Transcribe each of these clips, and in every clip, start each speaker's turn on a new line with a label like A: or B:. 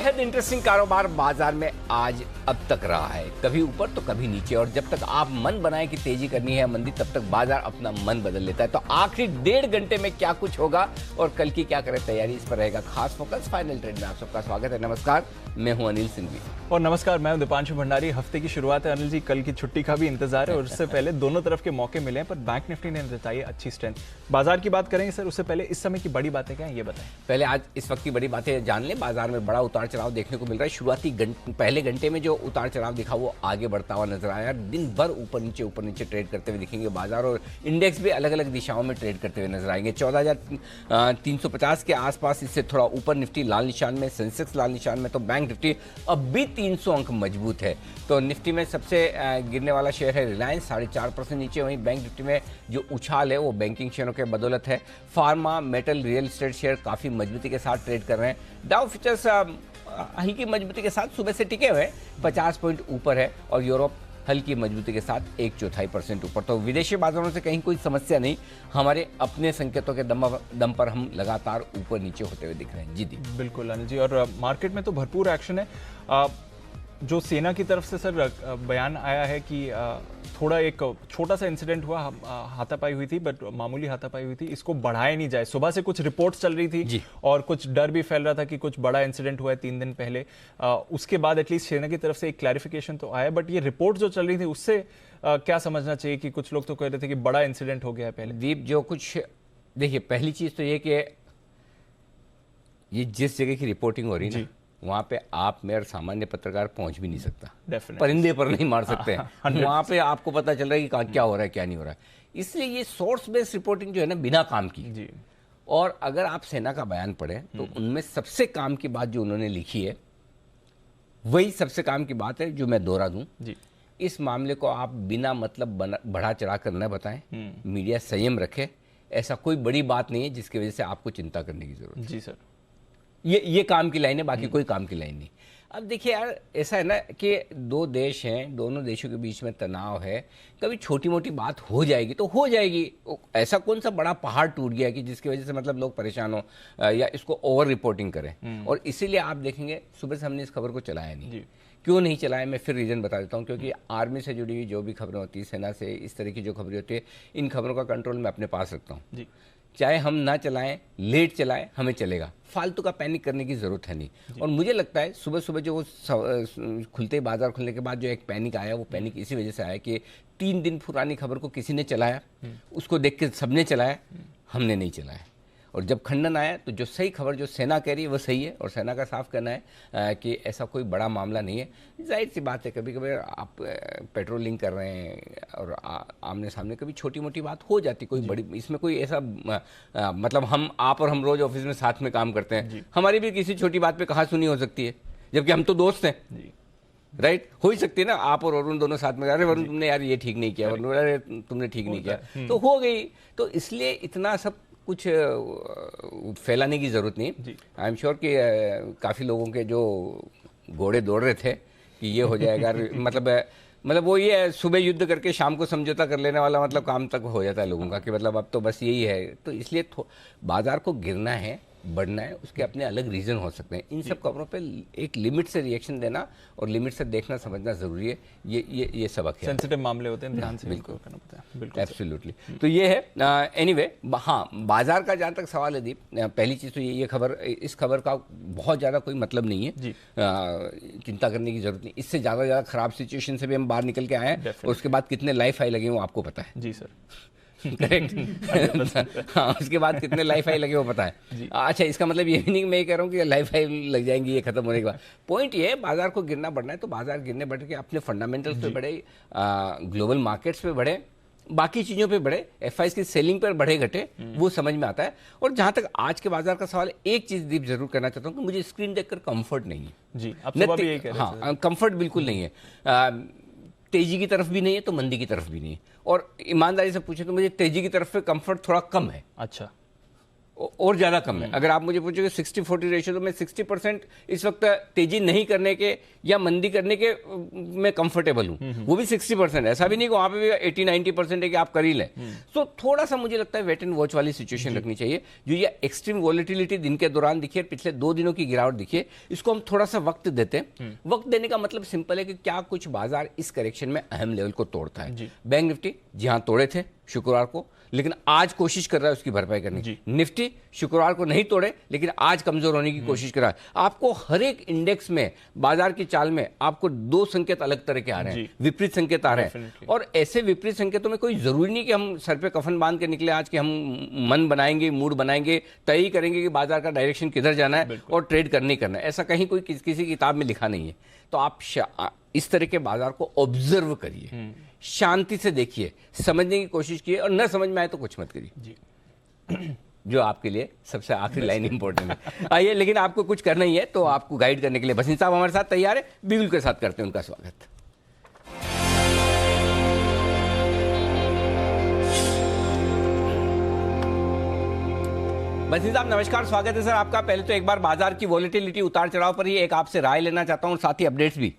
A: बेहद इंटरेस्टिंग कारोबार बाजार में आज अब तक रहा है, कभी ऊपर तो कभी नीचे। और जब तक आप मन बनाए कि तेजी करनी है मंदी, तब तक बाजार अपना मन बदल लेता है। तो आखिरी 1.5 घंटे में क्या कुछ होगा और कल की क्या करें तैयारी, इस पर रहेगा खास फोकस। फाइनल ट्रेड में आप सबका स्वागत है। नमस्कार, मैं हूं अनिल सिंघवी।
B: और नमस्कार, मैं हूं दीपांशु भंडारी। हफ्ते की शुरुआत है अनिल जी, कल की छुट्टी का भी इंतजार है और उससे पहले दोनों तरफ के मौके मिले हैं, पर बैंक निफ्टी ने बताई अच्छी स्ट्रेंथ। बाजार की बात करेंगे सर, उससे पहले इस समय की बड़ी बातें क्या है ये बताएं।
A: पहले आज इस वक्त की बड़ी बातें जान लें। बाजार में बड़ा उतार चढ़ाव देखने को मिल रहा है। शुरुआती पहले घंटे में जो उतार चढ़ाव दिखा वो आगे बढ़ता हुआ नजर आया। दिन भर ऊपर नीचे ट्रेड करते हुए दिखेंगे बाजार, और इंडेक्स भी अलग अलग दिशाओं में ट्रेड करते हुए नजर आएंगे। 14,350 के आसपास, इससे थोड़ा ऊपर निफ्टी लाल निशान में, सेंसेक्स लाल निशान में, तो बैंक निफ्टी अब भी 300 अंक मजबूत है। तो निफ्टी में सबसे गिरने वाला शेयर है रिलायंस, 4.5% नीचे। वहीं बैंक निफ्टी में जो उछाल है वो बैंकिंग शेयरों के बदौलत है। Pharma, metal, real estate share काफी मजबूती के साथ ट्रेड कर रहे हैं। डाउ फ्यूचर्स हल्की मजबूती के साथ सुबह से टिके हुए 50 पॉइंट ऊपर है, और यूरोप हल्की मजबूती के साथ 1/4% ऊपर। तो विदेशी बाजारों से कहीं कोई समस्या नहीं, हमारे अपने संकेतों के दम पर हम लगातार ऊपर नीचे होते हुए दिख रहे हैं। जी दी
B: बिल्कुल अनिल जी, और मार्केट में तो भरपूर एक्शन है। जो सेना की तरफ से सर बयान आया है कि थोड़ा एक छोटा सा इंसिडेंट हुआ, हाथापाई हुई थी, बट मामूली हाथापाई हुई थी, इसको बढ़ाया नहीं जाए। सुबह से कुछ रिपोर्ट्स चल रही थी और कुछ डर भी फैल रहा था कि कुछ बड़ा इंसिडेंट हुआ है 3 दिन पहले। उसके बाद एटलीस्ट सेना की तरफ से एक क्लैरिफिकेशन तो आया, बट ये रिपोर्ट जो चल रही थी उससे क्या समझना चाहिए कि कुछ लोग तो कह रहे थे कि बड़ा इंसिडेंट हो गया है पहले।
A: दीप, जो कुछ देखिए, पहली चीज तो ये कि ये जिस जगह की रिपोर्टिंग हो रही है ना, वहां पे आप में और सामान्य पत्रकार पहुंच भी नहीं सकता। परिंदे पर नहीं मार सकते हैं। वहां पे आपको पता चल रहा है कि क्या हो रहा है क्या नहीं हो रहा है। इसलिए ये सोर्स बेस्ड रिपोर्टिंग जो है ना, बिना काम की जी। और अगर आप सेना का बयान पढ़ें तो उनमें सबसे काम की बात जो उन्होंने लिखी है वही सबसे काम की बात है, जो मैं दोहरा दूं जी। इस मामले को आप बिना मतलब बढ़ा चढ़ा कर न बताएं, मीडिया संयम रखे। ऐसा कोई बड़ी बात नहीं है जिसकी वजह से आपको चिंता करने की जरूरत है।
B: जी सर,
A: ये काम की लाइन है, बाकी कोई काम की लाइन नहीं। अब देखिए यार, ऐसा है ना कि दो देश हैं, दोनों देशों के बीच में तनाव है, कभी छोटी मोटी बात हो जाएगी तो हो जाएगी। ऐसा कौन सा बड़ा पहाड़ टूट गया कि जिसकी वजह से मतलब लोग परेशान हो या इसको ओवर रिपोर्टिंग करें। और इसीलिए आप देखेंगे सुबह से हमने इस खबर को चलाया नहीं। क्यों नहीं चलाया, मैं फिर रीजन बता देता हूँ। क्योंकि आर्मी से जुड़ी हुई जो भी खबरें होती है, सेना से इस तरह की जो खबरें होती है, इन खबरों का कंट्रोल मैं अपने पास रखता हूँ। चाहे हम ना चलाएं, लेट चलाएं, हमें चलेगा। फालतू का पैनिक करने की जरूरत है नहीं। और मुझे लगता है सुबह सुबह जो खुलते बाजार खुलने के बाद जो एक पैनिक आया, वो पैनिक इसी वजह से आया कि 3 दिन पुरानी खबर को किसी ने चलाया, उसको देख के सबने चलाया, हमने नहीं चलाया। और जब खंडन आया तो जो सही खबर जो सेना कह रही है वो सही है, और सेना का साफ कहना है कि ऐसा कोई बड़ा मामला नहीं है। जाहिर सी बात है, कभी कभी आप पेट्रोलिंग कर रहे हैं और आमने सामने कभी छोटी मोटी बात हो जाती, कोई बड़ी, इसमें कोई ऐसा मतलब आप और हम रोज ऑफिस में साथ में काम करते हैं, हमारी भी किसी छोटी बात पे कहाँ सुनी हो सकती है, जबकि हम तो दोस्त हैं। राइट, हो ही सकती है ना। आप और वरुण दोनों साथ में, अरे वरुण तुमने यार ये ठीक नहीं किया, वरुण अरे तुमने ठीक नहीं किया, तो हो गई। तो इसलिए इतना सब कुछ फैलाने की जरूरत नहीं। आई एम श्योर कि काफ़ी लोगों के जो घोड़े दौड़ रहे थे कि ये हो जाएगा मतलब वो ये सुबह युद्ध करके शाम को समझौता कर लेने वाला मतलब काम तक हो जाता है लोगों का, कि मतलब अब तो बस यही है। तो इसलिए बाजार को गिरना है, बढ़ना है, उसके अपने अलग रीजन हो सकते हैं। इन सब खबरों पे एक लिमिट से रिएक्शन देना और लिमिट से देखना समझना जरूरी है। ये सबक है।
B: सेंसिटिव मामले होते हैं, ध्यान से
A: बिल्कुल
B: करना पड़ता है। बिल्कुल,
A: एब्सोल्युटली। तो ये है। एनीवे, हाँ, बाजार का जहाँ तक सवाल है दीप, पहली चीज़ तो ये खबर, इस खबर का बहुत ज़्यादा कोई मतलब नहीं है, चिंता करने की जरूरत नहीं। इससे ज़्यादा खराब सिचुएशन से भी हम बाहर निकल के आए हैं, और उसके बाद कितने लाइफ हाई लगे वो आपको पता है।
B: जी सर,
A: करेक्ट। हाँ, उसके बाद कितने लाइफ हाई लगे वो पता है। अच्छा, इसका मतलब ये भी नहीं मैं ये कह रहा हूँ कि लाइफ हाई लग जाएंगी ये खत्म होने के बाद। पॉइंट ये है, बाजार को गिरना बढ़ना है तो बाजार गिरने बढ़ के अपने फंडामेंटल्स पे बढ़े, ग्लोबल मार्केट्स पे बढ़े, बाकी चीजों पे बढ़े, एफआईज की सेलिंग पर बढ़े घटे, वो समझ में आता है। और जहां तक आज के बाजार का सवाल है, एक चीज दीप जरूर करना चाहता हूँ कि मुझे स्क्रीन देखकर कंफर्ट नहीं है
B: जी। आप सुबह भी यही कह रहे थे।
A: हाँ, कंफर्ट बिल्कुल नहीं है। तेजी की तरफ भी नहीं है तो मंदी की तरफ भी नहीं है। और ईमानदारी से पूछे तो मुझे तेजी की तरफ पे कंफर्ट थोड़ा कम है।
B: अच्छा,
A: और ज्यादा कम है। अगर आप मुझे पूछोगे 60-40 रेशियो, तो मैं 60% इस वक्त तेजी नहीं करने के या मंदी करने के मैं कंफर्टेबल हूं। वो भी 60%, ऐसा भी नहीं कि वहां पे भी 80-90% है कि आप कर ही लें। तो थोड़ा सा मुझे लगता है वेट एंड वॉच वाली सिचुएशन रखनी चाहिए। जो ये एक्सट्रीम वॉलेटिलिटी दिन के दौरान दिखी है, पिछले 2 दिनों की गिरावट दिखी है, इसको हम थोड़ा सा वक्त देते हैं। वक्त देने का मतलब सिंपल है कि क्या कुछ बाजार इस करेक्शन में अहम लेवल को तोड़ता है। बैंक निफ्टी जी हाँ तोड़े थे शुक्रवार को, लेकिन आज कोशिश कर रहा है उसकी भरपाई करने की। निफ्टी शुक्रवार को नहीं तोड़े, लेकिन आज कमजोर होने की कोशिश कर रहा है। आपको हर एक इंडेक्स में, बाजार की चाल में आपको 2 संकेत अलग तरह के आ रहे हैं, विपरीत संकेत आ रहे हैं। और ऐसे विपरीत संकेतों में कोई जरूरी नहीं कि हम सर पे कफन बांध के निकले आज, कि हम मन बनाएंगे, मूड बनाएंगे, तय ही करेंगे कि बाजार का डायरेक्शन किधर जाना है और ट्रेड करना ही करना है। ऐसा कहीं कोई किसी किताब में लिखा नहीं है। तो आप इस तरह के बाजार को ऑब्जर्व करिए, शांति से देखिए, समझने की कोशिश कीजिए, और न समझ में आए तो कुछ मत करिए। जो आपके लिए सबसे आखिरी लाइन इंपॉर्टेंट है। आइए, लेकिन आपको कुछ करना ही है, तो आपको गाइड करने के लिए बसिन साहब हमारे साथ तैयार है। बिगुल के साथ करते हैं उनका स्वागत। बसिन साहब नमस्कार, स्वागत है सर आपका। पहले तो एक बार बाजार की वॉलेटिलिटी, उतार चढ़ाव पर ही एक आपसे राय लेना चाहता हूं, साथ ही अपडेट्स भी।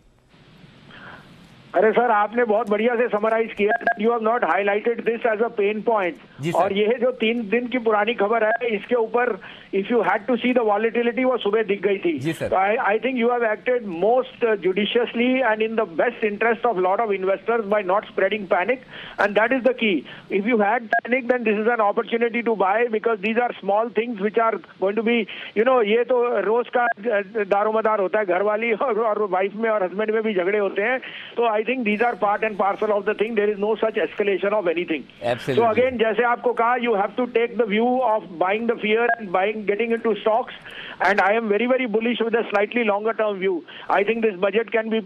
C: अरे सर, आपने बहुत बढ़िया से समराइज किया। You have not highlighted this as a pain point. और ये जो 3 दिन की पुरानी खबर है, इसके ऊपर if you had to see the volatility, वो सुबह दिख गई थी। तो I think you have acted most judiciously and in the best interest of lot of investors by not spreading panic, and that is the key. If you had panic, then this is an opportunity to buy, because these are small things which are going to be, you know, ये तो रोज का दारोमदार होता है, घर वाली और wife में और हस्बैंड में भी झगड़े होते हैं। तो आई think these are part and parcel of the thing. There is no such escalation of anything.
A: Absolutely.
C: So again, जैसे आपको कहा, you have to take the view of buying the fear and getting into stocks. And I am very, very bullish with a slightly longer term view. I think this budget can be,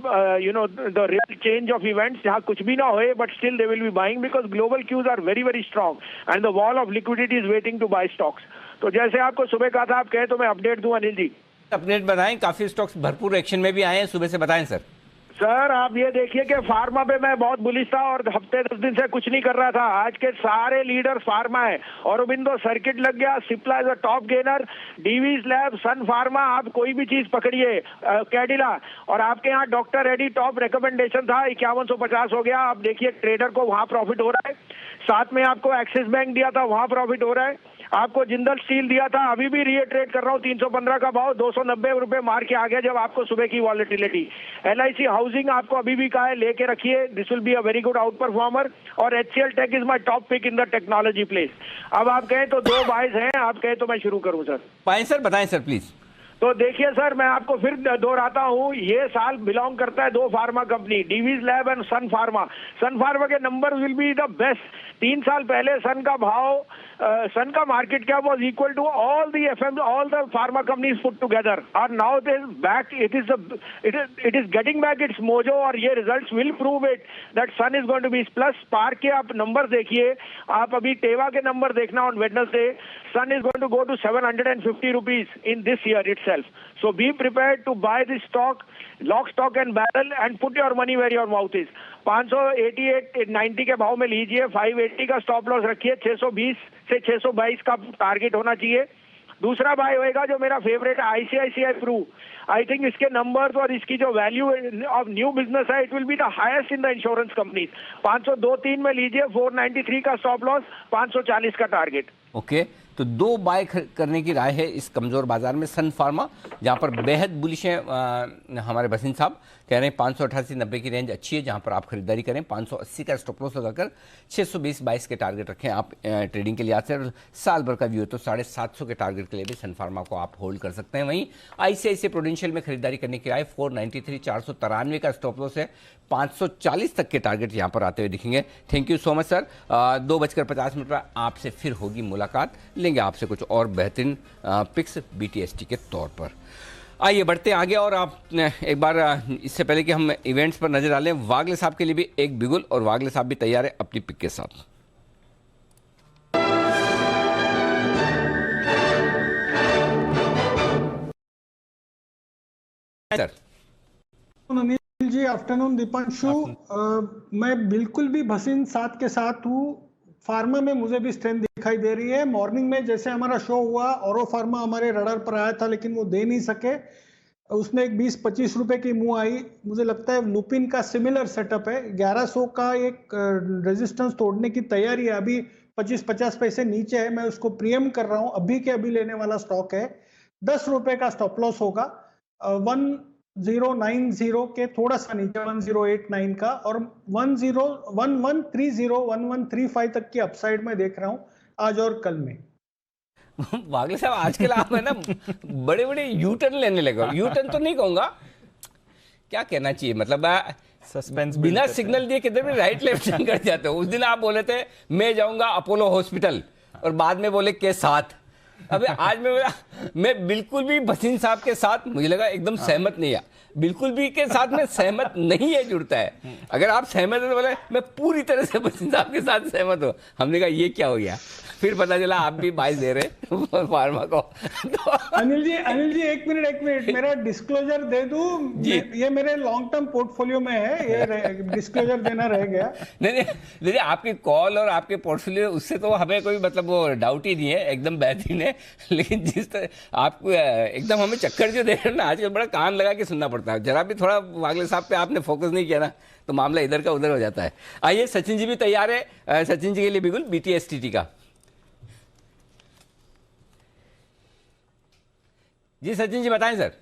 C: the real change of events. जहाँ कुछ भी ना होए, but still they will be buying because global cues are very, very strong. And the wall of liquidity is waiting to buy stocks. तो जैसे आपको सुबह कहा था, आप कहे तो मैं अपडेट दूं अनिल जी।
A: अपडेट बताएं, काफी स्टॉक्स भरपूर एक्शन में भी आए हैं, सुबह से बताएं सर।
C: सर, आप ये देखिए कि फार्मा पे मैं बहुत बुलिश था और हफ्ते 10 दिन से कुछ नहीं कर रहा था। आज के सारे लीडर फार्मा है। औरोबिंदो सर्किट लग गया, Cipla is a top gainer, Divi's lab, Sun Pharma, आप कोई भी चीज पकड़िए, कैडिला, और आपके यहाँ डॉक्टर रेड्डी टॉप रिकमेंडेशन था, 5150 हो गया। आप देखिए ट्रेडर को वहां प्रॉफिट हो रहा है। साथ में आपको एक्सिस बैंक दिया था, वहां प्रॉफिट हो रहा है। आपको जिंदल स्टील दिया था, अभी भी रीट्रेड कर रहा हूँ, 315 का भाव, 290 रुपए मार के आ गया जब आपको सुबह की वॉलेटिलिटी। LIC हाउसिंग आपको अभी भी कहा है लेके रखिए, this will be a very good outperformer. और HCL tech is my top pick in the technology place. अब आप कहें तो 2 बाइज हैं, आप कहें तो मैं शुरू करूं सर।
A: पाएं सर, बताएं सर प्लीज।
C: तो देखिए सर, मैं आपको फिर दोहराता हूँ, ये साल बिलोंग करता है 2 pharma company, Divi's lab and Sun Pharma. Sun Pharma के number will be the best. 3 साल पहले सन का भाव, सन का market cap was equal to all the pharma companies put together, और now it is back, it is getting back its mojo, और ये results will prove it that Sun is going to be plus. Spark के आप number देखिए, आप अभी टेवा के नंबर देखना on Wednesday, Sun is going to go to 750 rupees in this year itself. So be prepared to buy this stock, lock, stock and barrel, and put your money where your mouth is. 588-90 के भाव में लीजिए, 580 का stop loss रखिए, 620 से 622 का target होना चाहिए। दूसरा बाय होएगा जो मेरा फेवरेट है, ICICI Pru। आई थिंक इसके नंबर्स और इसकी जो वैल्यू ऑफ न्यू बिजनेस है, it will be the highest in the insurance companies. 502-3 में लीजिए, 493 का स्टॉप लॉस, 540 का टारगेट।
A: ओके, तो 2 बाय करने की राय है इस कमजोर बाजार में। सन फार्मा जहां पर बेहद बुलिश है, हमारे बसिन साहब कह रहे हैं 588-90 की रेंज अच्छी है जहां पर आप खरीदारी करें। 580 का स्टॉप लॉस लगाकर 620-22 के टारगेट रखें आप ट्रेडिंग के लिए। से साल भर का व्यू है तो 750 के टारगेट के लिए भी सन फार्मा को आप होल्ड कर सकते हैं। वहीं ICICI प्रूडेंशियल में खरीदारी करने की राय, 493, 493 का स्टॉप लॉस है, 540 तक के टारगेट यहां पर आते हुए दिखेंगे। Thank you so much sir. 2:50 पर आपसे फिर होगी मुलाकात, लेंगे आपसे कुछ और बेहतरीन पिक्स BTST के तौर पर। आइए बढ़ते आगे, और आप एक बार इससे पहले कि हम इवेंट्स पर नजर डालें, वागले साहब के लिए भी एक बिगुल, और वागले साहब भी तैयार है अपनी पिक के साथ। Sir
D: Anil ji, afternoon Deepanshu. मैं बिल्कुल भी भसीन साथ के साथ हूँ। फार्मा में मुझे भी स्ट्रेंथ दिखाई दे रही है। मॉर्निंग में जैसे हमारा शो हुआ, औरो फार्मा हमारे रडार पर आया था लेकिन वो दे नहीं सके, उसमें एक 20-25 रुपए की मुंह आई। मुझे लगता है लुपिन का सिमिलर सेटअप है, 1100 का एक रेजिस्टेंस तोड़ने की तैयारी है, अभी 25-50 पैसे नीचे है, मैं उसको प्रीएम कर रहा हूं, अभी के अभी लेने वाला स्टॉक है। 10 रुपए का स्टॉप लॉस होगा 1090 के थोड़ा सा नीचे 1089 का, और 1135 तक की अपसाइड में देख रहा हूं आज और कल में।
A: वागले साहब आजकल आप है ना बड़े बड़े यू टर्न लेने लगे हो। यू टर्न तो नहीं कहूंगा, क्या कहना चाहिए, मतलब
B: सस्पेंस
A: बिना सिग्नल दिए किधर भी राइट लेफ्ट टर्न कर जाते हो। उस दिन आप बोले थे मैं जाऊंगा अपोलो हॉस्पिटल, और बाद में बोले के साथ। अबे आज मैं बिल्कुल भी भसीन साहब के साथ, मुझे लगा एकदम सहमत नहीं है, बिल्कुल भी के साथ में सहमत नहीं है जुड़ता है। अगर आप सहमत है तो बोले मैं पूरी तरह से भसीन साहब के साथ सहमत हूँ। हमने कहा ये क्या हो गया, फिर पता चला आप भी 22 दे रहे फार्मा को। तो
D: अनिल जी एक मिनट मेरा डिस्क्लोजर दे दूं, ये मेरे लॉन्ग टर्म पोर्टफोलियो में है, ये डिस्क्लोजर देना रह गया।
A: नहीं, आपकी कॉल और आपके पोर्टफोलियो उससे तो हमें कोई मतलब वो डाउट ही नहीं है, एकदम बेहतरीन है। लेकिन जिस तरह आपको एकदम हमें चक्कर जो दे रहे हो ना आजकल, बड़ा कान लगा के सुनना पड़ता है। जरा भी थोड़ा वागले साहब पे आपने फोकस नहीं किया ना तो मामला इधर का उधर हो जाता है। आइए सचिन जी भी तैयार है, सचिन जी के लिए बिल्कुल BTSTT का। जी सचिन जी बताएं sir.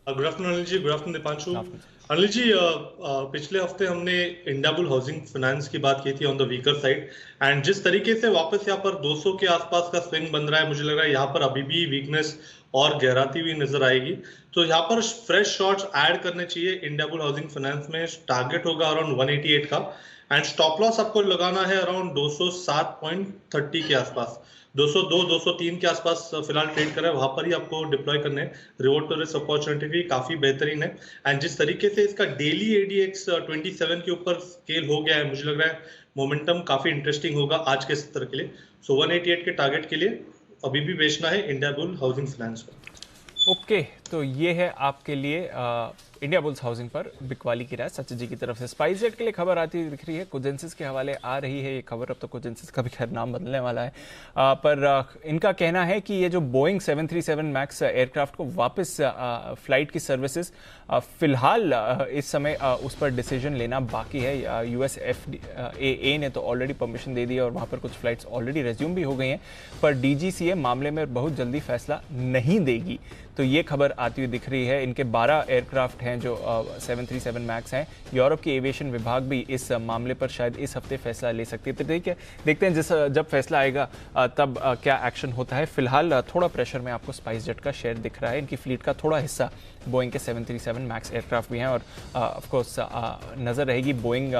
E: Good afternoon Anil ji, good afternoon Deepanshu. Anil ji, पिछले हफ्ते हमने इंडियाबुल हाउसिंग फाइनेंस की बात की थी on the weaker side, and जिस तरीके से वापस यहाँ पर 200 के आसपास का स्विंग बन रहा है, मुझे लग रहा है यहाँ पर अभी भी वीकनेस और गहराती हुई नजर आएगी। तो यहाँ पर फ्रेश शॉट्स ऐड करने चाहिए इंडियाबुल हाउसिंग फाइनेंस में। टारगेट होगा अराउंड 188 का, एंड स्टॉप लॉस आपको लगाना है अराउंड 207.30 के आसपास। 202 203 के आसपास फिलहाल ट्रेड कर रहा है, वहां पर ही आपको डिप्लॉय करने। रिवॉर्ड टू रिस्क अपॉर्चुनिटी भी काफी बेहतरीन है, एंड जिस तरीके से इसका डेली ADX 27 के ऊपर स्केल हो गया है, मुझे लग रहा है मोमेंटम काफी इंटरेस्टिंग होगा आज के सत्र के लिए। सो 188 के टारगेट के लिए अभी भी बेचना है इंडियाबुल हाउसिंग फाइनेंस पर।
B: ओके, तो ये है आपके लिए इंडिया बुल्स हाउसिंग पर बिकवाली की राय सचिन जी की तरफ से। स्पाइस जेट के लिए खबर आती दिख रही है, कोजेंसिस के हवाले आ रही है ये खबर। अब तो कोजेंसिस का भी खैर नाम बदलने वाला है, पर इनका कहना है कि ये जो बोइंग 737 मैक्स एयरक्राफ्ट को वापस फ्लाइट की सर्विसेज फिलहाल इस समय उस पर डिसीजन लेना बाकी है। US FAA ने तो ऑलरेडी परमिशन दे दी है और वहाँ पर कुछ फ्लाइट्स ऑलरेडी रेज्यूम भी हो गई हैं, पर DGCA मामले में बहुत जल्दी फैसला नहीं देगी। तो ये खबर आती हुई दिख रही है। इनके 12 एयरक्राफ्ट हैं जो 737 मैक्स हैं। यूरोप की एविएशन विभाग भी इस मामले पर शायद इस हफ्ते फैसला ले सकती है। तो देखते हैं जब फैसला आएगा तब क्या एक्शन होता है। फिलहाल थोड़ा प्रेशर में आपको स्पाइस जेट का शेयर दिख रहा है। इनकी फ्लीट का थोड़ा हिस्सा बोइंग के 737 मैक्स एयरक्राफ्ट भी हैं, और ऑफ कोर्स नज़र रहेगी बोइंग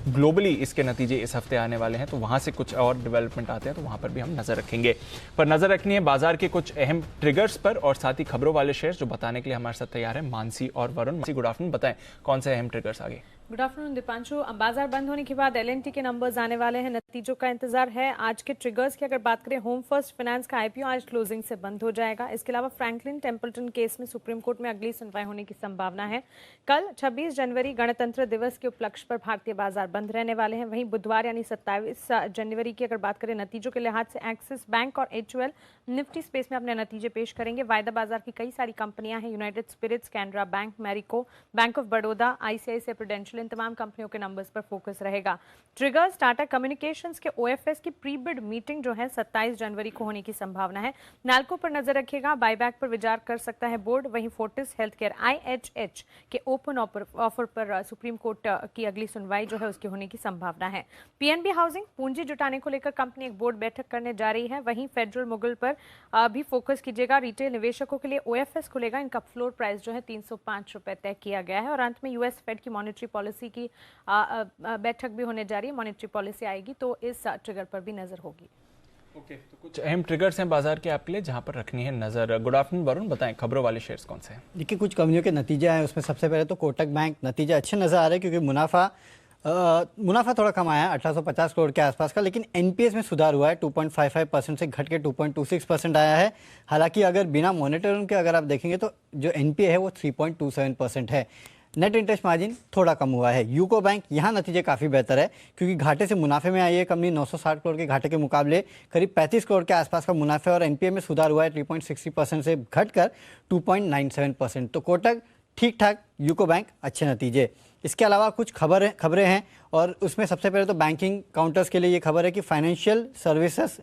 B: ग्लोबली इसके नतीजे इस हफ्ते आने वाले हैं, तो वहाँ से कुछ और डेवलपमेंट आते हैं तो वहाँ पर भी हम नज़र रखेंगे। पर नज़र रखनी है बाजार के कुछ अहम ट्रिगर्स पर और साथ ही खबरों वाले शेयर्स, जो बताने के लिए हमारे साथ तैयार है मानसी और वरुण। मानसी, गुड आफ्टरनून, बताएं कौन से अहम ट्रिगर्स आगे।
F: Good afternoon Deepanshu. बाजार बंद होने के बाद LNT के नंबर्स आने वाले हैं, नतीजों का इंतजार है। आज के ट्रिगर्स की अगर बात करें, होम फर्स्ट फाइनेंस का IPO आज क्लोजिंग से बंद हो जाएगा। इसके अलावा फ्रैंकलिन टेम्पल्टन केस में सुप्रीम कोर्ट में अगली सुनवाई होने की संभावना है। कल 26 जनवरी गणतंत्र दिवस के उपलक्ष्य पर भारतीय बाजार बंद रहने वाले हैं। वहीं बुधवार यानी 27 जनवरी की अगर बात करें नतीजों के लिहाज से, एक्सिस बैंक और HUL निफ्टी स्पेस में अपने नतीजे पेश करेंगे। वायदा बाजार की कई सारी कंपनियां हैं, United Spirits, Canara Bank, Marico, Bank of Baroda, ICICI Prudential, इन तमाम कंपनियों के नंबर्स पर फोकस रहेगा। ट्रिगर्स, टाटा कम्युनिकेशंस के OFS की प्री बिड मीटिंग जो है 27 जनवरी को होने की संभावना है। नाल्को पर नजर रखिएगा, बायबैक पर विचार कर सकता है बोर्ड। वहीं फोर्टिस हेल्थकेयर IHH के ओपन ऑफर पर सुप्रीम कोर्ट की अगली सुनवाई जो है उसकी होने की संभावना है। PNB हाउसिंग पूंजी जुटाने को लेकर कंपनी एक बोर्ड बैठक करने जा रही है। वहीं फेडरल मुगल पर भी फोकस कीजिएगा। रिटेल निवेशकों के लिए OFS खुलेगा, इनका फ्लोर प्राइस जो है 305 रुपए तय किया गया है। और अंत में US फेड की मॉनेटरी पॉलिसी की बैठक भी होने जा रही है। मॉनेटरी पॉलिसी आएगी तो इस ट्रिगर पर भी नजर होगी।
B: ओके, तो कुछ अहम ट्रिगर्स हैं बाजार के आपके लिए जहां पर रखनी है नजर। गुड आफ्टरनून वरुण, बताएं खबरों वाले शेयर्स कौन से हैं।
G: देखिए, कुछ कंपनियों के नतीजे आए, उसमें सबसे पहले तो कोटक बैंक नतीजे अच्छे नजर आ रहे हैं, क्योंकि मुनाफा थोड़ा कम आया है 1850 करोड़ के आसपास का, लेकिन NPS में सुधार हुआ है, 2.55% से घट के 2.26% आया है। हालांकि अगर बिना मॉनिटरिंग के अगर आप देखेंगे तो जो NPA है वो 3.27% है। नेट इंटरेस्ट मार्जिन थोड़ा कम हुआ है। यूको बैंक यहाँ नतीजे काफ़ी बेहतर है क्योंकि घाटे से मुनाफे में आई है कंपनी। 960 करोड़ के घाटे के मुकाबले करीब 35 करोड़ के आसपास का मुनाफे और एनपीए में सुधार हुआ है 3.60% से घटकर 2.97%। तो कोटक ठीक ठाक, यूको बैंक अच्छे नतीजे। इसके अलावा कुछ खबरें हैं और उसमें सबसे पहले तो बैंकिंग काउंटर्स के लिए ये खबर है कि फाइनेंशियल सर्विसेज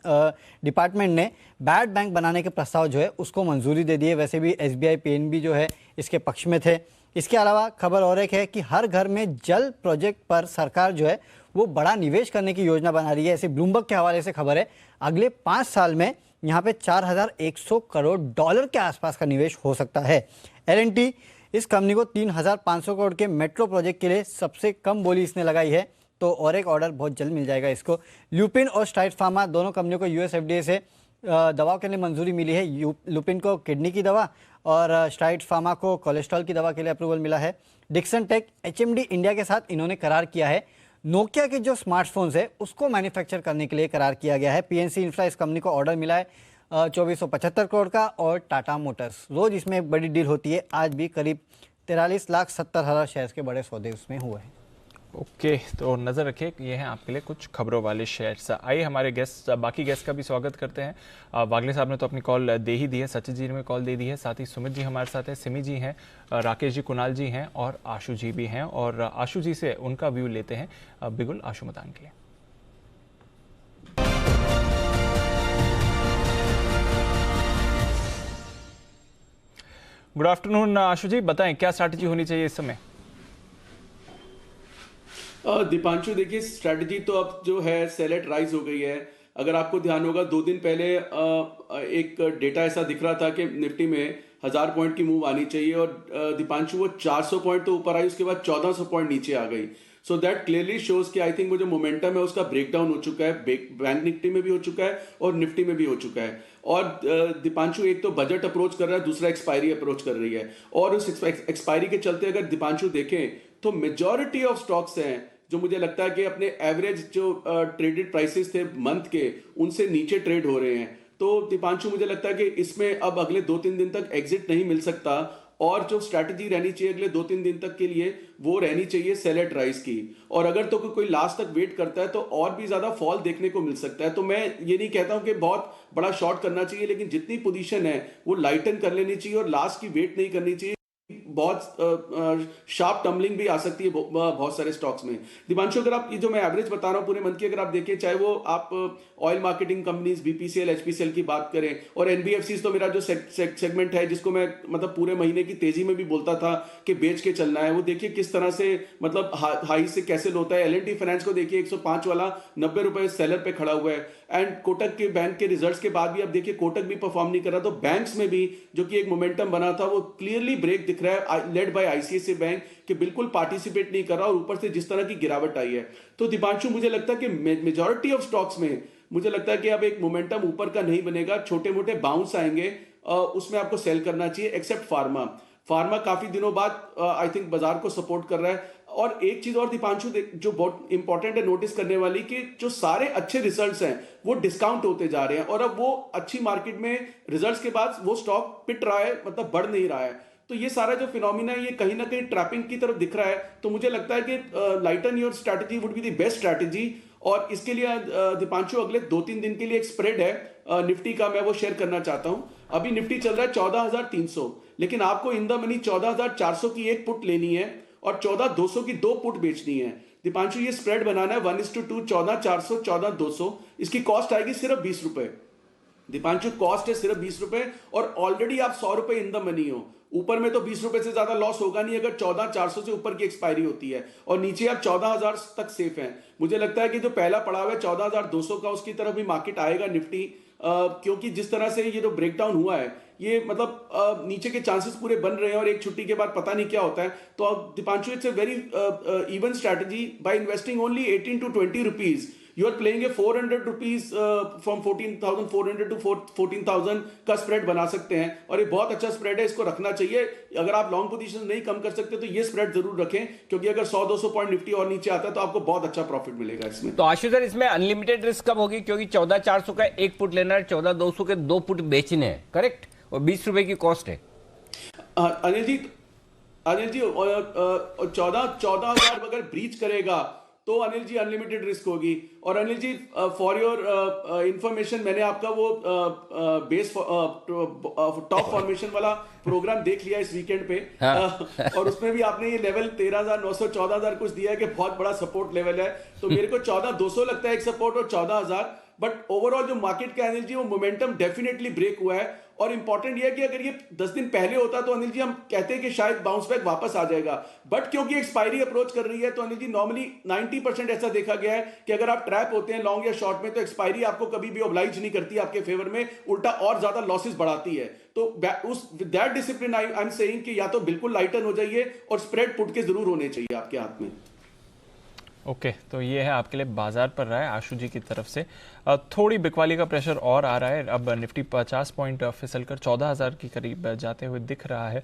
G: डिपार्टमेंट ने बैड बैंक बनाने के प्रस्ताव जो है उसको मंजूरी दे दी है। वैसे भी एसबीआई पीएनबी जो है इसके पक्ष में थे। इसके अलावा खबर और एक है कि हर घर में जल प्रोजेक्ट पर सरकार जो है वो बड़ा निवेश करने की योजना बना रही है। ऐसे ब्लूमबर्ग के हवाले से खबर है अगले 5 साल में यहाँ पे 4100 करोड़ डॉलर के आसपास का निवेश हो सकता है। एल&टी इस कंपनी को 3500 करोड़ के मेट्रो प्रोजेक्ट के लिए सबसे कम बोली इसने लगाई है, तो और एक ऑर्डर बहुत जल्द मिल जाएगा इसको। ल्यूपिन और स्ट्राइड फार्मा दोनों कंपनियों को यूएस एफडीए से दवाओं के लिए मंजूरी मिली है। ल्यूपिन को किडनी की दवा और स्ट्राइड फार्मा को कोलेस्ट्रॉल की दवा के लिए अप्रूवल मिला है। डिक्सन टेक एचएमडी इंडिया के साथ इन्होंने करार किया है। नोकिया के जो स्मार्टफोन्स है उसको मैन्युफैक्चर करने के लिए करार किया गया है। पीएनसी इंफ्रा इस कंपनी को ऑर्डर मिला है 2475 करोड़ का। और टाटा मोटर्स रोज इसमें बड़ी डील होती है, आज भी करीब 43,70,000 शेयर्स के बड़े सौदे उसमें हुए हैं।
B: ओके, तो नज़र रखिए, ये हैं आपके लिए कुछ खबरों वाले शेयर्स। आइए हमारे गेस्ट, बाकी गेस्ट का भी स्वागत करते हैं। वागले साहब ने तो अपनी कॉल दे ही दी है, सचिन जी ने कॉल दे दी है, साथ ही सुमित जी हमारे साथ हैं, सिमी जी हैं, राकेश जी, कुणाल जी हैं और आशु जी भी हैं। और आशु जी से उनका व्यू लेते हैं बिगुल आशु मतान के लिए। गुड आफ्टरनून आशु जी, बताएं क्या स्ट्रैटेजी होनी चाहिए इस समय?
H: दीपांशु, देखिए स्ट्रैटेजी तो अब जो है सेल एट राइज हो गई है। अगर आपको ध्यान होगा 2 दिन पहले एक डेटा ऐसा दिख रहा था कि निफ्टी में 1000 पॉइंट की मूव आनी चाहिए और दीपांशु वो 400 पॉइंट तो ऊपर आई, उसके बाद 1400 पॉइंट नीचे आ गई। सो दैट क्लियरली शोज कि आई थिंक वो जो मोमेंटम है उसका ब्रेकडाउन हो चुका है, बैंक निफ्टी में भी हो चुका है और निफ्टी में भी हो चुका है। और दीपांशु एक तो बजट अप्रोच कर रहा है, दूसरा एक्सपायरी अप्रोच कर रही है। और उस एक्सपायरी के चलते अगर दीपांशु देखें तो मेजॉरिटी ऑफ स्टॉक्स हैं जो मुझे लगता है कि अपने एवरेज जो ट्रेडेड प्राइसेस थे मंथ के उनसे नीचे ट्रेड हो रहे हैं। तो दीपांशु मुझे लगता है कि इसमें अब अगले 2-3 दिन तक एग्जिट नहीं मिल सकता और जो स्ट्रैटेजी रहनी चाहिए अगले 2-3 दिन तक के लिए वो रहनी चाहिए सेल एट राइज की। और अगर तो कोई लास्ट तक वेट करता है तो और भी ज्यादा फॉल देखने को मिल सकता है। तो मैं ये नहीं कहता हूं कि बहुत बड़ा शॉर्ट करना चाहिए, लेकिन जितनी पोजीशन है वो लाइटन कर लेनी चाहिए और लास्ट की वेट नहीं करनी चाहिए। बहुत शार्प टम्बलिंग भी आ सकती है बहुत सारे स्टॉक्स में। दीपांशु, अगर आप ये जो मैं एवरेज बता रहा हूँ पूरे मंथ की अगर आप देखें, चाहे वो आप oil marketing companies BPCL HPCL की बात करें और एनबीएफसीज, तो मेरा जो सेगमेंट है जिसको मैं मतलब पूरे महीने की तेजी में भी बोलता था कि बेच के चलना है, वो देखिए किस तरह से मतलब हाई से कैसे होता है। एल&टी फाइनेंस को देखिए 105 वाला 90 रुपए सेलर पे खड़ा हुआ है। एंड कोटक के बैंक के रिजल्ट्स के बाद भी अब देखिए कोटक भी परफॉर्म नहीं कर रहा। तो बैंक्स में भी जो कि एक मोमेंटम बना था वो क्लियरली ब्रेक दिख रहा है, लेड बाय आईसीआईसीआई बैंक, कि बिल्कुल पार्टिसिपेट नहीं कर रहा और ऊपर से जिस तरह की गिरावट आई है। तो दीपांशु मुझे लगता है कि मेजॉरिटी ऑफ स्टॉक्स में मुझे लगता है कि अब एक मोमेंटम ऊपर का नहीं बनेगा, छोटे मोटे बाउंस आएंगे, उसमें आपको सेल करना चाहिए। एक्सेप्ट फार्मा काफी दिनों बाद आई थिंक बाजार को सपोर्ट कर रहा है। और एक चीज और दीपांशु जो बहुत इंपॉर्टेंट है नोटिस करने वाली, कि जो सारे अच्छे रिजल्ट्स हैं वो डिस्काउंट होते जा रहे हैं और अब वो अच्छी मार्केट में रिजल्ट्स के बाद वो स्टॉक पिट रहा है, मतलब बढ़ नहीं रहा है। तो ये सारा जो फिनोमिना है ये कहीं ना कहीं ट्रैपिंग की तरफ दिख रहा है। तो मुझे लगता है कि lighten your strategy would be the best strategy. और इसके लिए दीपांशु अगले 2-3 दिन के लिए एक स्प्रेड है निफ्टी का, मैं वो शेयर करना चाहता हूं। अभी निफ्टी चल रहा है 14,300, लेकिन आपको इन द मनी 14,400 की एक पुट लेनी है और 14,200 की 2 पुट बेचनी है। दीपांशु ये स्प्रेड बनाना है 1:2, 14,400, 14,200। इसकी कॉस्ट आएगी सिर्फ 20 रुपए। दीपांशु कॉस्ट है सिर्फ 20 रुपए और ऑलरेडी आप 100 रुपए इन द मनी हो। ऊपर में तो 20 रुपए से ज्यादा लॉस होगा नहीं अगर 14,400 से ऊपर की एक्सपायरी होती है और नीचे आप 14,000 तक सेफ हैं। मुझे लगता है कि जो पहला पड़ाव है 14,200 का, उसकी तरफ भी मार्केट आएगा निफ्टी, क्योंकि जिस तरह से ये जो ब्रेकडाउन हुआ है ये मतलब नीचे के चांसेस पूरे बन रहे हैं और एक छुट्टी के बाद पता नहीं क्या होता है। तो Deepanshu it's a very even strategy. By investing only 18 to 20 rupees you are playing a 400 rupees from 14,400 to 14,000 का स्प्रेड बना सकते हैं और ये बहुत अच्छा स्प्रेड है, इसको रखना चाहिए। अगर आप लॉन्ग पोजीशन नहीं कम कर सकते तो ये स्प्रेड जरूर रखें, क्योंकि अगर 100-200 पॉइंट निफ्टी और नीचे आता है तो आपको बहुत अच्छा प्रॉफिट मिलेगा इसमें।
A: तो आशु सर, इसमें अनलिमिटेड रिस्क कब होगी? क्योंकि 14,400 का एक पुट लेना है, 14,200 के 2 पुट बेचने हैं, करेक्ट? और 20 रुपए की कॉस्ट है।
H: अनिल जी 14,000 अगर ब्रीच करेगा तो अनिल जी अनलिमिटेड रिस्क होगी। और Anil ji for your information, मैंने आपका वो बेस टॉप फॉर्मेशन वाला प्रोग्राम देख लिया इस वीकेंड पे। और उसमें भी आपने ये लेवल 13,900 14,000 कुछ दिया है कि बहुत बड़ा सपोर्ट लेवल है। तो मेरे को 14,200 लगता है एक सपोर्ट और 14,000। बट ओवरऑल जो मार्केट का अनिल जी वो मोमेंटम डेफिनेटली ब्रेक हुआ है। और इंपॉर्टेंट ये है कि अगर ये 10 दिन पहले होता तो अनिल जी हम कहते हैं कि शायद बाउंस बैक वापस आ जाएगा। बट क्योंकि एक्सपायरी अप्रोच कर रही है तो अनिल जी नॉर्मली 90% ऐसा देखा गया है कि अगर आप ट्रैप होते हैं लॉन्ग या शॉर्ट में तो एक्सपायरी आपको कभी भी ऑब्लाइज नहीं करती आपके फेवर में, उल्टा और ज्यादा लॉसेस बढ़ाती है। तो उस that discipline I am saying कि या तो बिल्कुल लाइटन हो जाइए और स्प्रेड पुट के जरूर होने चाहिए आपके हाथ में।
B: ओके, तो ये है आपके लिए बाजार पर रहा है आशु जी की तरफ से। थोड़ी बिकवाली का प्रेशर और आ रहा है। अब निफ्टी 50 पॉइंट फिसल कर 14,000 के करीब जाते हुए दिख रहा है।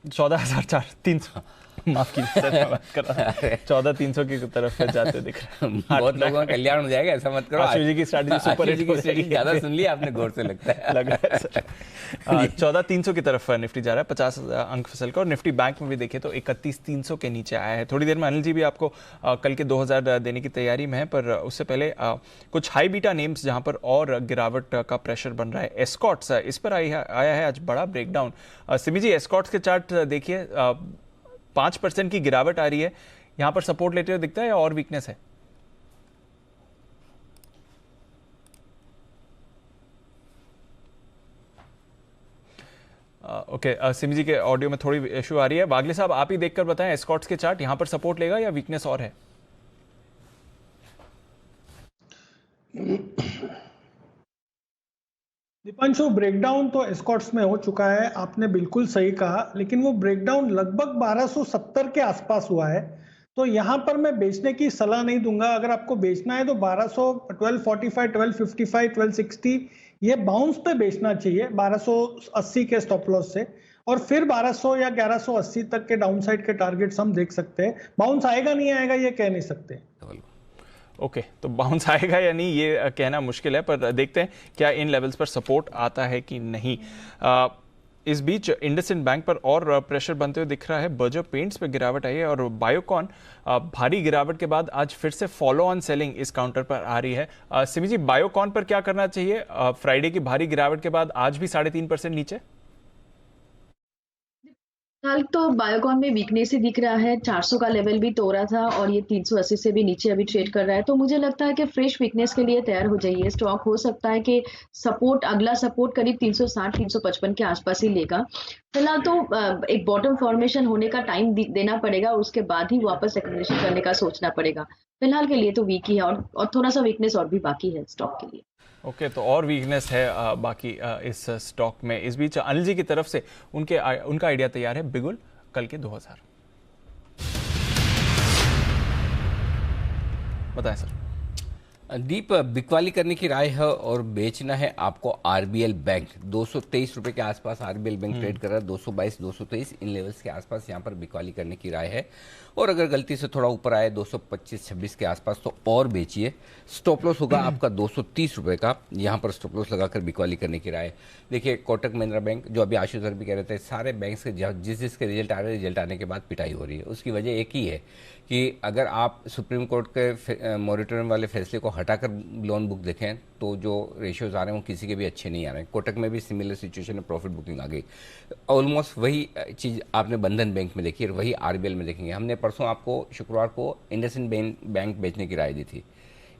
B: 14,300 माफ कीजिए सर, मैं बात कर रहा हूं 14,300 की तरफ जाते दिख रहा है।
A: बहुत लोगों का कल्याण हो जाएगा, ऐसा मत करो।
B: आशु जी की स्ट्रैटेजी सुपर हिट हो जाएगी।
A: ज्यादा सुन लिया आपने गौर से, लगता है
B: लग रहा है सर। 14,300 की तरफ निफ्टी जा रहा है, 50 अंक फिसल कर। और निफ्टी बैंक में भी देखें तो 31,300 के नीचे आया है। थोड़ी देर में अनिल जी भी आपको कल के 2,000 देने की तैयारी में है, पर उससे पहले कुछ हाई बीटा नेम्स जहां पर और गिरावट का प्रेशर बन रहा है। एस्कॉर्ट्स इस पर आया है आज बड़ा ब्रेकडाउन। सिमी जी, एस्कॉर्ट्स के चार्ट देखिए, 5% की गिरावट आ रही है। यहां पर सपोर्ट लेते हुए दिखता है या और वीकनेस है? ओके, सिमी जी के ऑडियो में थोड़ी इशू आ रही है। वागले साहब, आप ही देखकर बताएं, एस्कॉर्ट्स के चार्ट यहां पर सपोर्ट लेगा या वीकनेस और है?
D: दीपांशु, ब्रेकडाउन तो एस्कॉर्ट्स में हो चुका है, आपने बिल्कुल सही कहा, लेकिन वो ब्रेकडाउन लगभग 1270 के आसपास हुआ है। तो यहां पर मैं बेचने की सलाह नहीं दूंगा। अगर आपको बेचना है तो 1200, 1245, 1255, 1260 ये बाउंस पे बेचना चाहिए 1280 के स्टॉप लॉस से, और फिर 1200 या 1180 तक के डाउनसाइड के टारगेट्स हम देख सकते हैं। बाउंस आएगा नहीं आएगा ये कह नहीं सकते।
B: ओके, तो बाउंस आएगा या नहीं ये कहना मुश्किल है, पर देखते हैं क्या इन लेवल्स पर सपोर्ट आता है कि नहीं। इस बीच इंडसइंड बैंक पर और प्रेशर बनते हुए दिख रहा है। बर्जर पेंट्स पे गिरावट आई है और बायोकॉन भारी गिरावट के बाद आज फिर से फॉलो ऑन सेलिंग इस काउंटर पर आ रही है। सिमी जी, बायोकॉन पर क्या करना चाहिए? फ्राइडे की भारी गिरावट के बाद आज भी 3.5% नीचे।
I: फिलहाल तो बायोकॉन में वीकनेस ही दिख रहा है। 400 का लेवल भी तोड़ा था और ये 380 से भी नीचे अभी ट्रेड कर रहा है। तो मुझे लगता है कि फ्रेश वीकनेस के लिए तैयार हो जाइए। स्टॉक हो सकता है कि अगला सपोर्ट करीब 360 355 के आसपास ही लेगा। फिलहाल तो एक बॉटम फॉर्मेशन होने का टाइम देना पड़ेगा, उसके बाद ही वापस एक्यूमुलेशन करने का सोचना पड़ेगा। फिलहाल के लिए तो वीक ही है और थोड़ा सा वीकनेस और भी बाकी है स्टॉक के लिए।
B: ओके, तो और वीकनेस है बाकी इस स्टॉक में। इस बीच अनिल जी की तरफ से उनका आइडिया तैयार है बिगुल कल के 2000। बताएं सर।
A: दीप, बिकवाली करने की राय है और बेचना है आपको आरबीएल बैंक। 223 रुपए के आसपास आरबीएल बैंक ट्रेड कर रहा है, 222 223 इन लेवल्स के आसपास यहाँ पर बिकवाली करने की राय है। और अगर गलती से थोड़ा ऊपर आए 225 26 के आसपास तो और बेचिए। स्टॉप लॉस होगा आपका 230 रुपए का, यहाँ पर स्टॉप लॉस लगाकर बिकवाली करने की राय। देखिए, कोटक महिंद्रा बैंक, जो अभी आशु सर भी कह रहे थे, सारे बैंक के जिसके रिजल्ट आ रहे हैं, रिजल्ट आने के बाद पिटाई हो रही है। उसकी वजह एक ही है कि अगर आप सुप्रीम कोर्ट के मॉरिटोरियम वाले फैसले को हटाकर लोन बुक देखें तो जो रेशियोज आ रहे हैं वो किसी के भी अच्छे नहीं आ रहे हैं। कोटक में भी सिमिलर सिचुएशन में प्रॉफिट बुकिंग आ गई। ऑलमोस्ट वही चीज़ आपने बंधन बैंक में देखी और वही आरबीएल में देखेंगे। हमने परसों आपको शुक्रवार को इंडसइंड बैंक बेचने की राय दी थी।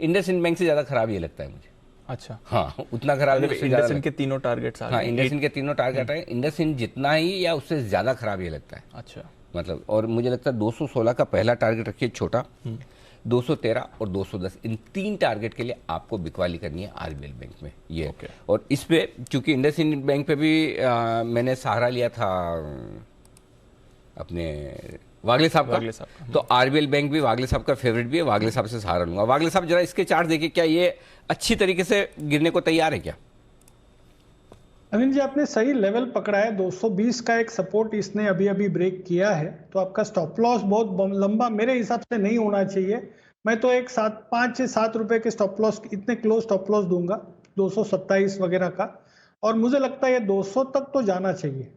A: इंडसइंड बैंक से ज़्यादा खराब ये लगता है मुझे।
B: अच्छा,
A: हाँ, उतना खराब नहीं।
B: इंडसइंड के तीनों टारगेट्स आ गए।
A: हाँ, इंडसइंड के तीनों टारगेट है। इंडसइंड जितना ही या उससे ज़्यादा खराब ये लगता है।
B: अच्छा,
A: मतलब, और मुझे लगता है 216 का पहला टारगेट रखिए छोटा, 213 और 210 इन 3 टारगेट के लिए आपको बिकवाली करनी है आरबीएल बैंक में ये। और इस पे चूंकि इंडसइंड बैंक पे भी मैंने सहारा लिया था अपने वागले साहब का, तो आरबीएल बैंक भी वागले साहब का फेवरेट भी है। वागले साहब से सहारा लूंगा। वागले साहब, जरा इसके चार्ट देखिए, क्या ये अच्छी तरीके से गिरने को तैयार है क्या?
D: अनिल जी, आपने सही लेवल पकड़ा है। 220 का एक सपोर्ट इसने अभी ब्रेक किया है, तो आपका स्टॉप लॉस बहुत लंबा मेरे हिसाब से नहीं होना चाहिए। मैं तो एक 5 से 7 रुपए के स्टॉप लॉस, इतने क्लोज स्टॉप लॉस दूंगा 227 वगैरह का, और मुझे लगता है ये 200 तक तो जाना चाहिए।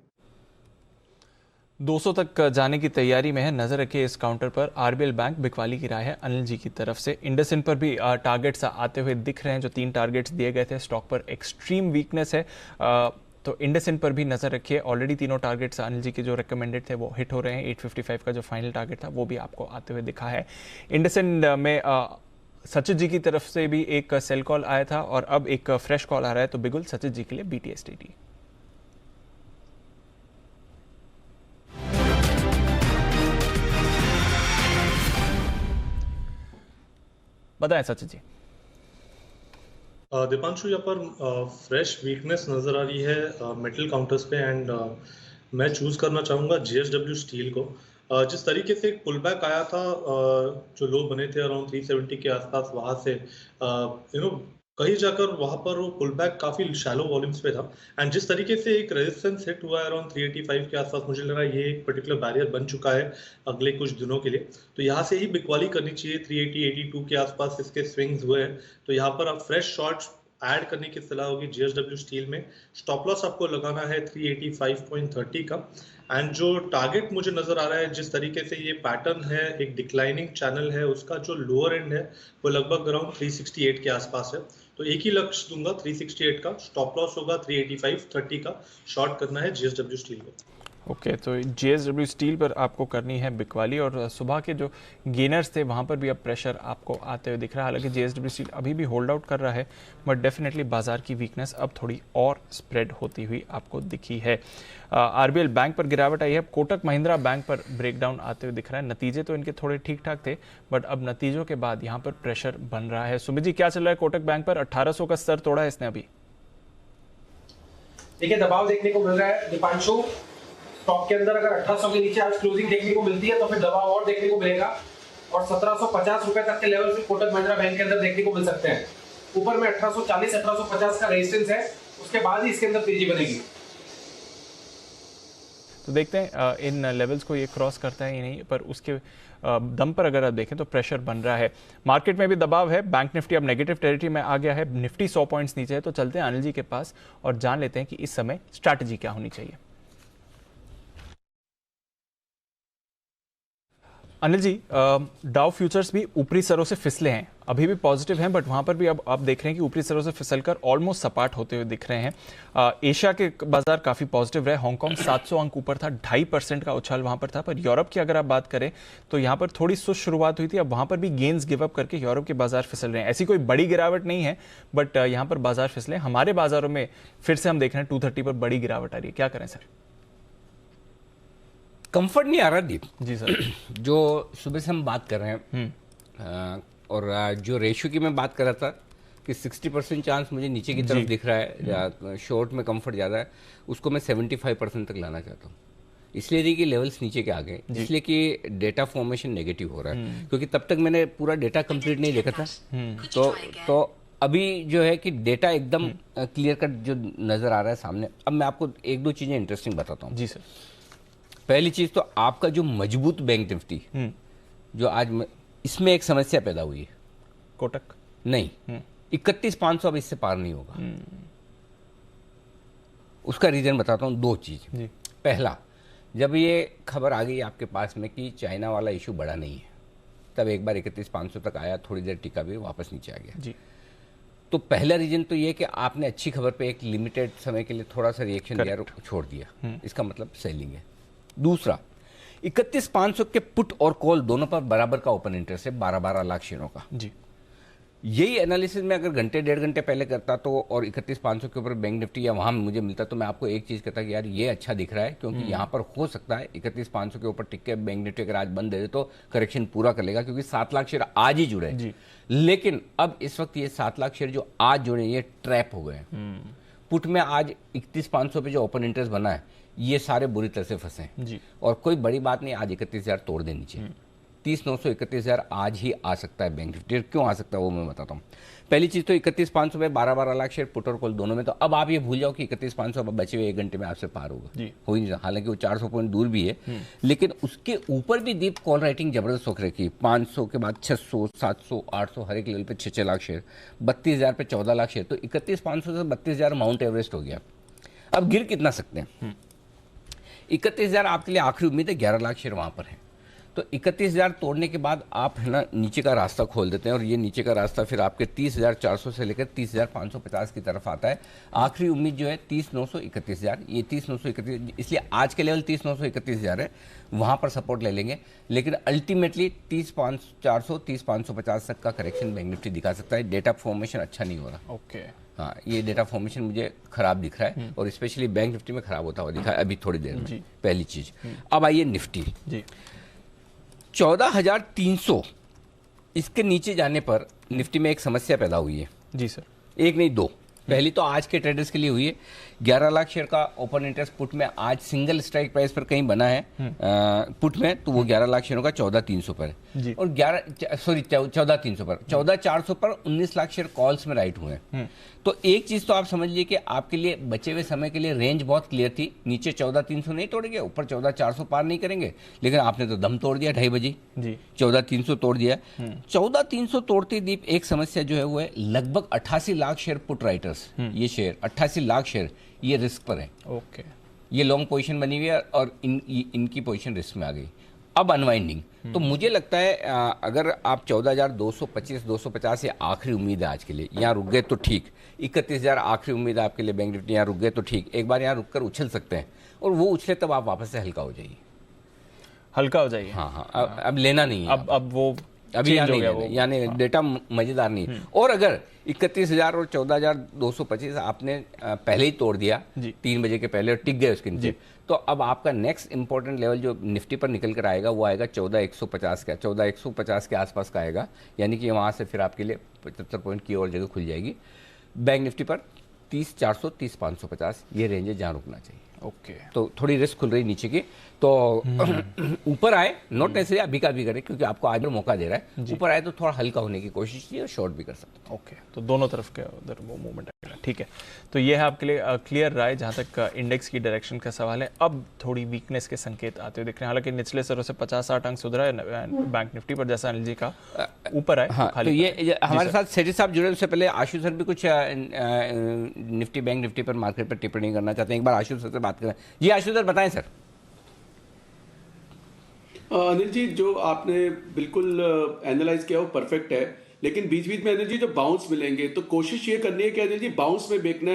B: 200 तक जाने की तैयारी में है, नजर रखिए इस काउंटर पर। आरबीएल बैंक बिकवाली की राय है अनिल जी की तरफ से। इंडसइंड पर भी टारगेट्स आते हुए दिख रहे हैं, जो 3 टारगेट्स दिए गए थे। स्टॉक पर एक्सट्रीम वीकनेस है, तो इंडसइंड पर भी नजर रखिए। ऑलरेडी तीनों टारगेट्स अनिल जी के जो रिकमेंडेड थे वो हिट हो रहे हैं। 855 का जो फाइनल टारगेट था वो भी आपको आते हुए दिखा है। इंडसइंड में सचित जी की तरफ से भी एक सेल कॉल आया था और अब एक फ्रेश कॉल आ रहा है, तो बिगुल सचित जी के लिए BTSTT। बताएं सचित जी।
E: दीपांशु, यहाँ पर फ्रेश वीकनेस नजर आ रही है मेटल काउंटर्स पे एंड मैं चूज करना चाहूंगा JSW स्टील को। जिस तरीके से एक पुल बैक आया था, जो लो बने थे अराउंड 370 के आसपास, वहां से कहीं जाकर वहां पर वो पुल बैक काफी शैलो वॉल्यूम्स पे था एंड जिस तरीके से एक रेजिस्टेंस हिट हुआ है अराउंड 385 के आसपास, मुझे लग रहा है ये एक पर्टिकुलर बैरियर बन चुका है अगले कुछ दिनों के लिए। तो यहाँ से ही बिकवाली करनी चाहिए। 380-82 के आसपास इसके स्विंग्स हुए हैं, तो यहाँ पर आप फ्रेश शॉर्ट्स ऐड करने की सलाह होगी JSW स्टील में। स्टॉप लॉस आपको लगाना है 385.30 का एंड जो टारगेट मुझे नजर आ रहा है, जिस तरीके से ये पैटर्न है, एक डिक्लाइनिंग चैनल है, उसका जो लोअर एंड है वो लगभग अराउंड 368 के आसपास है। तो एक ही लक्ष्य दूंगा 368 का, स्टॉप लॉस होगा 385.30 का, शॉर्ट करना है JSW स्टील को।
B: ओके, तो JSW स्टील पर आपको करनी है बिकवाली। और सुबह के जो गेनर्स थे वहां पर भी अब प्रेशर आपको आते हुए दिख रहा है। हालांकि JSW स्टील अभी भी होल्ड आउट कर रहा है, बट डेफिनेटली बाजार की वीकनेस अब थोड़ी और स्प्रेड होती हुई आपको दिखी है। आरबीएल बैंक पर गिरावट आई है। कोटक महिंद्रा बैंक पर ब्रेकडाउन आते हुए दिख रहा है। नतीजे तो इनके थोड़े ठीक ठाक थे, बट अब नतीजों के बाद यहाँ पर प्रेशर बन रहा है। सुमित जी, क्या चल रहा है कोटक बैंक पर? 1800 का स्तर तोड़ा है इसने अभी।
J: देखिए, दबाव देखने को मिल रहा है दीपांशु। स्टॉक के अंदर अगर 1800 के नीचे आज क्लोजिंग देखने को मिलती है तो फिर दबाव और देखने को मिलेगा और 1750 रुपए तक के लेवल पे कोटक महिंद्रा बैंक के अंदर देखने को मिल सकते हैं। ऊपर में 1840 1850 का रेजिस्टेंस है, उसके बाद ही इसके अंदर तेजी बनेगी।
B: तो देखते हैं इन लेवल्स को ये क्रॉस करता है या नहीं, पर उसके दम पर अगर आप देखें तो प्रेशर बन रहा है। मार्केट में भी दबाव है। बैंक निफ्टी अब नेगेटिव टेरिटरी में आ गया है। निफ्टी 100 पॉइंट्स नीचे है। तो चलते हैं अनिल जी के पास और जान लेते हैं कि इस समय स्ट्रैटेजी क्या होनी चाहिए। अनिल जी, डाउ फ्यूचर्स भी ऊपरी सरों से फिसले हैं, अभी भी पॉजिटिव हैं, बट वहां पर भी अब आप देख रहे हैं कि ऊपरी सरों से फिसलकर ऑलमोस्ट सपाट होते हुए दिख रहे हैं। एशिया के बाजार काफी पॉजिटिव रहे। हांगकांग 700 अंक ऊपर था, 2.5% का उछाल वहां पर था। पर यूरोप की अगर आप बात करें तो यहां पर थोड़ी सुस्त शुरुआत हुई थी। अब वहां पर भी गेन्स गिव अप करके यूरोप के बाजार फिसल रहे हैं। ऐसी कोई बड़ी गिरावट नहीं है, बट यहां पर बाजार फिसले। हमारे बाजारों में फिर से हम देख रहे हैं 230 पर बड़ी गिरावट आ रही है। क्या करें सर?
A: कंफर्ट नहीं आ रहा दीप
B: जी सर।
A: जो सुबह से हम बात कर रहे हैं और जो रेशियो की मैं बात कर रहा था कि 60% चांस मुझे नीचे की तरफ दिख रहा है, शॉर्ट में कंफर्ट ज़्यादा है, उसको मैं 75% तक लाना चाहता हूँ। इसलिए देखिए लेवल्स नीचे के आ गए, इसलिए कि डेटा फॉर्मेशन नेगेटिव हो रहा है, क्योंकि तब तक मैंने पूरा डेटा कंप्लीट नहीं देखा था। तो अभी जो है कि डेटा एकदम क्लियर कट जो नज़र आ रहा है सामने। अब मैं आपको एक दो चीज़ें इंटरेस्टिंग बताता हूँ।
B: जी सर।
A: पहली चीज तो आपका जो मजबूत बैंक निफ्टी जो आज इसमें एक समस्या पैदा हुई है।
B: कोटक
A: नहीं, 31,500 अब इससे पार नहीं होगा। उसका रीजन बताता हूं, दो चीज। पहला, जब ये खबर आ गई आपके पास में कि चाइना वाला इशू बड़ा नहीं है, तब एक बार 31,500 तक आया, थोड़ी देर टिका भी, वापस नीचे आ गया जी। तो पहला रीजन तो ये कि आपने अच्छी खबर पे एक लिमिटेड समय के लिए थोड़ा सा रिएक्शन दिया और छोड़ दिया, इसका मतलब सेलिंग है। दूसरा, 31,500 के पुट और कॉल दोनों पर बराबर का ओपन इंटरेस्ट है, 12-12 लाख शेयरों का जी। यही एनालिसिस में अगर घंटे डेढ़ घंटे पहले करता तो और 31,500 के ऊपर बैंक निफ्टी या वहां मुझे मिलता तो मैं आपको एक चीज कहता कि यार ये अच्छा दिख रहा है, क्योंकि यहां पर हो सकता है 31,500 के ऊपर टिक के बैंक निफ्टी अगर आज बंद दे दे तो करेक्शन पूरा कर लेगा, क्योंकि 7 लाख शेयर आज ही जुड़े जी। लेकिन अब इस वक्त ये 7 लाख शेयर जो आज जुड़े ये ट्रैप हो गए। पुट में आज 31,500 पे जो ओपन इंटरेस्ट बना है ये सारे बुरी तरह से फंसे हैं और कोई बड़ी बात नहीं, आज 31,000 तोड़ देनी चाहिए। 30,900 31,000 आज ही आ सकता है बैंक निफ्टी। क्यों आ सकता है वो मैं बताता हूँ। पहली चीज तो 31,500 में 12-12 लाख शेयर पुट और कॉल दोनों में, तो अब आप ये भूल जाओ कि 31,500 अब बचे हुए 1 घंटे में आपसे पार होगा, हो ही नहीं। हालांकि वो 400 पॉइंट दूर भी है, लेकिन उसके ऊपर भी दीप कॉल राइटिंग जबरदस्त हो रखी। 500 के बाद 600, 700, 800, हर एक लेवल पे 6-6 लाख शेयर, 32,000 पे 14 लाख शेयर। तो 31,500 से 32,000 माउंट एवरेस्ट हो गया। अब गिर कितना सकते हैं? 31,000 आपके लिए आखिरी उम्मीद है, 11 लाख शेयर वहाँ पर है। तो 31,000 तोड़ने के बाद आप है ना नीचे का रास्ता खोल देते हैं, और ये नीचे का रास्ता फिर आपके 30,400 से लेकर 30,550 की तरफ आता है। आखिरी उम्मीद जो है 30,900 31,000, ये 30,931, इसलिए आज के लेवल 30,931,000 है, वहाँ पर सपोर्ट ले लेंगे। लेकिन अल्टीमेटली 30,400 30,550 तक का करेक्शन बैंक निफ्टी दिखा सकता है। डेटा फॉर्मेशन अच्छा नहीं हो रहा।
B: ओके,
A: हाँ, ये डेटा फॉर्मेशन मुझे खराब दिख रहा है, और स्पेशली बैंक निफ्टी में खराब होता हुआ दिखा है अभी थोड़ी देर में। पहली चीज। अब आइए निफ्टी
B: जी,
A: 14,300 इसके नीचे जाने पर निफ्टी में एक समस्या पैदा हुई है।
B: जी सर।
A: एक नहीं दो। पहली तो आज के ट्रेडर्स के लिए हुई है। 11 लाख शेयर का ओपन इंटरेस्ट पुट में आज सिंगल स्ट्राइक प्राइस पर कहीं बना है पुट में, तो वो 11 लाख शेयरों का 14,300 पर है, और 14,300 पर 14,400 पर 19 लाख शेयर कॉल्स में राइट हुए हैं। तो एक चीज तो आप समझ लीजिए कि आपके लिए बचे हुए समय के लिए रेंज बहुत क्लियर थी। नीचे 14,300 नहीं तोड़ेंगे, ऊपर 14,400 पार नहीं करेंगे, लेकिन आपने तो दम तोड़ दिया 2:30 बजे जी, 14,300 तोड़ दिया। 14,300 तोड़ते दीप एक समस्या जो है वो है लगभग 88 लाख शेयर पुट राइटर्स, ये शेयर 88 लाख शेयर ये रिस्क पर है।
B: ओके,
A: ये लॉन्ग पोजीशन बनी हुई है, और इनकी पोजीशन रिस्क में आ गई। अब अनवाइंडिंग, तो मुझे लगता है अगर आप 14,225 250 ये आखिरी उम्मीद है आज के लिए, यहाँ रुक गए तो ठीक। 31,000 आखिरी उम्मीद है आपके लिए बैंक निफ्टी, यहाँ रुक गए तो ठीक। एक बार यहाँ रुककर उछल सकते हैं, और वो उछले तब आप वापस से हल्का हो जाइए।
B: हल्का हो जाइए।
A: हाँ हाँ, अब लेना नहीं है।
B: अब वो
A: अभी यानी डेटा मजेदार नहीं। और अगर 31,000 और 14,225 आपने पहले ही तोड़ दिया 3 बजे के पहले और टिक गए उसके नीचे, तो अब आपका नेक्स्ट इंपॉर्टेंट लेवल जो निफ्टी पर निकल कर आएगा वो आएगा 14,150 का, 14,150 के आसपास का आएगा। यानी कि वहाँ से फिर आपके लिए 75 पॉइंट की और जगह खुल जाएगी। बैंक निफ्टी पर 30,400 30,550 ये रेंज है जहाँ रुकना चाहिए।
B: ओके,
A: तो थोड़ी रिस्क खुल रही नीचे की, तो ऊपर आए नॉट नेसेसरी अभी का भी करें, क्योंकि आपको आज मौका दे रहा है। ऊपर आए तो थोड़ा हल्का होने की कोशिश की और शॉर्ट भी कर सकते हैं।
B: ओके, तो दोनों तरफ के उधर वो मूवमेंट आएगा। ठीक है, तो ये है आपके लिए क्लियर रहा है जहाँ तक इंडेक्स की डायरेक्शन का सवाल है। अब थोड़ी वीकनेस के संकेत आते हुए दिख रहे हैं। हालांकि निचले स्तरों से 50-60 अंक सुधरा है बैंक निफ्टी पर, जैसा अनिल जी का ऊपर है।
A: हाँ, तो ये हमारे साथ सेठी साहब जुड़े, उससे पहले आशु सर भी कुछ निफ्टी बैंक निफ्टी पर मार्केट पर टिप्पणी करना चाहते हैं। एक बार आशु सर से बात करें। जी आशु सर बताएं सर।
H: अनिल जी, जो आपने बिल्कुल एनालाइज किया वो परफेक्ट है, लेकिन बीच बीच में अनिल जी जो बाउंस मिलेंगे तो कोशिश ये करनी है कि अनिल जी बाउंस में बेचना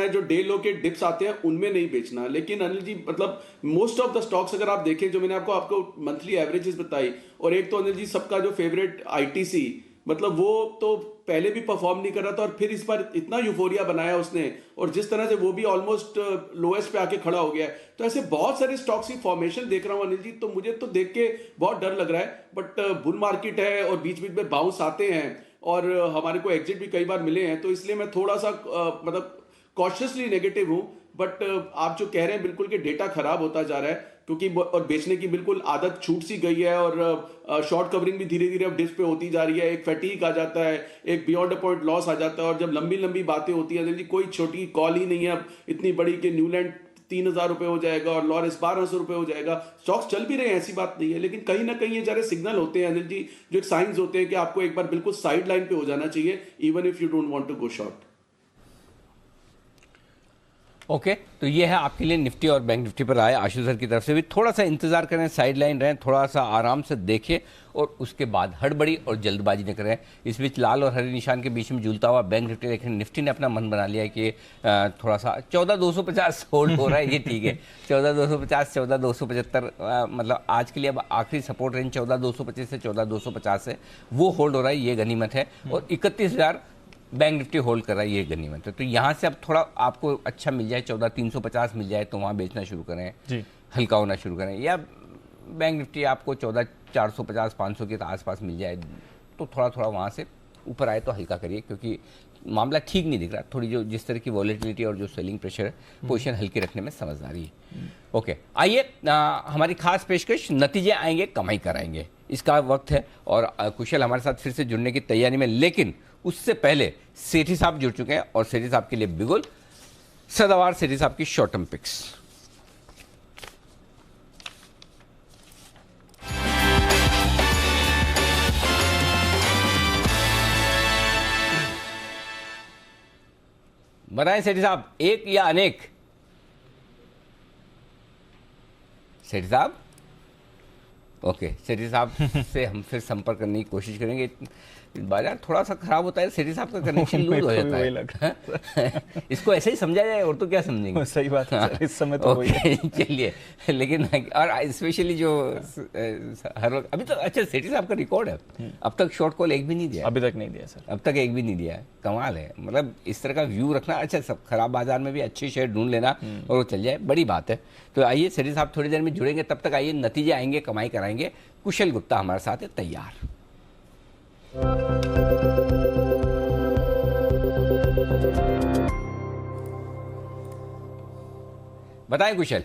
H: है। जो डे लो के डिप्स आते हैं उनमें नहीं बेचना। लेकिन अनिल जी मतलब मोस्ट ऑफ द स्टॉक्स अगर आप देखें, जो मैंने आपको मंथली एवरेजेस बताई, और एक तो अनिल जी सबका जो फेवरेट ITC, मतलब वो तो पहले भी परफॉर्म नहीं कर रहा था, और फिर इस बार इतना यूफोरिया बनाया उसने, और जिस तरह से वो भी ऑलमोस्ट लोएस्ट पे आके खड़ा हो गया है। तो ऐसे बहुत सारे स्टॉक्स की फॉर्मेशन देख रहा हूं अनिल जी, तो मुझे तो देख के बहुत डर लग रहा है। बट बुल मार्केट है और बीच बीच में बाउंस आते हैं, और हमारे को एग्जिट भी कई बार मिले हैं, तो इसलिए मैं थोड़ा सा मतलब कॉशियसली नेगेटिव हूं। बट आप जो कह रहे हैं बिल्कुल कि डेटा खराब होता जा रहा है, क्योंकि और बेचने की बिल्कुल आदत छूट सी गई है, और शॉर्ट कवरिंग भी धीरे धीरे अब डिस्क पे होती जा रही है। एक फैटीग आ जाता है, एक बियॉन्ड अ पॉइंट लॉस आ जाता है, और जब लंबी लंबी बातें होती है जी, कोई छोटी कॉल ही नहीं है अब इतनी बड़ी कि न्यूलैंड 3,000 रुपए हो जाएगा और लॉरेंस 1,200 रुपए हो जाएगा। स्टॉक्स चल भी रहे हैं, ऐसी बात नहीं है, लेकिन कहीं ना कहीं ये सारे सिग्नल होते हैं अनिल जी, जो एक साइंस होते हैं कि आपको एक बार बिल्कुल साइड लाइन पे हो जाना चाहिए, even if you don't want to go short.
A: Okay, तो ये है आपके लिए निफ्टी और बैंक निफ्टी पर आए। आशु सर की तरफ से भी थोड़ा सा इंतजार करें, साइड लाइन रहें, थोड़ा सा आराम से देखें, और उसके बाद हड़बड़ी और जल्दबाजी न करें। इस बीच लाल और हरे निशान के बीच में झूलता हुआ बैंक निफ्टी, लेकिन निफ्टी ने अपना मन बना लिया है कि थोड़ा सा 14,250 होल्ड हो रहा है, ये ठीक है। 14,250 14,275 मतलब आज के लिए अब आखिरी सपोर्ट रेंज 14,225 से 14,250 है, वो होल्ड हो रहा है, ये गनीमत है। और 31,000 बैंक निफ्टी होल्ड कर रहा है, ये गनीमत है। तो यहाँ से अब थोड़ा आपको अच्छा मिल जाए, 14,350 मिल जाए तो वहाँ बेचना शुरू करें जी, हल्का होना शुरू करें। या बैंक निफ्टी आपको 14,450 500 के आसपास मिल जाए तो थोड़ा थोड़ा वहाँ से ऊपर आए तो हल्का करिए, क्योंकि मामला ठीक नहीं दिख रहा। थोड़ी जो जिस तरह की वॉलेटिलिटी और जो सेलिंग प्रेशर है, पोजीशन हल्की रखने में समझदारी है। ओके, आइए हमारी खास पेशकश, नतीजे आएंगे कमाई कराएंगे, इसका वक्त है। और कुशल हमारे साथ फिर से जुड़ने की तैयारी में, लेकिन उससे पहले सेठी साहब जुड़ चुके हैं, और सेठी साहब के लिए बिगुल सदावार सेठी साहब की शॉर्ट टर्म पिक्स। बताएं सेठी साहब, एक या अनेक? सेठी साहब, ओके, सेठी साहब से हम फिर संपर्क करने की कोशिश करेंगे। बाजार थोड़ा सा खराब होता है, सेठी साहब का कनेक्शन लूज हो जाता है। इसको ऐसे ही समझा जाए और तो क्या समझेंगे।
B: सही बात है, इस समय तो वही है।
A: चलिए, लेकिन और स्पेशली जो हर वक्त अभी तो अच्छा सेठी साहब का रिकॉर्ड है, अब तक शॉर्ट कॉल एक भी नहीं दिया।
B: अभी तक नहीं दिया सर,
A: अब तक एक भी नहीं दिया है। कमाल है, मतलब इस तरह का व्यू रखना। अच्छा, सब खराब बाजार में भी अच्छे शेयर ढूंढ लेना और वो चल जाए, बड़ी बात है। तो आइए सेठी साहब थोड़ी देर में जुड़ेंगे, तब तक आइए नतीजे आएंगे, कमाई कराएंगे। कुशल गुप्ता हमारे साथ है तैयार। बताएं कुशल।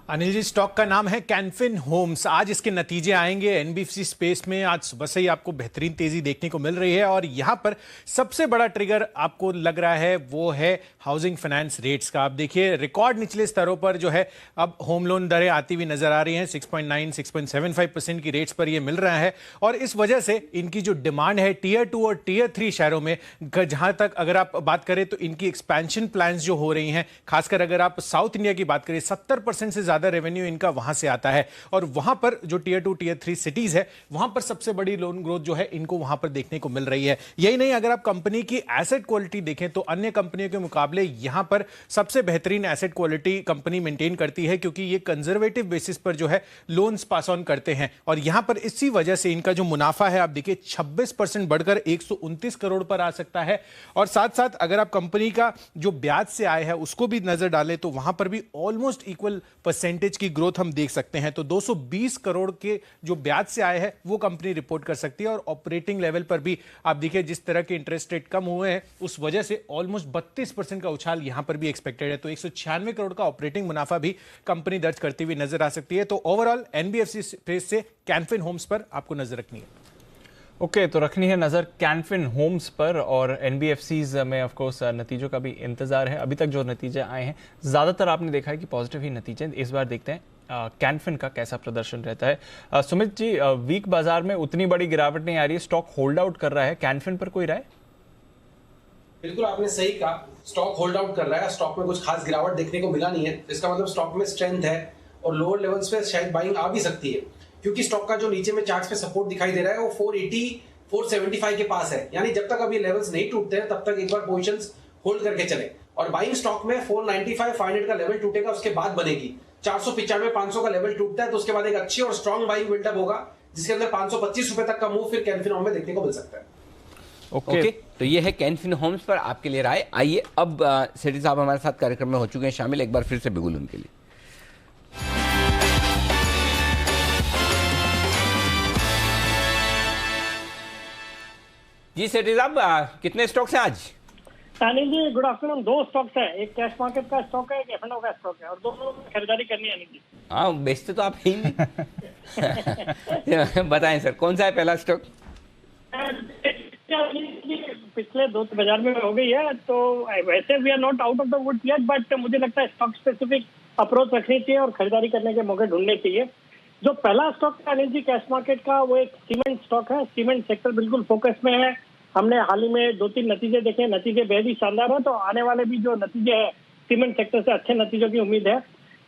K: अनिल जी, स्टॉक का नाम है कैनफिन होम्स। आज इसके नतीजे आएंगे। एनबीएफसी स्पेस में आज सुबह से ही आपको बेहतरीन तेजी देखने को मिल रही है और यहां पर सबसे बड़ा ट्रिगर आपको लग रहा है वो है हाउसिंग फाइनेंस रेट्स का। आप देखिए रिकॉर्ड निचले स्तरों पर जो है अब होम लोन दरें आती हुई नजर आ रही हैं। 6.9 6.75% की रेट्स पर ये मिल रहा है और इस वजह से इनकी जो डिमांड है टीयर 2 और टीयर 3 शहरों में, जहां तक अगर आप बात करें तो इनकी एक्सपेंशन प्लान्स जो हो रही हैं, खासकर अगर आप साउथ इंडिया की बात करें, 70% से ज्यादा रेवेन्यू इनका वहां से आता है और वहां पर जो टीयर 2 टीयर 3 सिटीज है वहां पर सबसे बड़ी लोन ग्रोथ जो है इनको वहां पर देखने को मिल रही है। यही नहीं, अगर आप कंपनी की एसेट क्वालिटी देखें तो अन्य कंपनियों के मुकाबले यहां पर सबसे बेहतरीन एसेट क्वालिटी कंपनी मेंटेन करती है, क्योंकि ये कंजर्वेटिव बेसिस पर जो है लोन्स पास ऑन करते हैं और यहां पर इसी वजह से इनका जो मुनाफा है आप देखिए 26% बढ़कर 129 करोड़ पर आ सकता है। और साथ साथ अगर आप कंपनी का जो ब्याज से आय है उसको भी नजर डालें तो वहां पर भी ऑलमोस्ट इक्वल परसेंटेज की ग्रोथ हम देख सकते हैं। तो 220 करोड़ के जो ब्याज से आए हैं वो कंपनी रिपोर्ट कर सकती है और ऑपरेटिंग लेवल पर भी आप देखिए जिस तरह के इंटरेस्ट रेट कम हुए हैं उस वजह से ऑलमोस्ट 32% का उछाल यहां पर भी एक्सपेक्टेड है। तो 196 करोड़ का ऑपरेटिंग मुनाफा भी कंपनी दर्ज करती हुई नजर आ सकती है। तो ओवरऑल एनबीएफसी स्पेस से कैनफिन होम्स पर आपको नजर रखनी है।
B: ओके, तो रखनी है नज़र कैनफिन होम्स पर और एनबीएफसीज में ऑफ कोर्स नतीजों का भी इंतजार है। अभी तक जो नतीजे आए हैं ज़्यादातर आपने देखा है कि पॉजिटिव ही नतीजे। इस बार देखते हैं कैनफिन का कैसा प्रदर्शन रहता है। सुमित जी, वीक बाजार में उतनी बड़ी गिरावट नहीं आ रही है, स्टॉक होल्ड आउट कर रहा है, कैनफिन पर कोई राय?
J: बिल्कुल आपने सही कहा, स्टॉक होल्ड आउट कर रहा है। स्टॉक में कुछ खास गिरावट देखने को मिला नहीं है, इसका मतलब स्टॉक में स्ट्रेंथ है और लोअर लेवल्स पे शायद बाइंग आ भी सकती है, क्योंकि स्टॉक का जो नीचे में चार्ट्स पे सपोर्ट दिखाई दे रहा है वो 480 475 के पास है। यानी जब तक अब ये लेवल्स नहीं टूटते हैं तब तक एक बार पोजीशंस होल्ड करके चले और बाइंग स्टॉक में 495 500 का लेवल टूटेगा, उसके बाद बनेगी। 495 500 का लेवल टूटता है तो उसके बाद एक अच्छी और स्ट्रॉन्ग बाइंग बिल्डअप होगा, जिसके अंदर 525 रुपए तक का मूव फिर कैनफिन होम में देखने को मिल सकता है।
A: ओके, तो ये है कैनफिन होम्स पर आपके लिए राय। आइए अब सेठी साहब हमारे साथ कार्यक्रम में हो चुके हैं शामिल, एक बार फिर से बिगुल उनके लिए। जी सेठी साहब, कितने स्टॉक्स हैं आज?
C: Anil ji good afternoon. 2 stocks हैं, एक कैश मार्केट का स्टॉक है, एक एफ&ओ का स्टॉक है और दोनों में खरीदारी करनी है अनिल जी।
A: हाँ, बेचते तो आप ही नहीं। बताएं सर, कौन सा है पहला स्टॉक?
C: पिछले 2 बाजार में हो गई है, तो वैसे we are not out of the wood yet, but मुझे लगता है स्टॉक स्पेसिफिक अप्रोच रखनी चाहिए और खरीदारी करने के मौके ढूंढने चाहिए। जो पहला स्टॉक है अनिल जी कैश मार्केट का, वो एक सीमेंट स्टॉक है। सीमेंट सेक्टर बिल्कुल फोकस में है। हमने हाल ही में 2-3 नतीजे देखे, नतीजे बेहद ही शानदार है, तो आने वाले भी जो नतीजे हैं सीमेंट सेक्टर से अच्छे नतीजों की उम्मीद है।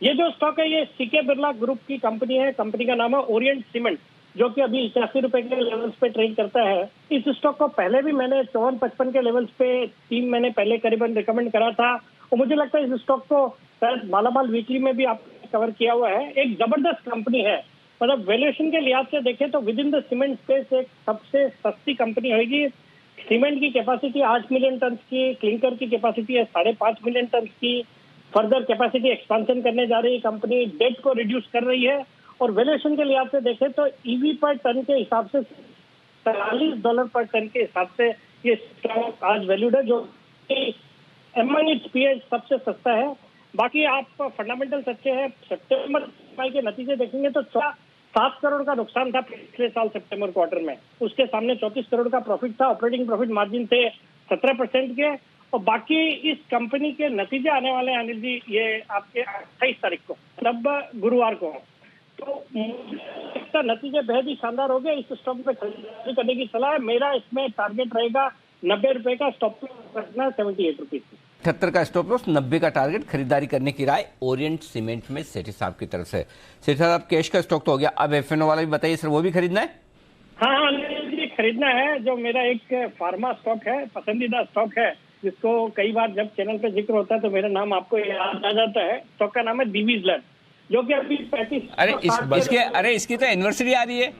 C: ये जो स्टॉक है ये सीके बिरला ग्रुप की कंपनी है। कंपनी का नाम है ओरिएंट सीमेंट, जो कि अभी 81 रुपए के लेवल्स पे ट्रेड करता है। इस स्टॉक को पहले भी मैंने 54-55 के लेवल्स पे 3 महीने पहले करीबन रिकमेंड करा था और मुझे लगता है इस स्टॉक को शायद मालामाल वीकली में भी आपने कवर किया हुआ है। एक जबरदस्त कंपनी है, मतलब वैल्यूएशन के लिहाज से देखें तो with in the cement space एक सबसे सस्ती कंपनी होगी। सीमेंट की कैपेसिटी 8 मिलियन टन की, क्लिंकर की कैपेसिटी है 5.5 मिलियन टन की। फर्दर कैपेसिटी एक्सपेंशन करने जा रही है कंपनी, डेट को रिड्यूस कर रही है और वैल्यूएशन के लिहाज से देखें तो ईवी पर टन के हिसाब से $43 पर टन के हिसाब से ये स्टॉक आज वैल्यूड है, जो MIHPS सबसे सस्ता है। बाकी आप फंडामेंटल्स अच्छे हैं। सितंबर के नतीजे देखेंगे तो 7 करोड़ का नुकसान था पिछले साल सितंबर क्वार्टर में, उसके सामने 34 करोड़ का प्रॉफिट था। ऑपरेटिंग प्रॉफिट मार्जिन थे 17% के। और बाकी इस कंपनी के नतीजे आने वाले हैं अनिल जी, ये आपके 28 तारीख को, मतलब गुरुवार को। तो इसका नतीजे बेहद ही शानदार हो गया। इस स्टॉक पे खरीदारी करने की सलाह है। मेरा इसमें टारगेट रहेगा 90 रुपए का, स्टॉप लॉस रखना 78 रुपीज।
A: 78 का स्टॉप लॉस, 90 का टारगेट, खरीदारी करने की राय ओरिएंट सीमेंट में सेठी साहब की तरफ से। सेठी साहब, कैश का स्टॉक तो हो गया, अब एफएनओ वाला भी बताइए सर, वो भी खरीदना है?
C: हाँ, जी खरीदना है। जो मेरा एक फार्मा स्टॉक है, पसंदीदा स्टॉक है, जिसको कई बार जब चैनल पे जिक्र होता है तो मेरा नाम आपको याद आ जाता है। स्टॉक का नाम है डीवीज लैब, जो कि अभी 35।
A: इसकी तो एनिवर्सरी आ रही है।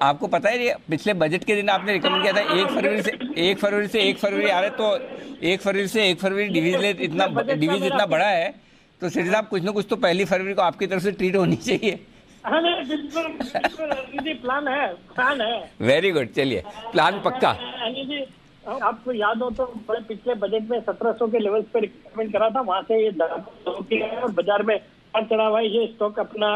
A: आपको पता है, पिछले बजट के दिन आपने रिकमेंड किया था 1 फरवरी से 1 फरवरी आ रहे, तो 1 फरवरी से 1 फरवरी डिवीज इतना बड़ा है, तो सेठी साहब कुछ ना कुछ तो 1 फरवरी को आपकी तरफ से ट्रीट होनी चाहिए।
C: हाँ, बिल्कुल प्लान है।
A: वेरी गुड, चलिए प्लान पक्का।
C: अनिल जी, आपको याद हो तो पिछले बजट में 1700 के लेवल्स पे रिकमेंड करा था, वहां से ये और बाजार में चढ़ा हुआ है, ये स्टॉक अपना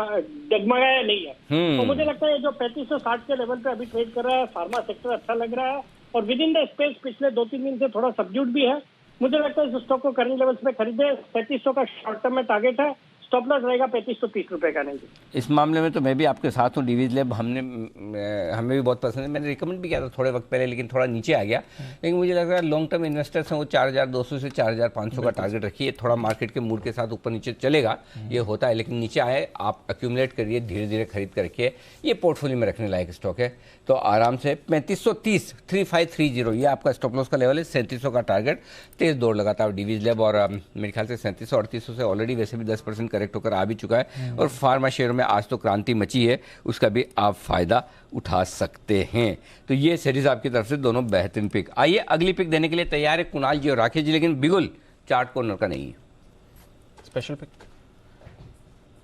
C: डगमगाया नहीं है। तो मुझे लगता है जो 3560 के लेवल पे अभी ट्रेड कर रहा है, फार्मा सेक्टर अच्छा लग रहा है, और विद इन द स्पेस पिछले 2-3 दिन से थोड़ा सबड्यूड भी है। मुझे लगता है इस स्टॉक को करंट लेवल्स पे खरीदे। 3500 का शॉर्ट टर्म में टारगेट है, स्टॉप लॉस रहेगा 3530 रुपए का। नहीं,
A: इस मामले में तो मैं भी आपके साथ हूँ। डीवीज लैब हमें भी बहुत पसंद है, मैंने रिकमेंड भी किया था थोड़े वक्त पहले, लेकिन थोड़ा नीचे आ गया। लेकिन मुझे लग रहा है लॉन्ग टर्म इन्वेस्टर्स हैं, वो 4200 से 4500 का टारगेट रखिए। थोड़ा मार्केट के मूड के साथ ऊपर नीचे चलेगा, ये होता है, लेकिन नीचे आए आप एक्यूमुलेट करिए, धीरे धीरे खरीद कर रखिए। ये पोर्टफोलियो में रखने लायक स्टॉक है, तो आराम से 3530 3530 ये आपका स्टॉप लॉस का लेवल है। 3700 का टारगेट, तेज दौड़ लगाता है डीवीज लैब, और मेरे ख्याल से 3700 3800 से ऑलरेडी वैसे भी 10% करेक्ट होकर आ भी चुका है। और फार्मा शेयर में आज तो क्रांति मची है, उसका भी आप फायदा उठा सकते हैं। तो ये सीरीज आपकी तरफ से दोनों बेहतरीन पिक। आइए अगली पिक देने के लिए तैयार है कुणाल जी और राकेश जी, लेकिन बिगुल चार्ट कॉर्नर का नहीं है।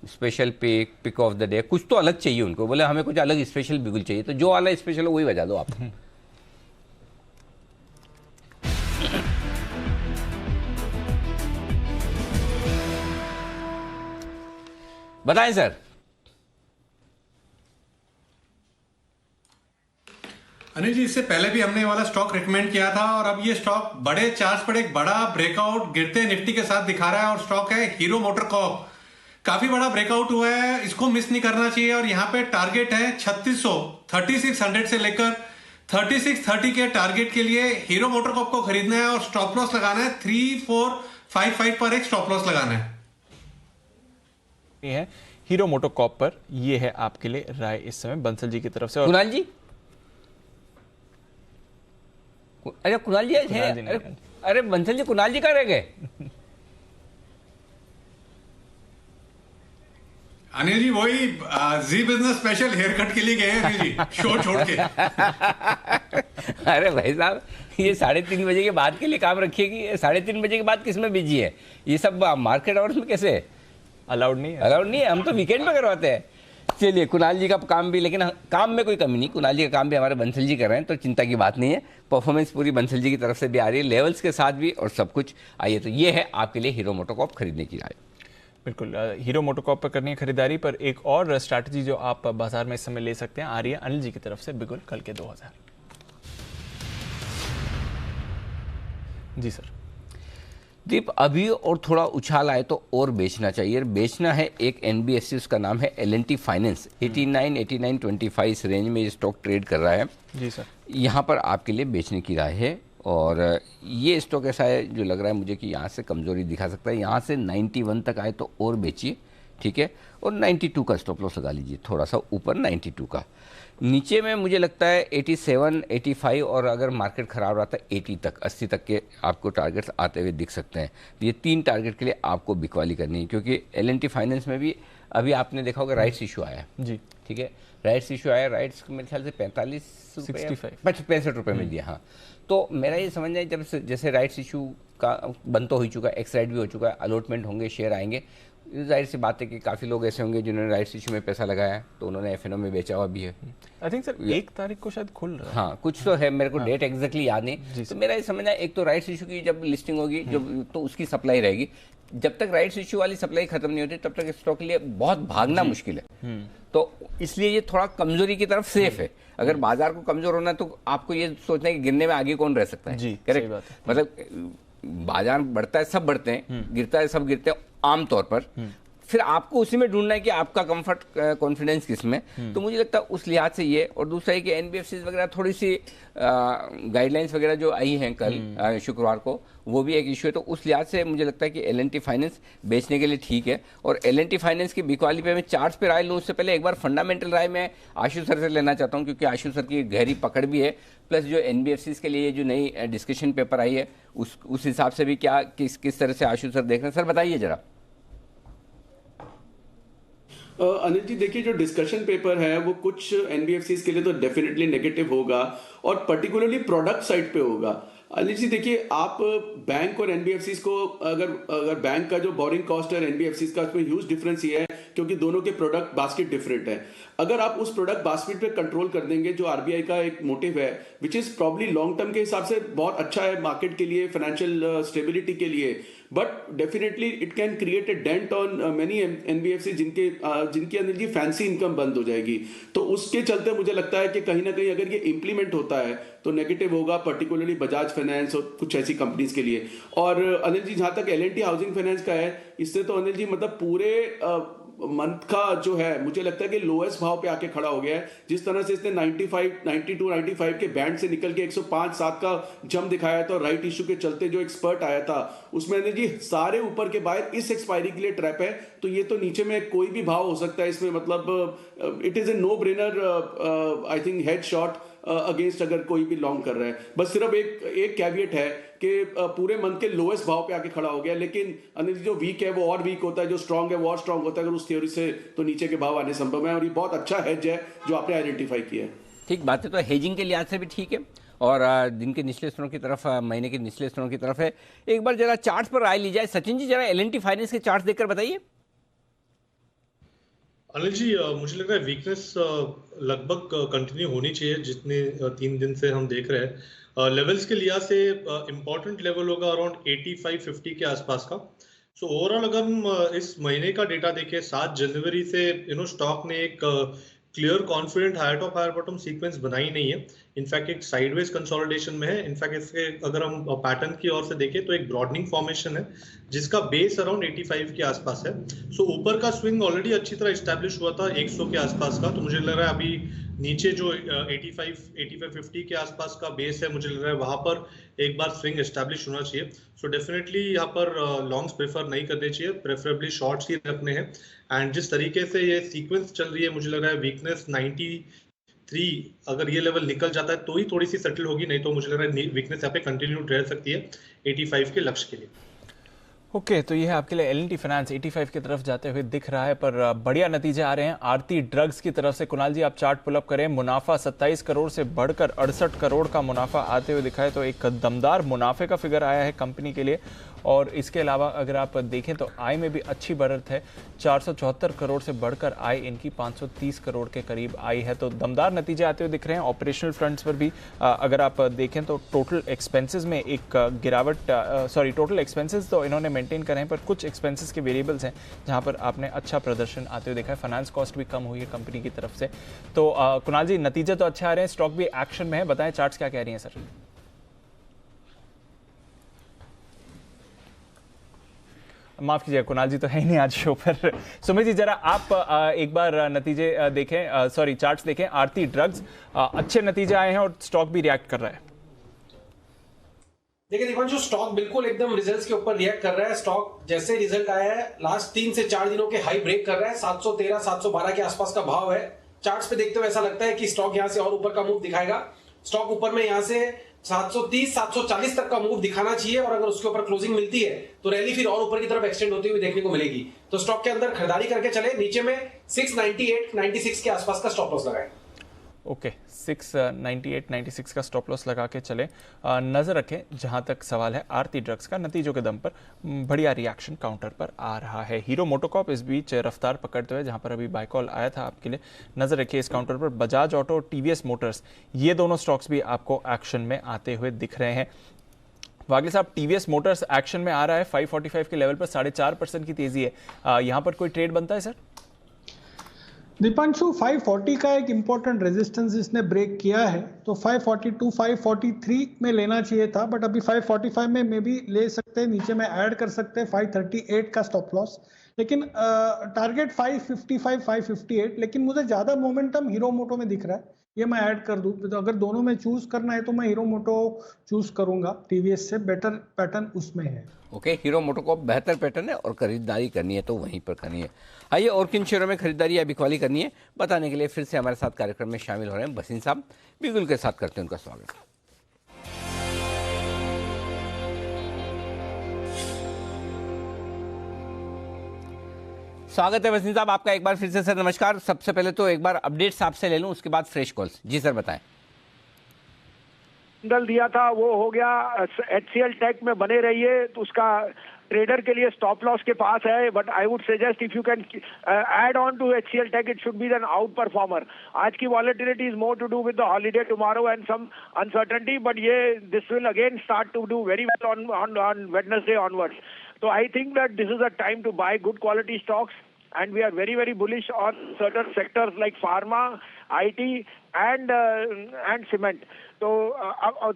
A: Special pick of the day, कुछ तो अलग चाहिए उनको, बोले हमें कुछ अलग स्पेशल बिगुल चाहिए, तो जो वाला स्पेशल हो वही बजा दो आप। बताएं सर।
L: अनिल जी, इससे पहले भी हमने ये वाला स्टॉक रिकमेंड किया था, और अब ये स्टॉक बड़े चार्ज पर एक बड़ा ब्रेकआउट गिरते निफ्टी के साथ दिखा रहा है, और स्टॉक है हीरो मोटरकॉर्प। काफी बड़ा ब्रेकआउट हुआ है, इसको मिस नहीं करना चाहिए। और यहाँ पे टारगेट है 3600 से लेकर 3630 के टारगेट के लिए हीरो मोटरकॉर्प को खरीदना है, और स्टॉप लॉस लगाना है 3455 पर एक स्टॉप लॉस लगाना है।
B: ये है हीरो मोटोकॉर्प पर, ये है आपके लिए राय इस समय बंसल जी की तरफ से।
A: कुणाल जी, अरे कुणाल जी है, अरे बंसल जी, कुणाल जी कहाँ रह गए?
L: अनिल जी वही जी बिजनेस स्पेशल हेयर कट के लिए गए हैं अनिल जी, शो छोड़ के।
A: अरे भाई साहब, ये 3:30 बजे के बाद के लिए काम रखिएगी, 3:30 बजे के बाद किस में बिजी है? ये सब मार्केट आवर्स में कैसे है?
B: अलाउड नहीं है,
A: हम तो वीकेंड पे करवाते हैं। चलिए, कुणाल जी का काम भी, लेकिन काम में कोई कमी नहीं, कुणाल जी का काम भी हमारे बंसल जी कर रहे हैं, तो चिंता की बात नहीं है। परफॉर्मेंस पूरी बंसल जी की तरफ से भी आ रही है, लेवल्स के साथ भी, और सब कुछ। आइए, तो ये है आपके लिए हीरो मोटोकॉर्प खरीदने की राय।
B: बिल्कुल, हीरो मोटोकॉर्प पर करनी है खरीदारी, पर एक और स्ट्रैटेजी जो आप बाजार में इस समय ले सकते हैं आ रही है अनिल जी की तरफ से। बिल्कुल, कल के 2000। जी सर।
A: दीप, अभी और थोड़ा उछाल आए तो और बेचना चाहिए। बेचना है एक एनबीएफसी, उसका नाम है L&T फाइनेंस। 89-25 इस रेंज में ये स्टॉक ट्रेड कर रहा है।
B: जी सर।
A: यहाँ पर आपके लिए बेचने की राय है, और ये स्टॉक ऐसा है जो लग रहा है मुझे कि यहाँ से कमजोरी दिखा सकता है। यहाँ से 91 तक आए तो और बेचिए, ठीक है, और 92 का स्टॉप लॉस लगा लीजिए, थोड़ा सा ऊपर 92 का। नीचे में मुझे लगता है 87, 85, और अगर मार्केट खराब रहा था 80 तक के आपको टारगेट्स आते हुए दिख सकते हैं। ये 3 टारगेट के लिए आपको बिकवाली करनी है, क्योंकि L&T फाइनेंस में भी अभी आपने देखा होगा राइट्स इशू आया है।
B: जी,
A: ठीक है, राइट्स इशू आया, राइट्स मेरे ख्याल से 65 रुपये में दिया। हाँ, तो मेरा ये समझना है, जब जैसे राइट्स इशू का बंद तो हो चुका है, एक्सराइट भी हो चुका है, अलॉटमेंट होंगे, शेयर आएंगे, जाहिर सी बात है कि काफ़ी लोग ऐसे होंगे जिन्होंने राइट्स इशू में पैसा लगाया है, तो उन्होंने एफएनओ में बेचा हुआ भी है।
B: आई थिंक सर 1 तारीख को शायद खुल रहा है।
A: हाँ, कुछ तो है, मेरे को डेट एग्जैक्टली याद नहीं। तो मेरा ये समझना है, एक तो राइट्स इशू की जब लिस्टिंग होगी, जब तो उसकी सप्लाई रहेगी। जब तक राइट्स इशू वाली सप्लाई खत्म नहीं होती, तब तक स्टॉक के लिए बहुत भागना मुश्किल है। तो इसलिए ये थोड़ा कमजोरी की तरफ सेफ है। अगर बाजार को कमजोर होना है तो आपको ये सोचना है कि गिरने में आगे कौन रह सकता है।
B: जी,
A: करेक्ट। मतलब बाजार बढ़ता है सब बढ़ते हैं, गिरता है सब गिरते हैं आमतौर पर। फिर आपको उसी में ढूंढना है कि आपका कंफर्ट कॉन्फिडेंस किस में। तो मुझे लगता है उस लिहाज से ये, और दूसरा है कि एनबीएफसी वगैरह थोड़ी सी गाइडलाइंस वगैरह जो आई हैं कल शुक्रवार को, वो भी एक इशू है। तो उस लिहाज से मुझे लगता है कि एल&टी फाइनेंस बेचने के लिए ठीक है। और एल&टी फाइनेंस की बिकवाली पे मैं चार्ट्स पे राय लूँ उससे पहले एक बार फंडामेंटल राय मैं आशु सर से लेना चाहता हूँ, क्योंकि आशु सर की गहरी पकड़ भी है, प्लस जो एनबीएफसी के लिए जो नई डिस्कशन पेपर आई है उस हिसाब से भी क्या किस तरह से आशु सर देख रहे हैं। सर बताइए जरा।
H: अनिल जी देखिए, जो डिस्कशन पेपर है वो कुछ एनबीएफसीज के लिए तो डेफिनेटली नेगेटिव होगा और पर्टिकुलरली प्रोडक्ट साइड पे होगा। अनिल जी देखिए, आप बैंक और एनबीएफसीज को अगर बैंक का जो बोरिंग कॉस्ट है एनबीएफसीज का, उसमें ह्यूज डिफरेंस ये है क्योंकि दोनों के प्रोडक्ट बास्केट डिफरेंट है। अगर आप उस प्रोडक्ट बास्केट पे कंट्रोल कर देंगे, जो आरबीआई का एक मोटिव है, which is probably long term के हिसाब से बहुत अच्छा है मार्केट के लिए, फाइनेंशियल स्टेबिलिटी के लिए, but definitely it can create a dent on many NBFC जिनकी अंदर की फैंसी इनकम बंद हो जाएगी। तो उसके चलते मुझे लगता है कि कहीं ना कहीं अगर ये इंप्लीमेंट होता है तो नेगेटिव होगा, पर्टिकुलरली बजाज फाइनेंस और कुछ ऐसी कंपनीज के लिए। और अनिल जी जहां तक एल&टी हाउसिंग फाइनेंस का है, इससे तो अनिल जी मतलब पूरे मंथ का जो है मुझे लगता है कि लोएस्ट भाव पे आके खड़ा हो गया है। जिस तरह से इसने 92 95 के बैंड से निकल के 105-7 का जंप दिखाया था, राइट इशू के चलते जो एक्सपर्ट आया था उसमें जी सारे ऊपर के बाहर इस एक्सपायरी के लिए ट्रैप है। तो ये तो नीचे में कोई भी भाव हो सकता है इसमें, मतलब it is a no brainer I think head shot against अगर कोई भी लॉन्ग कर रहा है। बस सिर्फ एक कैविएट है कि पूरे मंथ के लोएस्ट भाव पे आके खड़ा हो गया, लेकिन अनिल जो वीक है वो और वीक होता है, जो स्ट्रांग है वो और स्ट्रांग होता है। अगर उस थ्योरी से तो नीचे के भाव आने संभव है और ये बहुत अच्छा हेज है जो आपने आइडेंटिफाई किया है।
A: ठीक बात है, तो हेजिंग के लिहाज से भी ठीक है और दिन के निचले स्तरों की तरफ, महीने के निचले स्तरों की तरफ है। एक बार जरा चार्ट्स पर राय ली जाए। सचिन जी जरा एल&टी फाइनेंस के चार्ट्स देखकर बताइए।
E: अनिल जी मुझे लग रहा है वीकनेस लगभग कंटिन्यू होनी चाहिए, जितने 3 दिन से हम देख रहे हैं। लेवल्स के लिहाज से इम्पोर्टेंट लेवल होगा अराउंड 85-50 के आसपास का। सो ओवरऑल अगर हम इस महीने का डेटा देखें, 7 जनवरी से स्टॉक ने एक clear confident higher top higher bottom sequence बनाई नहीं है। इनफैक्ट एक साइडवेज कंसोलिडेशन में है। इनफैक्ट इसके अगर हम पैटर्न की ओर से देखें तो एक ब्रॉडनिंग फॉर्मेशन है जिसका बेस अराउंड 85 के आसपास है। सो ऊपर का स्विंग ऑलरेडी अच्छी तरह एस्टैब्लिश हुआ था 100 के आसपास का। तो मुझे लग रहा है अभी नीचे जो 85-50 के आसपास का बेस है, मुझे लग रहा है वहां पर एक बार स्विंग एस्टैब्लिश होना चाहिए। सो डेफिनेटली यहाँ पर लॉन्ग्स प्रेफर नहीं करने चाहिए, प्रेफरेबली शॉर्ट्स ही रखने हैं। एंड जिस तरीके से ये सीक्वेंस चल रही है, मुझे लग रहा है वीकनेस 93 अगर ये लेवल निकल जाता है तो ही थोड़ी सी सेटल होगी, नहीं तो मुझे लग रहा है वीकनेस यहाँ पे कंटिन्यू रह सकती है 85 के लक्ष्य के लिए।
B: ओके तो ये है आपके लिए एल&टी फाइनेंस 85 की तरफ जाते हुए दिख रहा है, पर बढ़िया नतीजे आ रहे हैं आरती ड्रग्स की तरफ से। कुणाल जी आप चार्ट पुल अप करें, मुनाफा 27 करोड़ से बढ़कर 68 करोड़ का मुनाफा आते हुए दिखा है। तो एक दमदार मुनाफे का फिगर आया है कंपनी के लिए। और इसके अलावा अगर आप देखें तो आय में भी अच्छी बढ़त है, 474 करोड़ से बढ़कर आय इनकी 530 करोड़ के करीब आई है। तो दमदार नतीजे आते हुए दिख रहे हैं। ऑपरेशनल फ्रंट्स पर भी अगर आप देखें तो टोटल एक्सपेंसेस में एक गिरावट, टोटल एक्सपेंसेस तो इन्होंने मेंटेन करे हैं, पर कुछ एक्सपेंसेस के वेरिएबल्स हैं जहां पर आपने अच्छा प्रदर्शन आते हुए देखा है। फाइनेंस कॉस्ट भी कम हुई है कंपनी की तरफ से। तो कुणाल जी नतीजे तो अच्छे आ रहे हैं, स्टॉक भी एक्शन में है, बताएं चार्ट्स क्या कह रही हैं सर। माफ कीजिए कुणाल जी तो है ही नहीं आज शो पर। सुमित जी जरा आप एक बार नतीजे देखें, चार्ट्स देखें। आरती ड्रग्स अच्छे नतीजे आए हैं और स्टॉक भी रिएक्ट कर रहा है।
J: देखिए दीपांशु, स्टॉक बिल्कुल एकदम रिजल्ट्स के ऊपर रिएक्ट कर रहा है। स्टॉक जैसे रिजल्ट आया है लास्ट 3 से 4 दिनों के हाई ब्रेक कर रहा है। 713 712 के आसपास का भाव है। चार्ट्स पे देखते हुए ऐसा लगता है कि स्टॉक यहां से और ऊपर का मूव दिखाएगा। स्टॉक ऊपर में यहां से 730 740 तक का मूव दिखाना चाहिए और अगर उसके ऊपर क्लोजिंग मिलती है तो रैली फिर और ऊपर की तरफ एक्सटेंड होती हुई देखने को मिलेगी। तो स्टॉक के अंदर खरीदारी करके चले, नीचे में 698 96 के आसपास का स्टॉप लॉस लगाए।
B: ओके 698 96 का स्टॉप लॉस लगा के चले। नजर रखें जहां तक सवाल है आरती ड्रग्स का, नतीजों के दम पर बढ़िया रिएक्शन काउंटर पर आ रहा है। हीरो मोटोकॉर्प इस बीच रफ्तार पकड़ते हुए, जहां पर अभी बाय कॉल आया था आपके लिए, नजर रखिए इस काउंटर पर। बजाज ऑटो और टीवीएस मोटर्स, ये दोनों स्टॉक्स भी आपको एक्शन में आते हुए दिख रहे हैं। वागले साहब टीवीएस मोटर्स एक्शन में आ रहा है, 545 के लेवल पर 4.5% की तेजी है। यहां पर कोई ट्रेड बनता है सर?
D: दीपांशु 540 का एक इंपॉर्टेंट रेजिस्टेंस इसने ब्रेक किया है, तो 542 543 में लेना चाहिए था, बट अभी 545 में भी ले सकते हैं, नीचे में ऐड कर सकते हैं 538 का स्टॉप लॉस। लेकिन टारगेट 555 558, लेकिन मुझे ज्यादा मोमेंटम हीरो मोटो में दिख रहा है, ये मैं ऐड कर दूं तो अगर दोनों में चूज करना है तो मैं हीरो मोटो चूज करूंगा, टीवीएस से बेटर पैटर्न उसमें है।
A: ओके, हीरो मोटो को बेहतर पैटर्न है और खरीदारी करनी है तो वहीं पर करनी है। आइए, और किन शेयरों में खरीदारी या बिकवाली करनी है बताने के लिए फिर से हमारे साथ कार्यक्रम में शामिल हो रहे हैं भसीन साहब। बिल्कुल के साथ करते हैं उनका स्वागत। स्वागत है भसीन साहब आपका एक बार फिर से। सर नमस्कार। सबसे पहले तो एक बार अपडेट्स आपसे ले लूं, उसके बाद फ्रेश कॉल्स। जी सर बताएं।
C: सिग्नल दिया था वो हो गया, HCL टेक में बने रहिए, तो उसका ट्रेडर के लिए स्टॉप लॉस के पास है, but I would suggest if you can add on to HCL tech it should be an outperformer. आज की volatility is more to do with the holiday tomorrow and some uncertainty, but ये this will again start to do very well on Wednesday onwards. So I think that this is a time to buy good quality stocks, and we are very, very bullish on certain sectors like pharma, IT and cement. तो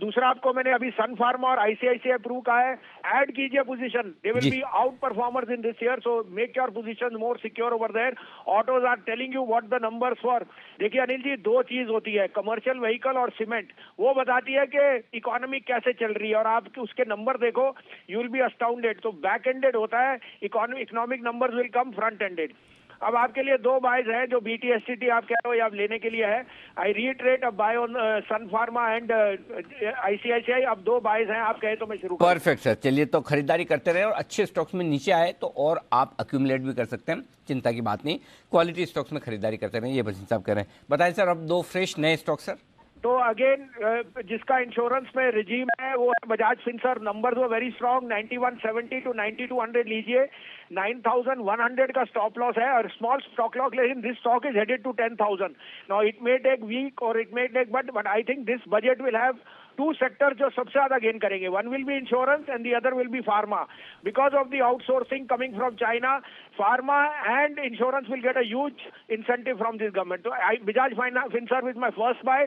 C: दूसरा आपको मैंने अभी सन फार्मा और ICICI pru का है, add कीजिए position, they will be outperformers in this year, so make your position more secure over there. Autos are telling you what the numbers for. देखिए अनिल जी, दो चीज होती है, कमर्शियल व्हीकल और सीमेंट, वो बताती है कि इकोनॉमी कैसे चल रही है, और आप उसके नंबर देखो, यू विल बी अस्टाउंडेड। तो बैक एंडेड होता है, economic numbers will come front ended. अब आपके लिए दो बाइज हैं जो BTSTT आप कह रहे हो, आप लेने के लिए है। आई रीट्रेट अब buy on Sun Pharma and ICICI। अब दो बाइज हैं, आप कहे तो मैं शुरू।
A: परफेक्ट सर, चलिए तो खरीदारी करते रहे और अच्छे स्टॉक्स में नीचे आए तो और आप अक्यूमुलेट भी कर सकते हैं, चिंता की बात नहीं। क्वालिटी स्टॉक्स में खरीदारी करते रहे, ये भसीन साहब कह रहे हैं। बताएं सर अब दो फ्रेश नए स्टॉक सर।
C: तो अगेन जिसका इंश्योरेंस में रिजीम है वो बजाज फिनसर्व, नंबर्स वो वेरी स्ट्रॉन्ग, 9170 to 9200 लीजिए, 9100 का स्टॉप लॉस है और स्मॉल स्टॉक लॉस, लेकिन this stock is headed to 10,000। Now it may take week और it may take, but I think this budget will have two sector जो सबसे ज्यादा गेन करेंगे। One will be insurance and the other will be pharma, because of the outsourcing coming from China. Pharma and insurance will get a huge incentive from this government. तो Bajaj Finserv is my first by.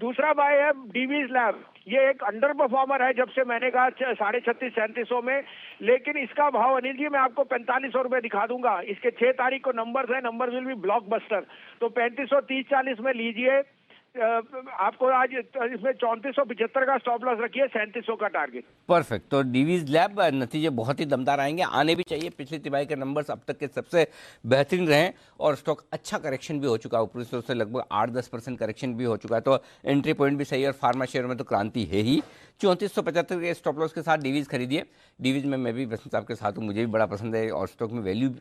C: दूसरा bye है Divi's lab, ये एक under performer है जब से मैंने कहा 3600-3700 में, लेकिन इसका भाव अनिल जी मैं आपको 4500 रुपए दिखा दूंगा। इसके 6 तारीख को नंबर्स है, नंबर विल बी ब्लॉकबस्टर। तो 3530-40 में लीजिए। आपको आज इसमें 3475 का स्टॉप लॉस रखिए, 3700 का टारगेट।
A: परफेक्ट। तो डीवीज लैब नतीजे बहुत ही दमदार आएंगे, आने भी चाहिए। पिछली तिमाही के नंबर्स अब तक के सबसे बेहतरीन रहे और स्टॉक अच्छा करेक्शन भी हो चुका है, ऊपरी स्तर से लगभग 8-10% करेक्शन भी हो चुका है, तो एंट्री पॉइंट भी सही है। और फार्मा शेयर में तो क्रांति है ही। 3475 के स्टॉप लॉस के साथ डीवीज खरीदिए। डीवीज में मैं भी भसीन साहब के साथ हूँ, मुझे भी बड़ा पसंद है और स्टॉक में वैल्यू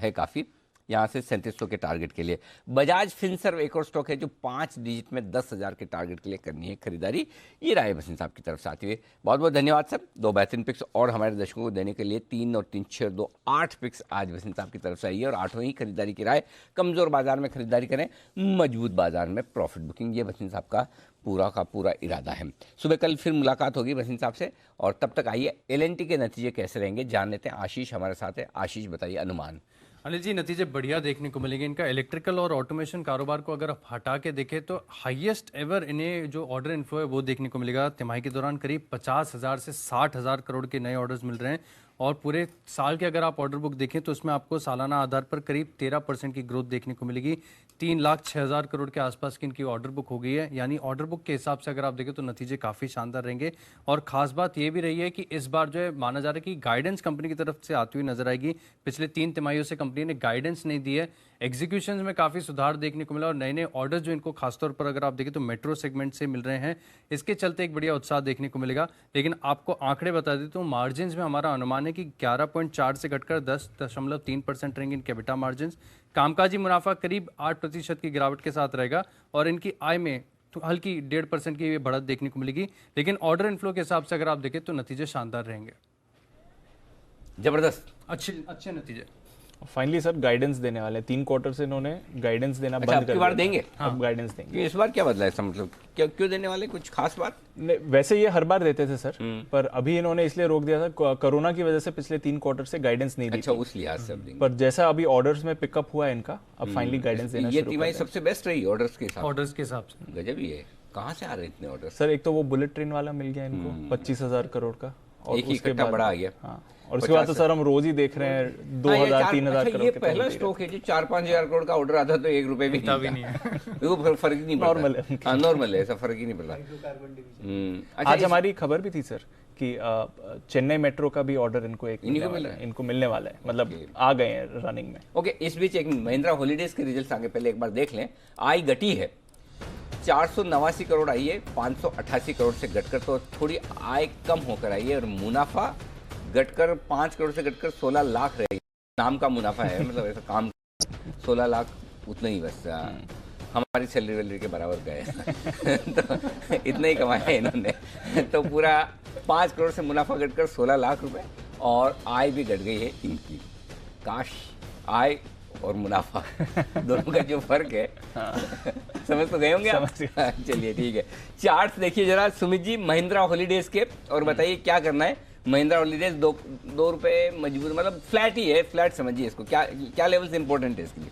A: है काफ़ी। यहाँ से 3700 के टारगेट के लिए। बजाज फिनसर्व एक और स्टॉक है जो 5 डिजिट में 10,000 के टारगेट के लिए करनी है खरीदारी। ये राय भसीन साहब की तरफ से आती हुई बहुत बहुत धन्यवाद सर। दो बेहतरीन पिक्स और हमारे दर्शकों को देने के लिए 3 और 3 6 2 8 पिक्स आज भसीन साहब की तरफ से आई है और 8वां ही खरीदारी की राय। कमजोर बाजार में खरीदारी करें, मजबूत बाजार में प्रॉफिट बुकिंग, ये भसीन साहब का पूरा इरादा है। सुबह कल फिर मुलाकात होगी भसीन साहब से, और तब तक आइए L&T के नतीजे कैसे रहेंगे जान लेते हैं। आशीष हमारे साथ है। आशीष बताइए अनुमान।
M: अनिल जी नतीजे बढ़िया देखने को मिलेंगे। इनका इलेक्ट्रिकल और ऑटोमेशन कारोबार को अगर आप हटा के देखें तो हाईएस्ट एवर इन्हें जो ऑर्डर इनफ्लो है वो देखने को मिलेगा। तिमाही के दौरान करीब 50,000 से 60,000 करोड़ के नए ऑर्डर्स मिल रहे हैं और पूरे साल के अगर आप ऑर्डर बुक देखें तो उसमें आपको सालाना आधार पर करीब 13% की ग्रोथ देखने को मिलेगी। 3,06,000 करोड़ के आसपास की इनकी ऑर्डर बुक हो गई है, यानी ऑर्डर बुक के हिसाब से अगर आप देखें तो नतीजे काफ़ी शानदार रहेंगे। और खास बात ये भी रही है कि इस बार जो है माना जा रहा है कि गाइडेंस कंपनी की तरफ से आती हुई नजर आएगी। पिछले 3 तिमाहियों से कंपनी ने गाइडेंस नहीं दी है। एग्जीक्यूशन में काफ़ी सुधार देखने को मिला और नए ऑर्डर्स जो इनको खासतौर पर अगर आप देखें तो मेट्रो सेगमेंट से मिल रहे हैं, इसके चलते एक बढ़िया उत्साह देखने को मिलेगा। लेकिन आपको आंकड़े बता देता हूँ, मार्जिन में हमारा अनुमान है कि 11.4 से घटकर 10.3% रहेंगे इनके EBITDA मार्जिन। कामकाजी मुनाफा करीब 8% की गिरावट के साथ रहेगा और इनकी आय में तो हल्की 1.5% की बढ़त देखने को मिलेगी। लेकिन ऑर्डर इनफ्लो के हिसाब से अगर आप देखें तो नतीजे शानदार रहेंगे,
A: जबरदस्त
M: अच्छे नतीजे।
B: फाइनली सर गाइडेंस देने वाले 3 क्वार्टर से इन्होंने गाइडेंस देना बंद कर दिया।
A: बार देंगे?
B: हाँ। अब गाइडेंस देंगे।
A: इस बार क्या बदला है, मतलब क्यों देने वाले, कुछ खास बात?
B: वैसे ये हर बार देते थे सर, पर अभी इन्होंने इसलिए रोक दिया था कोरोना की वजह से। पिछले 3 क्वार्टर से गाइडेंस नहीं दी।
A: अच्छा, उस लिहाज से अब देंगे।
B: पर जैसा अभी ऑर्डर्स में पिकअप हुआ है इनका, अब फाइनली गाइडेंस देना
A: ये तिमाही सबसे बेस्ट रही ऑर्डर्स के
M: हिसाब से।
A: गजब ही है, कहाँ से आ रहे इतने ऑर्डर?
B: सर एक तो वो बुलेट ट्रेन वाला मिल गया इनको 25,000 करोड़ का, और
A: एक ही इकट्ठा बड़ा आ गया।
B: हाँ, और उसके बाद तो सर हम रोज ही देख रहे हैं 2000-3000 करोड़
A: ये
B: के
A: पहला स्टॉक है जो 4-5 हजार करोड़ का ऑर्डर आता तो 1 रुपए भी नहीं है। वो फर्क ही नहीं पड़ता,
B: नॉर्मल है।
A: हाँ नॉर्मल है, ऐसा फर्क ही नहीं पड़ता।
B: आज हमारी खबर भी थी सर कि चेन्नई मेट्रो का भी ऑर्डर इनको इनको मिलने वाला है, मतलब आ गए हैं रनिंग में।
A: ओके, इस बीच एक महिंद्रा हॉलीडेज के रिजल्ट आगे, पहले एक बार देख लें। आय घटी है, 489 करोड़ आई है, 588 करोड़ से घटकर, तो थोड़ी आय कम होकर आई है। और मुनाफा घटकर 5 करोड़ से घटकर 16 लाख रही। नाम का मुनाफा है, मतलब ऐसा काम 16 लाख उतना ही बस हमारी सैलरी वैलरी के बराबर का है। तो इतना ही कमाया है इन्होंने। तो पूरा 5 करोड़ से मुनाफा घटकर 16 लाख रुपए, और आय भी घट गई है इनकी। काश आय और मुनाफा दोनों का जो फर्क है समझ तो गए होंगे आप? चलिए ठीक है, चार्ट्स देखिए जरा सुमित जी महिंद्रा हॉलीडेज के, और बताइए क्या करना है। महिंद्रा हॉलीडेज 2 रुपए मजबूर, मतलब फ्लैट ही है, फ्लैट समझिए इसको। क्या लेवल्स इंपॉर्टेंट है इसके लिए?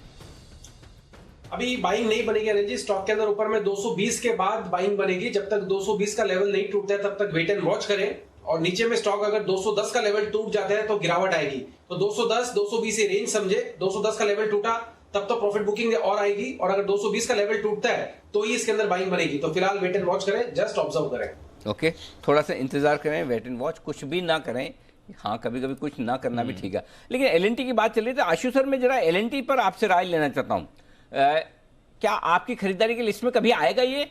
J: अभी बाइंग नहीं बनेगी अनिल जी, स्टॉक के अंदर ऊपर में 220 के बाद बाइंग बनेगी। जब तक 220 का लेवल नहीं टूटता है तब तक वेट एंड वॉच करें, और नीचे में स्टॉक अगर 210 का लेवल टूट जाता है तो गिरावट आएगी। तो 210 220 ये रेंज समझे, 210 का लेवल टूटा तब तो प्रॉफिट बुकिंग और आएगी, और अगर 220 का लेवल टूटता है तो ही इसके अंदर बाइंग बनेगी। तो फिलहाल वेट एंड वॉच करें, जस्ट ऑब्जर्व करें।
A: ओके, थोड़ा सा इंतजार करें, वेट एंड वॉच, कुछ भी ना करें। हाँ, कभी कभी कुछ ना करना भी ठीक है। लेकिन एलएनटी की बात चल रही थी, आशु सर मैं जरा एलएनटी पर आपसे राय लेना चाहता हूँ। क्या आपकी खरीदारी की लिस्ट में कभी आएगा ये?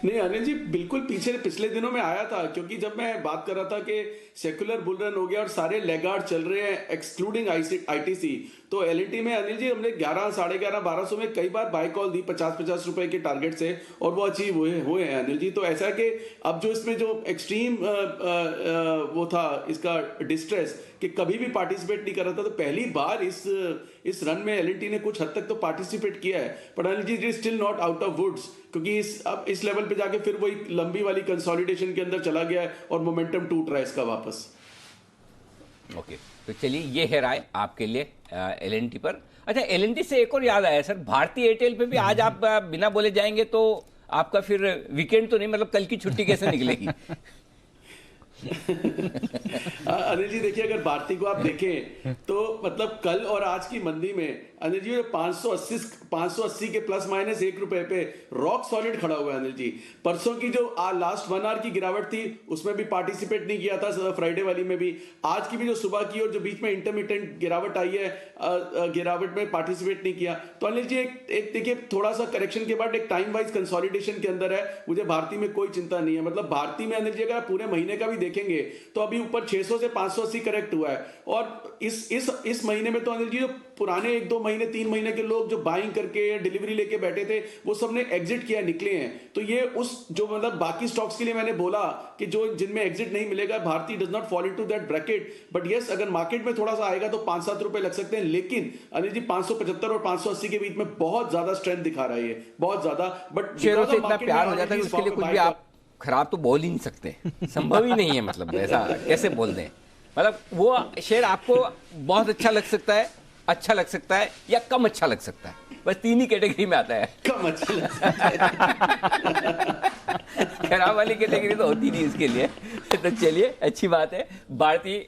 H: नहीं अनिल जी, बिल्कुल पिछले दिनों में आया था, क्योंकि जब मैं बात कर रहा था कि सेक्युलर बुल रन हो गया और सारे लेगार्ड चल रहे हैं एक्सक्लूडिंग आईटीसी, तो एलएनटी में अनिल जी हमने 11, 11.5, 1200 में कई बार बाय कॉल दी 50-50 रुपए के टारगेट से, और वो अचीव हुए हैं अनिल जी। तो ऐसा है कि अब जो इसमें जो एक्सट्रीम वो था इसका डिस्ट्रेस कि कभी भी पार्टिसिपेट नहीं कर रहा था, तो पहली बार इस रन में एलएनटी ने कुछ हद तक तो पार्टिसिपेट किया है। पर Anil ji it is still not out of woods, क्योंकि अब इस लेवल पे जाके फिर वही लंबी वाली कंसोलिडेशन के अंदर चला गया है और मोमेंटम टूट रहा है इसका वापस।
A: ओके, तो चलिए ये है राय आपके लिए एलएनटी पर। अच्छा, एलएनटी से एक और याद आया सर, भारतीय एयरटेल पे भी आज आप बिना बोले जाएंगे तो आपका फिर वीकेंड तो नहीं, मतलब कल की छुट्टी कैसे निकलेगी?
H: अनिल जी देखिए, अगर भारती को आप देखें तो मतलब कल और आज की मंदी में अनिल जी 580 के प्लस माइनस 1 रुपए पे रॉक सॉलिड खड़ा हुआ है अनिल जी। परसों की जो लास्ट 1 आवर की गिरावट थी उसमें भी पार्टिसिपेट नहीं किया था, फ्राइडे वाली में भी। आज की भी जो सुबह की और जो बीच में इंटरमिटेंट गिरावट आई है, गिरावट में पार्टिसिपेट नहीं किया। तो अनिल जी एक देखिए, थोड़ा सा करेक्शन के बाद एक टाइम वाइज कंसोलिडेशन के अंदर है। मुझे भारती में कोई चिंता नहीं है, मतलब भारती में अनिल जी अगर पूरे महीने का भी देखेंगे तो अभी ऊपर 600 से 580 करेक्ट हुआ है। और इस महीने में तो अनिल जी जो पुराने 1-2 महीने 3 महीने के लोग जो बाइंग करके डिलीवरी लेके बैठे थे वो सबने एग्जिट किया, निकले हैं। तो ये उस जो मतलब बाकी स्टॉक्स के लिए मैंने बोला कि जो जिनमें एग्जिट नहीं मिलेगा, Bharti does not fall into that bracket. But yes, अगर मार्केट में थोड़ा सा आएगा तो 5-7 रुपए लग सकते हैं, लेकिन अनिल जी 575 और 580 के बीच में बहुत ज्यादा स्ट्रेंथ दिखा रहा है ये, बहुत ज्यादा। बट
A: शेयरों से इतना प्यार हो जाता है कि उसके लिए कुछ भी आप खराब तो बोल ही नहीं सकते, संभव ही नहीं है। मतलब ऐसा कैसे बोल दें, मतलब वो शेयर आपको बहुत अच्छा लग सकता है, अच्छा लग सकता है या कम अच्छा लग सकता है, बस 3 ही कैटेगरी में आता है।
H: कम अच्छा लग सकता है।
A: खराब वाली कैटेगरी तो होती नहीं इसके लिए। तो चलिए, अच्छी बात है, भारतीय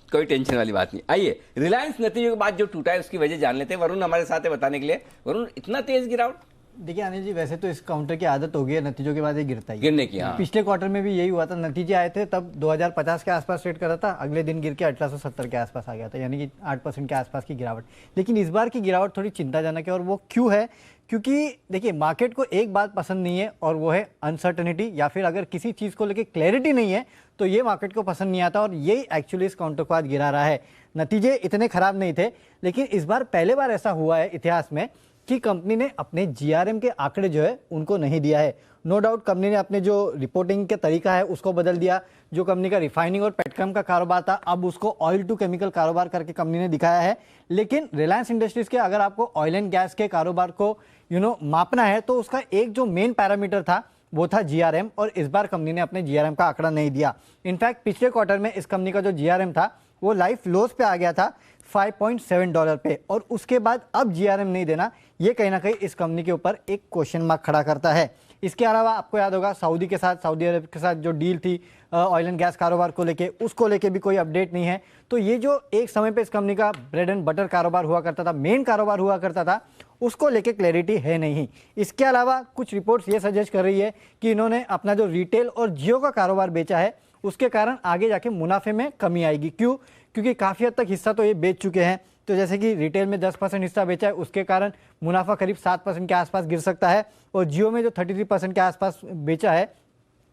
A: कोई टेंशन वाली बात नहीं। आइए, रिलायंस नतीजों के बाद जो टूटा है उसकी वजह जान लेते हैं। वरुण हमारे साथ है बताने के लिए। वरुण, इतना तेज गिरावट?
G: देखिए अनिल जी, वैसे तो इस काउंटर की आदत हो गई है नतीजों के बाद ये गिरता ही
A: गिरने की। हाँ।
G: पिछले क्वार्टर में भी यही हुआ था, नतीजे आए थे तब 2050 के आसपास ट्रेड कर रहा था, अगले दिन गिर के 1870 के आसपास आ गया था, यानी कि 8% के आसपास की गिरावट। लेकिन इस बार की गिरावट थोड़ी चिंताजनक है, और वो क्यों है? क्योंकि देखिए, मार्केट को एक बात पसंद नहीं है और वो है अनसर्टनिटी, या फिर अगर किसी चीज़ को लेकर क्लैरिटी नहीं है तो ये मार्केट को पसंद नहीं आता, और यही एक्चुअली इस काउंटर को आज गिरा रहा है। नतीजे इतने खराब नहीं थे, लेकिन इस बार पहले बार ऐसा हुआ है इतिहास में कि कंपनी ने अपने जीआरएम के आंकड़े जो है उनको नहीं दिया है। नो डाउट कंपनी ने अपने जो रिपोर्टिंग के तरीका है उसको बदल दिया। जो कंपनी का रिफाइनिंग और पेट्रोकेम का कारोबार था, अब उसको ऑयल टू केमिकल कारोबार करके कंपनी ने दिखाया है। लेकिन रिलायंस इंडस्ट्रीज के अगर आपको ऑयल एंड गैस के कारोबार को मापना है तो उसका एक जो मेन पैरामीटर था वो था जीआरएम, और इस बार कंपनी ने अपने जीआरएम का आंकड़ा नहीं दिया। इनफैक्ट पिछले क्वार्टर में इस कंपनी का जो जीआरएम था वो लाइफ लोस पे आ गया था $5.7 पे, और उसके बाद अब जीआरएम नहीं देना, ये कहीं ना कहीं इस कंपनी के ऊपर एक क्वेश्चन मार्क खड़ा करता है। इसके अलावा आपको याद होगा सऊदी अरब के साथ जो डील थी ऑयल एंड गैस कारोबार को लेके, उसको लेके भी कोई अपडेट नहीं है। तो ये जो एक समय पे इस कंपनी का ब्रेड एंड बटर कारोबार हुआ करता था, मेन कारोबार हुआ करता था, उसको लेके क्लैरिटी है नहीं। इसके अलावा कुछ रिपोर्ट्स ये सजेस्ट कर रही है कि इन्होंने अपना जो रिटेल और जियो का कारोबार बेचा है, उसके कारण आगे जाके मुनाफे में कमी आएगी। क्यों? क्योंकि काफ़ी हद तक हिस्सा तो ये बेच चुके हैं। तो जैसे कि रिटेल में 10% हिस्सा बेचा है, उसके कारण मुनाफा करीब 7% के आसपास गिर सकता है, और जियो में जो 33% के आसपास बेचा है,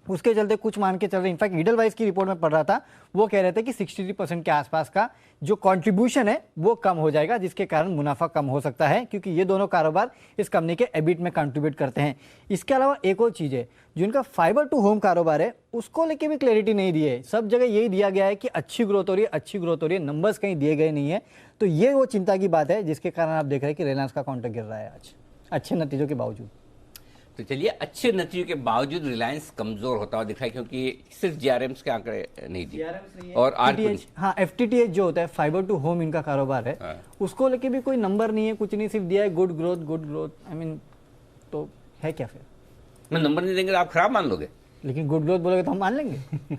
G: उसके चलते कुछ मान के चल रहे, इनफैक्ट ईडलवाइज की रिपोर्ट में पढ़ रहा था, वो कह रहे थे कि 63% के आसपास का जो कंट्रीब्यूशन है वो कम हो जाएगा, जिसके कारण मुनाफा कम हो सकता है, क्योंकि ये दोनों कारोबार इस कंपनी के एबिट में कंट्रीब्यूट करते हैं। इसके अलावा एक और चीज़ है, जो इनका फाइबर टू होम कारोबार है, उसको लेके भी क्लैरिटी नहीं दी है। सब जगह यही दिया गया है कि अच्छी ग्रोथ हो रही है, नंबर्स कहीं दिए गए नहीं है। तो ये वो चिंता की बात है, जिसके कारण आप देख रहे हैं कि रिलायंस का काउंटर गिर रहा है आज, अच्छे नतीजों के बावजूद।
A: तो चलिए, अच्छे नतीजों के बावजूद रिलायंस कमजोर होता हुआ दिख रहा है, क्योंकि सिर्फ जीआरएम्स के आंकड़े नहीं दिए और
G: हाँ, एफटीटीएच जो होता है फाइबर टू होम इनका कारोबार है, उसको लेके भी कोई नंबर नहीं है, कुछ नहीं, सिर्फ दिया है गुड ग्रोथ। आई मीन, तो है क्या फिर?
A: मैं नंबर नहीं देंगे तो आप खराब मान लोगे,
G: लेकिन गुड ग्रोथ बोलोगे तो हम मान लेंगे।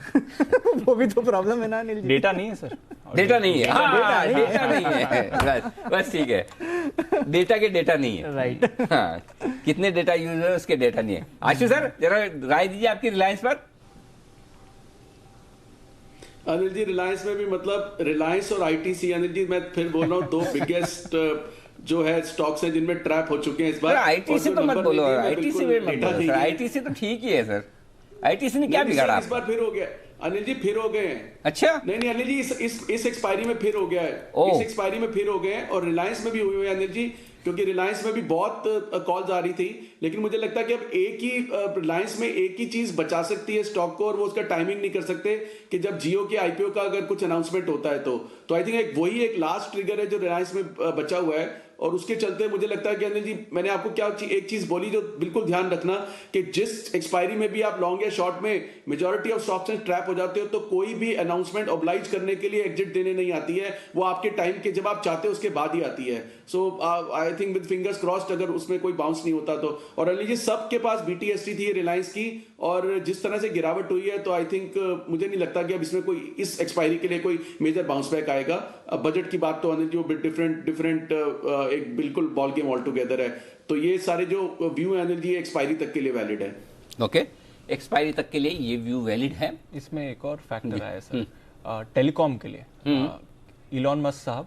G: वो भी तो प्रॉब्लम है ना अनिल जी।
B: डेटा नहीं है सर,
A: डेटा नहीं है, डेटा नहीं है, बस ठीक है, डेटा के डेटा नहीं है,
G: राइट।
A: हाँ, कितने डेटा यूजर उसके डेटा नहीं है। आशु सर, जरा राय दीजिए आपकी रिलायंस पर।
H: अनिल जी, रिलायंस में भी मतलब रिलायंस और आईटीसी, अनिल जी मैं फिर बोल रहा हूँ, दो बिगेस्ट जो है स्टॉक्स हैं जिनमें ट्रैप हो चुके हैं इस बार।
A: आईटीसी तो मत बोलो, आईटीसी में मत बोलो, आईटीसी तो ठीक ही है सर, आईटीसी ने क्या बिगाड़ा?
H: इस बार फिर हो गया अनिल जी, फिर हो गए हैं।
A: अच्छा,
H: नहीं अनिल जी, इस एक्सपायरी में फिर हो गया है, इस एक्सपायरी में फिर हो गए हैं, और रिलायंस में भी हुए हैं अनिल जी, क्योंकि रिलायंस में भी बहुत कॉल्स आ रही थी, लेकिन मुझे लगता है कि अब एक ही रिलायंस में एक ही चीज बचा सकती है स्टॉक को, और वो उसका टाइमिंग नहीं कर सकते कि जब जियो के आईपीओ का अगर कुछ अनाउंसमेंट होता है तो आई थिंक वही एक लास्ट ट्रिगर है जो रिलायंस में बचा हुआ है। और उसके चलते मुझे लगता है कि अनिल जी, मैंने आपको क्या एक चीज बोली जो बिल्कुल ध्यान रखना, कि जिस एक्सपायरी में भी आप लॉन्ग या शॉर्ट में मेजॉरिटी ऑफ स्टॉक्स में ट्रैप हो जाते हो, तो कोई भी अनाउंसमेंट ऑब्लाइज करने के लिए एग्जिट देने नहीं आती है, वो आपके टाइम के जब आप चाहते हो उसके बाद ही आती है। So I think with fingers crossed अगर उसमें कोई बाउंस नहीं होता तो। और अनिल जी, सबके पास बीटीएसटी थी रिलायंस की, और जिस तरह से गिरावट हुई है, तो आई थिंक मुझे नहीं लगता कि अब इसमें कोई इस एक्सपायरी के लिए कोई मेजर बाउंस बैक आएगा। बजट की बात तो अनिल जी वो डिफरेंट एक बिल्कुल बॉल गेम ऑल टुगेदर है। तो ये सारे जो व्यू है अनिल जी, एक्सपायरी तक के लिए वैलिड है।
A: ओके, एक्सपायरी तक के लिए ये व्यू वैलिड है।
B: इसमें एक और फैक्टर आया सर, टेलीकॉम के लिए इलॉन मस्क साहब,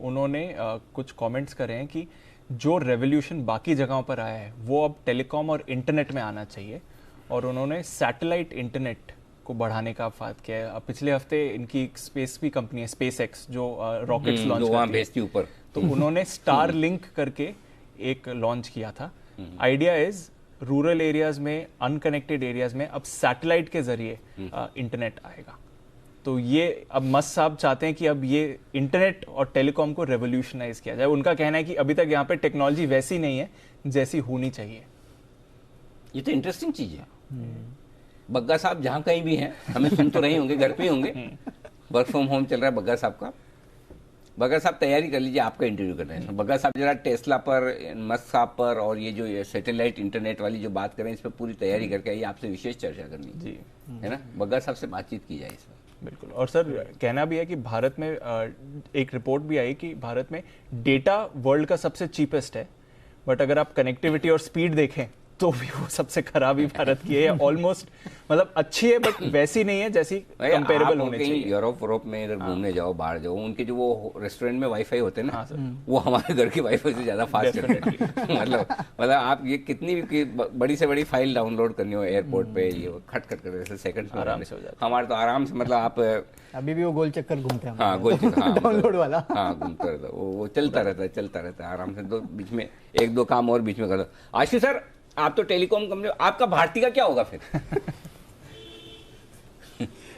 B: उन्होंने कुछ कमेंट्स करे हैं कि जो रेवोल्यूशन बाकी जगहों पर आया है वो अब टेलीकॉम और इंटरनेट में आना चाहिए, और उन्होंने सैटेलाइट इंटरनेट को बढ़ाने का बात किया है। पिछले हफ्ते इनकी एक स्पेस भी कंपनी है, स्पेस एक्स, जो रॉकेट्स लॉन्च करती है ऊपर, तो उन्होंने स्टार लिंक करके एक लॉन्च किया था। आइडिया इज रूरल एरियाज में, अनकनेक्टेड एरियाज में अब सैटेलाइट के जरिए इंटरनेट आएगा। तो ये अब मस्क साहब चाहते हैं कि अब ये इंटरनेट और टेलीकॉम को रेवोल्यूशनाइज किया जाए। उनका कहना है कि अभी तक यहाँ पे टेक्नोलॉजी वैसी नहीं है जैसी होनी चाहिए।
A: ये तो इंटरेस्टिंग चीज है। बग्गा साहब जहां कहीं भी हैं, हमें सुन तो रहे होंगे, घर पे ही होंगे, वर्क फ्रॉम होम चल रहा है बग्गा साहब का। बग्गा साहब तैयारी कर लीजिए, आपका इंटरव्यू कर रहे हैं। बग्गा साहब जरा टेस्ला पर, मस्क साहब पर, और ये जो सैटेलाइट इंटरनेट वाली जो बात करें, इस पर पूरी तैयारी करके आइए, आपसे विशेष चर्चा करनी जी, है ना। बग्गा साहब से बातचीत की जाए इस पर।
B: बिल्कुल। और सर कहना भी है कि भारत में एक रिपोर्ट भी आई कि भारत में डेटा वर्ल्ड का सबसे चीपेस्ट है, बट अगर आप कनेक्टिविटी और स्पीड देखें तो भी वो सबसे खराब ही भारत की है। ऑलमोस्ट मतलब अच्छी है बट वैसी नहीं है जैसी कंपेरेबल होने चाहिए।
A: यूरोप में इधर घूमने जाओ, बाहर जाओ, उनके जो वो रेस्टोरेंट में वाईफाई होते हैं ना, वो हमारे घर के वाईफाई से ज्यादा फास्ट है। मतलब आप ये कितनी भी बड़ी से बड़ी फाइल डाउनलोड करनी हो एयरपोर्ट पे, ये खट खट कर सेकंड में आराम से हो जाता है। हमारे तो आराम से, मतलब आप
G: अभी भी वो गोल चक्कर घूमते हैं।
A: हाँ, गोल चक्कर
G: डाउनलोड वाला,
A: हाँ, घूमता रहता है वो, चलता रहता है आराम से। दो बीच में एक दो काम और बीच में कर दो। आशीष सर, आप तो टेलीकॉम कंपनी, आपका भारती का क्या होगा फिर?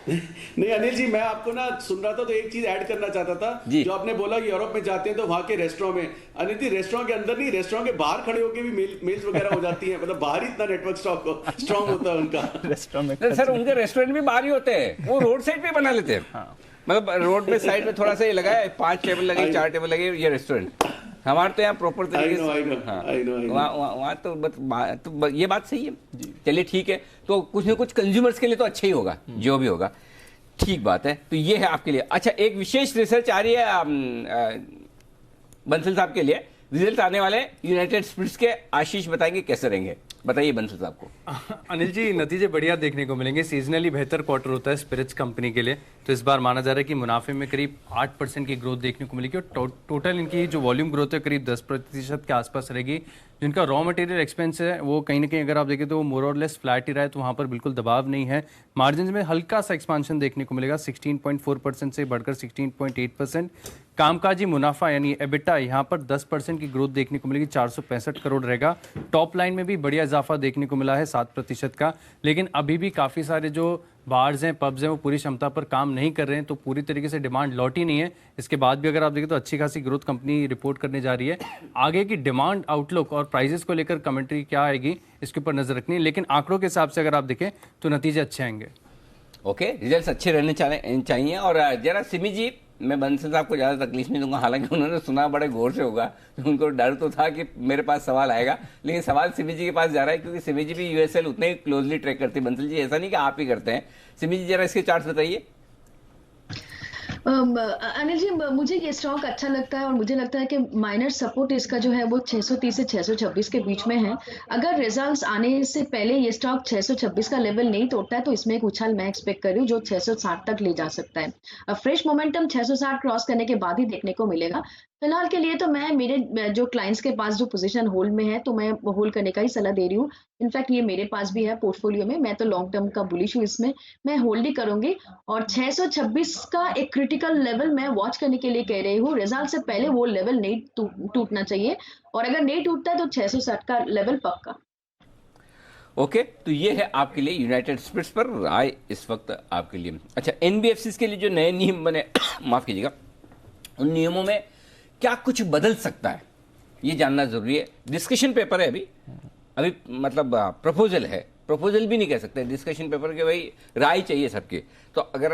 H: नहीं अनिल जी, मैं आपको ना सुन रहा था तो एक चीज ऐड करना चाहता था। जो आपने बोला कि यूरोप में जाते हैं तो वहां के रेस्टोरेंट में, अनिल जी रेस्टोरेंट के अंदर नहीं, रेस्टोरेंट के बाहर खड़े होकर भी मेल्स वगैरह हो जाती हैं। मतलब बाहर इतना नेटवर्क स्ट्रॉन्ग होता है उनका रेस्टोरेंट में।
A: सर उनके रेस्टोरेंट भी बाहर ही होते हैं, वो रोड साइड पे बना लेते हैं। मतलब रोड पे साइड में थोड़ा सा ये लगा है, 5 टेबल लगे, 4 टेबल लगे, ये रेस्टोरेंट हमारे तो यहाँ प्रॉपर तरीके से
H: I know.
A: वहाँ तो ये बात सही है। चलिए ठीक है, तो कुछ ना कुछ कंज्यूमर्स के लिए तो अच्छा ही होगा, जो भी होगा। ठीक बात है, तो ये है आपके लिए। अच्छा, एक विशेष रिसर्च आ रही है बंसल साहब के लिए, रिजल्ट आने वाले यूनाइटेड स्पिरिट्स के। आशीष बताएंगे कैसे रहेंगे, बताइए बंसल साहब को।
M: अनिल जी, नतीजे बढ़िया देखने को मिलेंगे। सीजनली बेहतर क्वार्टर होता है स्पिरिट्स कंपनी के लिए, तो इस बार माना जा रहा है कि मुनाफे में करीब 8% की ग्रोथ देखने को मिलेगी और टोटल इनकी जो वॉल्यूम ग्रोथ है करीब 10% के आसपास रहेगी। जिनका रॉ मटेरियल एक्सपेंस है वो कहीं ना कहीं अगर आप देखें तो वो मोर और लेस फ्लैट ही रहा है, तो वहाँ पर बिल्कुल दबाव नहीं है। मार्जिन में हल्का सा एक्सपांशन देखने को मिलेगा, 16.4% से बढ़कर 16.8%। कामकाजी मुनाफा यानी एबिटा यहाँ पर 10% की ग्रोथ देखने को मिलेगी, 465 करोड़ रहेगा। टॉप लाइन में भी बढ़िया इजाफा देखने को मिला है 7% का, लेकिन अभी भी काफ़ी सारे जो बार्स हैं, पब्स हैं, वो पूरी क्षमता पर काम नहीं कर रहे हैं, तो पूरी तरीके से डिमांड लौटी नहीं है। इसके बाद भी अगर आप देखें तो अच्छी खासी ग्रोथ कंपनी रिपोर्ट करने जा रही है। आगे की डिमांड आउटलुक और प्राइजेस को लेकर कमेंट्री क्या आएगी इसके ऊपर नजर रखनी है, लेकिन आंकड़ों के हिसाब से अगर आप देखें तो नतीजे अच्छे आएंगे।
A: ओके, रिजल्ट्स अच्छे रहने चाहिए। और जरा सिमी जी, मैं बंसल साहब को ज़्यादा तकलीफ नहीं दूंगा, हालांकि उन्होंने सुना बड़े गौर से होगा, उनको डर तो था कि मेरे पास सवाल आएगा, लेकिन सवाल सिमी जी के पास जा रहा है, क्योंकि सिमी जी भी यूएसएल उतने ही क्लोजली ट्रैक करती है। बंसल जी, ऐसा नहीं कि आप ही करते हैं। सिमी जी, जरा इसके चार्ट्स बताइए।
I: अनिल जी, मुझे ये स्टॉक अच्छा लगता है और मुझे लगता है कि माइनर सपोर्ट इसका जो है वो 630 से 626 के बीच में है। अगर रिजल्ट्स आने से पहले ये स्टॉक 626 का लेवल नहीं तोड़ता है तो इसमें एक उछाल मैं एक्सपेक्ट कर रही हूँ जो 660 तक ले जा सकता है। फ्रेश मोमेंटम 660 क्रॉस करने के बाद ही देखने को मिलेगा। फिलहाल के लिए तो मैं मेरे जो क्लाइंट्स के पास जो पोजीशन होल्ड में है तो मैं होल्ड करने का ही सलाह दे रही हूँ। इनफैक्ट ये मेरे पास भी है पोर्टफोलियो में, मैं तो लॉन्ग टर्म का बुलिश हूँ, इसमें मैं होल्ड ही करूंगी। और 626 का एक क्रिटिकल लेवल मैं वॉच करने के लिए कह रही हूँ। रिजल्ट से पहले वो लेवल नहीं टूटना चाहिए, और अगर नहीं टूटता है तो 660 का लेवल पक्का।
A: ओके, तो ये है आपके लिए यूनाइटेड स्पिरिट्स पर राय इस वक्त आपके लिए। अच्छा, एनबीएफसी के लिए जो नए नियम बने, माफ कीजिएगा, उन नियमों में क्या कुछ बदल सकता है, ये जानना जरूरी है। डिस्कशन पेपर है अभी मतलब प्रपोजल है, प्रपोजल भी नहीं कह सकते, डिस्कशन पेपर के, भाई राय चाहिए सबकी। तो अगर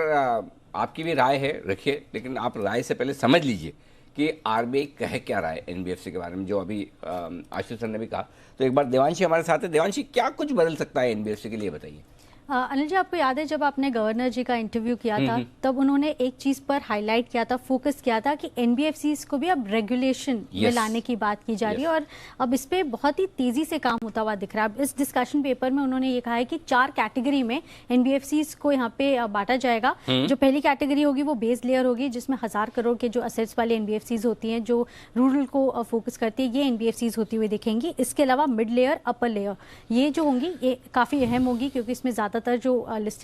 A: आपकी भी राय है रखिए, लेकिन आप राय से पहले समझ लीजिए कि आरबीआई कहे क्या राय एनबीएफसी के बारे में, जो अभी आशीष सर ने भी कहा। तो एक बार देवांशी हमारे साथ है। देवांशी, क्या कुछ बदल सकता है एनबीएफसी के लिए, बताइए।
N: अनिल जी, आपको याद है जब आपने गवर्नर जी का इंटरव्यू किया था तब उन्होंने एक चीज पर हाईलाइट किया था, फोकस किया था कि एनबीएफसीज को भी अब रेगुलेशन में लाने की बात की जा रही है, और अब इस पे बहुत ही तेजी से काम होता हुआ दिख रहा है। अब इस डिस्कशन पेपर में उन्होंने ये कहा है कि 4 कैटेगरी में एनबीएफसीज को यहाँ पे बांटा जाएगा। जो पहली कैटेगरी होगी वो बेस लेयर होगी, जिसमें 1000 करोड़ के जो असेट्स वाले एनबीएफसीज होती हैं, जो रूरल को फोकस करती है, ये एनबीएफसीज होती हुई दिखेंगी। इसके अलावा मिड लेयर, अपर लेयर, ये जो होंगी ये काफी अहम होगी, क्योंकि इसमें ज्यादातर जो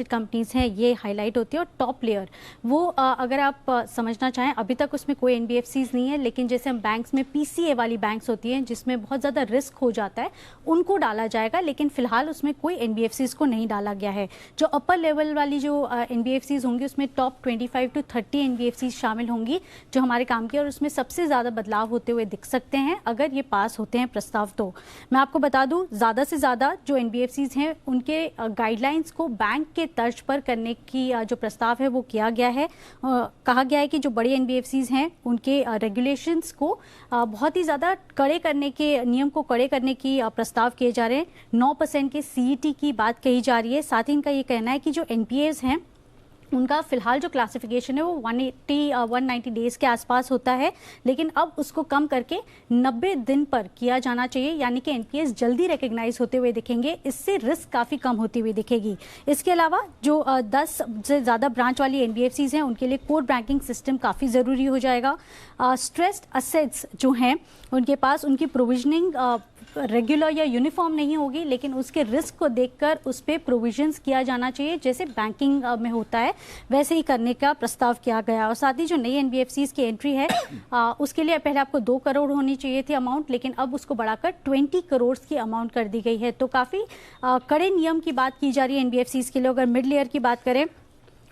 N: कंपनीज हैं ये हाईलाइट होती है। और टॉप लेयर वो अगर आप समझना चाहें, अभी तक उसमें कोई एनबीएफसीज नहीं है, लेकिन जैसे हम बैंक्स में पीसीए वाली बैंक्स होती हैं जिसमें बहुत ज़्यादा रिस्क हो जाता है, उनको डाला जाएगा, लेकिन फिलहाल उसमें कोई एनबीएफसीज को नहीं डाला गया है। जो अपर लेवल वाली जो एनबीएफसीज होंगी उसमें टॉप 25 to 30 एनबीएफसीज शामिल होंगी जो हमारे काम की, और उसमें सबसे ज़्यादा बदलाव होते हुए दिख सकते हैं अगर ये पास होते हैं प्रस्ताव। तो मैं आपको बता दूं, ज़्यादा से ज़्यादा जो एनबीएफसीज हैं उनके गाइडलाइंस को बैंक के तर्ज पर करने की जो प्रस्ताव है वो किया गया है। कहा गया है कि जो बड़ी एनबीएफसीज हैं उनके रेगुलेशंस को बहुत ही ज़्यादा कड़े करने के, नियम को कड़े करने की प्रस्ताव किए जा रहे हैं। 9% के सीईटी की बात कही जा रही है। साथ ही इनका ये कहना है कि जो एनपीएस हैं उनका फिलहाल जो क्लासिफिकेशन है वो 190 डेज के आसपास होता है, लेकिन अब उसको कम करके 90 दिन पर किया जाना चाहिए, यानी कि एनपीएस जल्दी रिकग्नाइज होते हुए दिखेंगे। इससे रिस्क काफ़ी कम होती हुई दिखेगी। इसके अलावा जो 10 से ज़्यादा ब्रांच वाली एनबीएफसीज हैं उनके लिए कोर बैंकिंग सिस्टम काफ़ी ज़रूरी हो जाएगा। स्ट्रेस्ड असेट्स जो हैं उनके पास, उनकी प्रोविजनिंग रेगुलर या यूनिफॉर्म नहीं होगी, लेकिन उसके रिस्क को देखकर उस पर प्रोविजंस किया जाना चाहिए, जैसे बैंकिंग में होता है वैसे ही करने का प्रस्ताव किया गया। और साथ ही जो नई एनबीएफसीज की एंट्री है उसके लिए पहले आपको 2 करोड़ होनी चाहिए थी अमाउंट, लेकिन अब उसको बढ़ाकर 20 करोड़ की अमाउंट कर दी गई है। तो काफ़ी कड़े नियम की बात की जा रही है एनबीएफसीज के लिए। अगर मिड लेयर की बात करें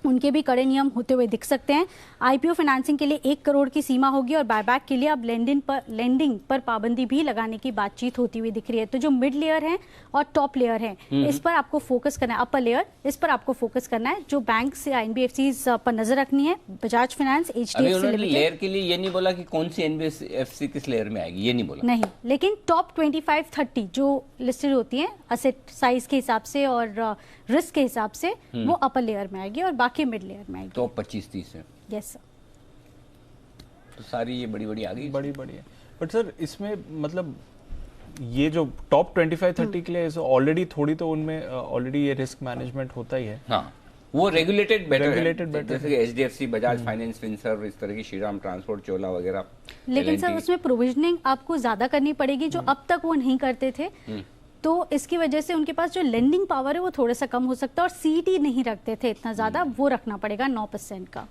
N: उनके भी कड़े नियम होते हुए दिख सकते हैं। आईपीओ फाइनेंसिंग के लिए 1 करोड़ की सीमा होगी और बायबैक के लिए अब लेंडिंग पर पाबंदी भी लगाने की बातचीत होती हुई दिख रही है। तो जो मिड लेयर है और टॉप लेयर है, इस पर आपको फोकस करना है, अपर लेयर, इस पर आपको फोकस करना है। जो बैंक से एनबीएफसी पर नजर रखनी है, Bajaj finance, HDFC limited.
A: Layer के लिए ये नहीं बोला कि कौन सी एनबीएफसी किस लेयर में आएगी, ये नहीं बोला।
N: नहीं, लेकिन टॉप 25-30 जो लिस्टेड होती है असेट साइज के हिसाब से और रिस्क के हिसाब से, वो अपर लेयर में आएगी और बाकी मिड लेयर में आएगी।
A: तो 25-30 है।
N: Yes sir.
A: तो सारी ये बड़ी आ गई,
B: बड़ी है। बट सर इसमें मतलब ये जो टॉप 25-30 के लिए ऑलरेडी थोड़ी तो उनमें ऑलरेडी ये रिस्क मैनेजमेंट होता ही है।
A: हाँ, वो रेगुलेटेड बेटर,
B: जैसे
A: कि एचडीएफसी, बजाज फाइनेंस, फिनसर्व, इस तरह की श्रीराम ट्रांसपोर्ट, चोला वगैरह।
N: लेकिन सर उसमें प्रोविजनिंग आपको ज्यादा करनी पड़ेगी, जो अब तक वो नहीं करते थे। तो इसकी वजह से उनके पास जो लेंडिंग पावर है वो थोड़ा सा कम हो सकता है, और सीटी नहीं रखते थे इतना ज्यादा, वो रखना पड़ेगा 9% का।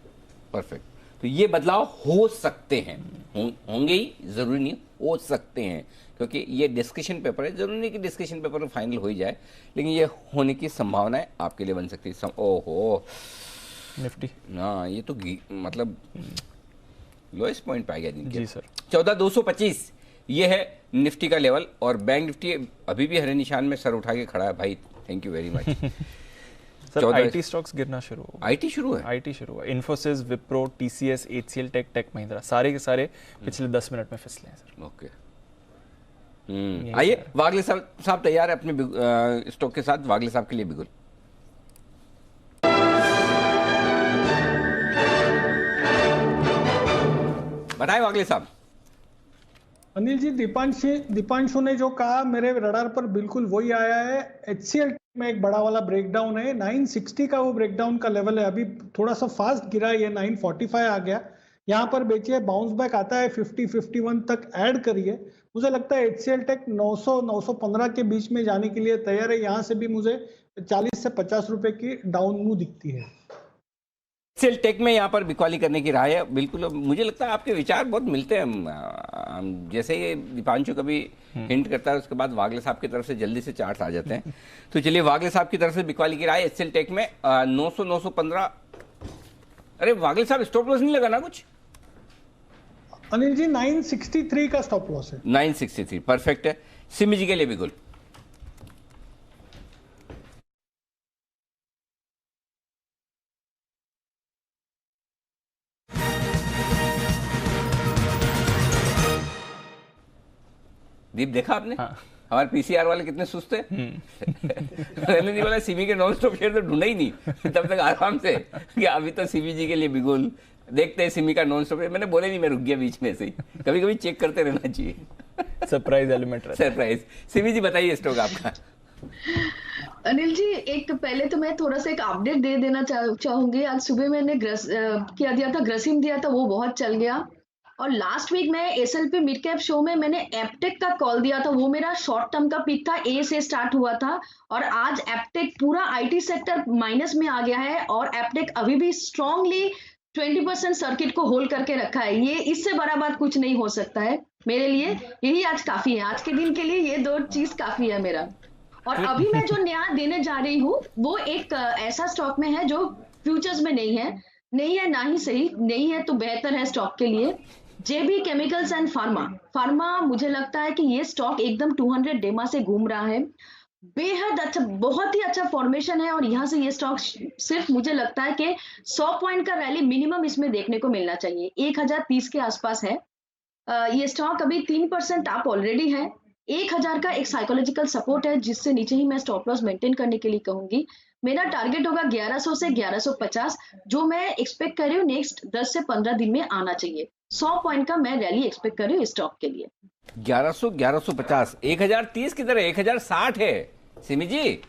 A: परफेक्ट। तो ये बदलाव हो सकते हैं, होंगे ही, जरूरी नहीं, हो सकते हैं, क्योंकि ये डिस्कशन पेपर है। जरूरी नहीं कि डिस्कशन पेपर में फाइनल हो ही जाए, लेकिन ये होने की संभावनाएं आपके लिए बन सकती है। ओहो,
B: निफ्टी,
A: हाँ, ये तो मतलब लोएस्ट पॉइंट पे आ गया दिन के।
B: जी सर।
A: 14,225 ये है निफ्टी का लेवल, और बैंक निफ्टी अभी भी हरे निशान में सर उठा के खड़ा है भाई। Thank you very much.
B: Sir IT stocks गिरना शुरू हो,
A: आईटी शुरू है,
B: Infosys, Wipro, TCS, HCL, tech Mahindra, सारे के सारे पिछले 10 मिनट में फिसले हैं सर।
A: ओके, आइए वागले साहब तैयार है अपने स्टॉक के साथ। वागले साहब के लिए बिगुल। बताएं वागले साहब।
D: अनिल जी, दीपांशु ने जो कहा मेरे रडार पर बिल्कुल वही आया है। एचसीएल में एक बड़ा वाला ब्रेकडाउन है, 960 का वो ब्रेकडाउन का लेवल है। अभी थोड़ा सा फास्ट गिरा, ये 945 आ गया, यहाँ पर बेचिए, बाउंस बैक आता है 50-51 तक ऐड करिए। मुझे लगता है एचसीएल टेक 900-915 के बीच में जाने के लिए तैयार है। यहाँ से भी मुझे 40 से 50 रुपए की डाउन मूव दिखती है।
A: एचसीएल टेक में यहाँ पर बिकवाली करने की राय है। बिल्कुल, मुझे लगता है आपके विचार बहुत मिलते हैं। जैसे ही दीपांशु कभी हिंट करता है, उसके बाद वागले साहब की तरफ से जल्दी से चार्ट आ जाते हैं। तो चलिए, वागले साहब की तरफ से बिकवाली की राय एचसीएल टेक में 900-915। अरे वागले साहब, स्टॉप लॉस नहीं लगा ना कुछ?
D: अनिल जी, 963 का स्टॉप लॉस है।
A: 963 परफेक्ट है। सिमी जी के लिए बिगुल। दीप, देखा आपने?
B: हाँ।
A: हमारे पीसीआर वाले कितने सुस्त है। मैंने नहीं बोला सिमी के नॉन स्टॉप शेयर तो ढूंढा ही नहीं तब तक आराम से कि अभी तो सिमी जी के लिए बिगुल, देखते हैं सिमी का नॉन स्टॉप। मैंने बोले नहीं, मैं रुक गया बीच में से ही। कभी कभी चेक करते रहना चाहिए।
B: Surprise element,
A: surprise. Simi ji बताइए स्टॉक आपका।
I: अनिल जी, एक पहले तो मैं थोड़ा सा एक अपडेट दे देना चाहूंगी। आज सुबह मैंने क्या दिया था, ग्रसिम दिया था, वो बहुत चल गया। और लास्ट वीक मैं एसएलपी मिड कैप शो में मैंने एप्टेक का कॉल दिया था, वो मेरा शॉर्ट टर्म का पिक था, ए से स्टार्ट हुआ था, और आज एप्टेक पूरा आईटी सेक्टर माइनस में आ गया है, और एप्टेक अभी भी स्ट्रांगली 20% सर्किट को होल्ड करके रखा है। ये इससे बड़ा बात कुछ नहीं हो सकता है मेरे लिए। यही आज काफी है, आज के दिन के लिए ये 2 चीज काफी है मेरा। और अभी मैं जो नया देने जा रही हूँ वो एक ऐसा स्टॉक में है जो फ्यूचर्स में नहीं है ना ही सही नहीं है, तो बेहतर है स्टॉक के लिए। जेबी केमिकल्स एंड फार्मा मुझे लगता है कि ये स्टॉक एकदम 200 डेमा से घूम रहा है, बेहद अच्छा, बहुत ही अच्छा फॉर्मेशन है, और यहाँ से ये स्टॉक सिर्फ मुझे लगता है कि 100 पॉइंट का रैली मिनिमम इसमें देखने को मिलना चाहिए। 1030 के आसपास है ये स्टॉक, अभी 3% अप ऑलरेडी है। 1000 का एक साइकोलॉजिकल सपोर्ट है, जिससे नीचे ही मैं स्टॉप लॉस मेंटेन करने के लिए कहूंगी। मेरा टारगेट होगा 1100 से 1150, जो मैं एक्सपेक्ट कर रही हूँ नेक्स्ट 10 से 15 दिन में आना चाहिए। 100 पॉइंट का मैं रैली एक्सपेक्ट कर रही हूँ स्टॉक के लिए।
A: 1100, 1150, 1030 की तरह 1060 है सिमी जी।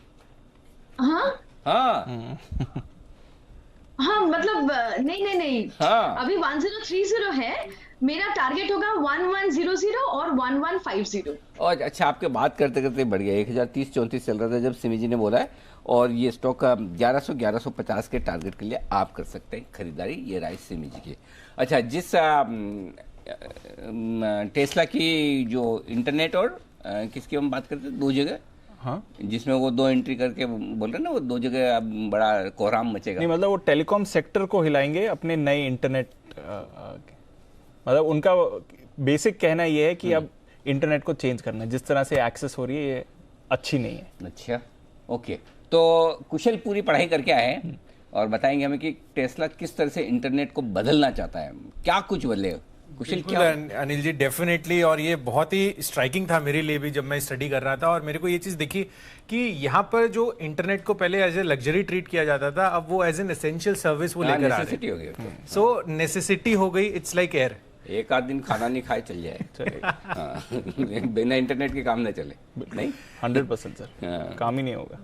I: हाँ मतलब नहीं
A: हाँ।
I: अभी 1030 है, मेरा टारगेट होगा 1100 और 1150।
A: और अच्छा, आपके बात करते करते बढ़ गया, 1030-34 चल रहा था जब सिमी जी ने बोला है, और ये स्टॉक 1100-1150 के टारगेट के लिए आप कर सकते हैं खरीदारी। ये राय सिमी जी की। अच्छा, जिस टेस्ला की जो इंटरनेट और किसकी हम बात करते हैं, 2 जगह
B: हाँ
A: जिसमें वो 2 एंट्री करके बोल रहे ना, वो 2 जगह अब बड़ा कोहराम मचेगा।
B: नहीं मतलब वो टेलीकॉम सेक्टर को हिलाएंगे अपने नए इंटरनेट, मतलब उनका बेसिक कहना ये है कि अब इंटरनेट को चेंज करना है, जिस तरह से एक्सेस हो रही है ये अच्छी नहीं है।
A: अच्छा, ओके। तो कुशल पूरी पढ़ाई करके आए हैं और बताएंगे हमें कि टेस्ला किस तरह से इंटरनेट को बदलना चाहता है, क्या कुछ बदले कुशल? क्या
K: अनिल जी, डेफिनेटली, और ये बहुत ही स्ट्राइकिंग था मेरे लिए भी जब मैं स्टडी कर रहा था, और मेरे को ये चीज़ दिखी कि यहाँ पर जो इंटरनेट को पहले एज ए लग्जरी ट्रीट किया जाता था, अब वो एज एन एसेंशियल सर्विस वो लेकर आ रहे हैं। सो नेसेसिटी हो गई, इट्स लाइक एयर।
A: एक आध दिन खाना नहीं खाए चल जाए, बिना इंटरनेट के काम न चले, नहीं
B: 100% सर, काम ही नहीं होगा।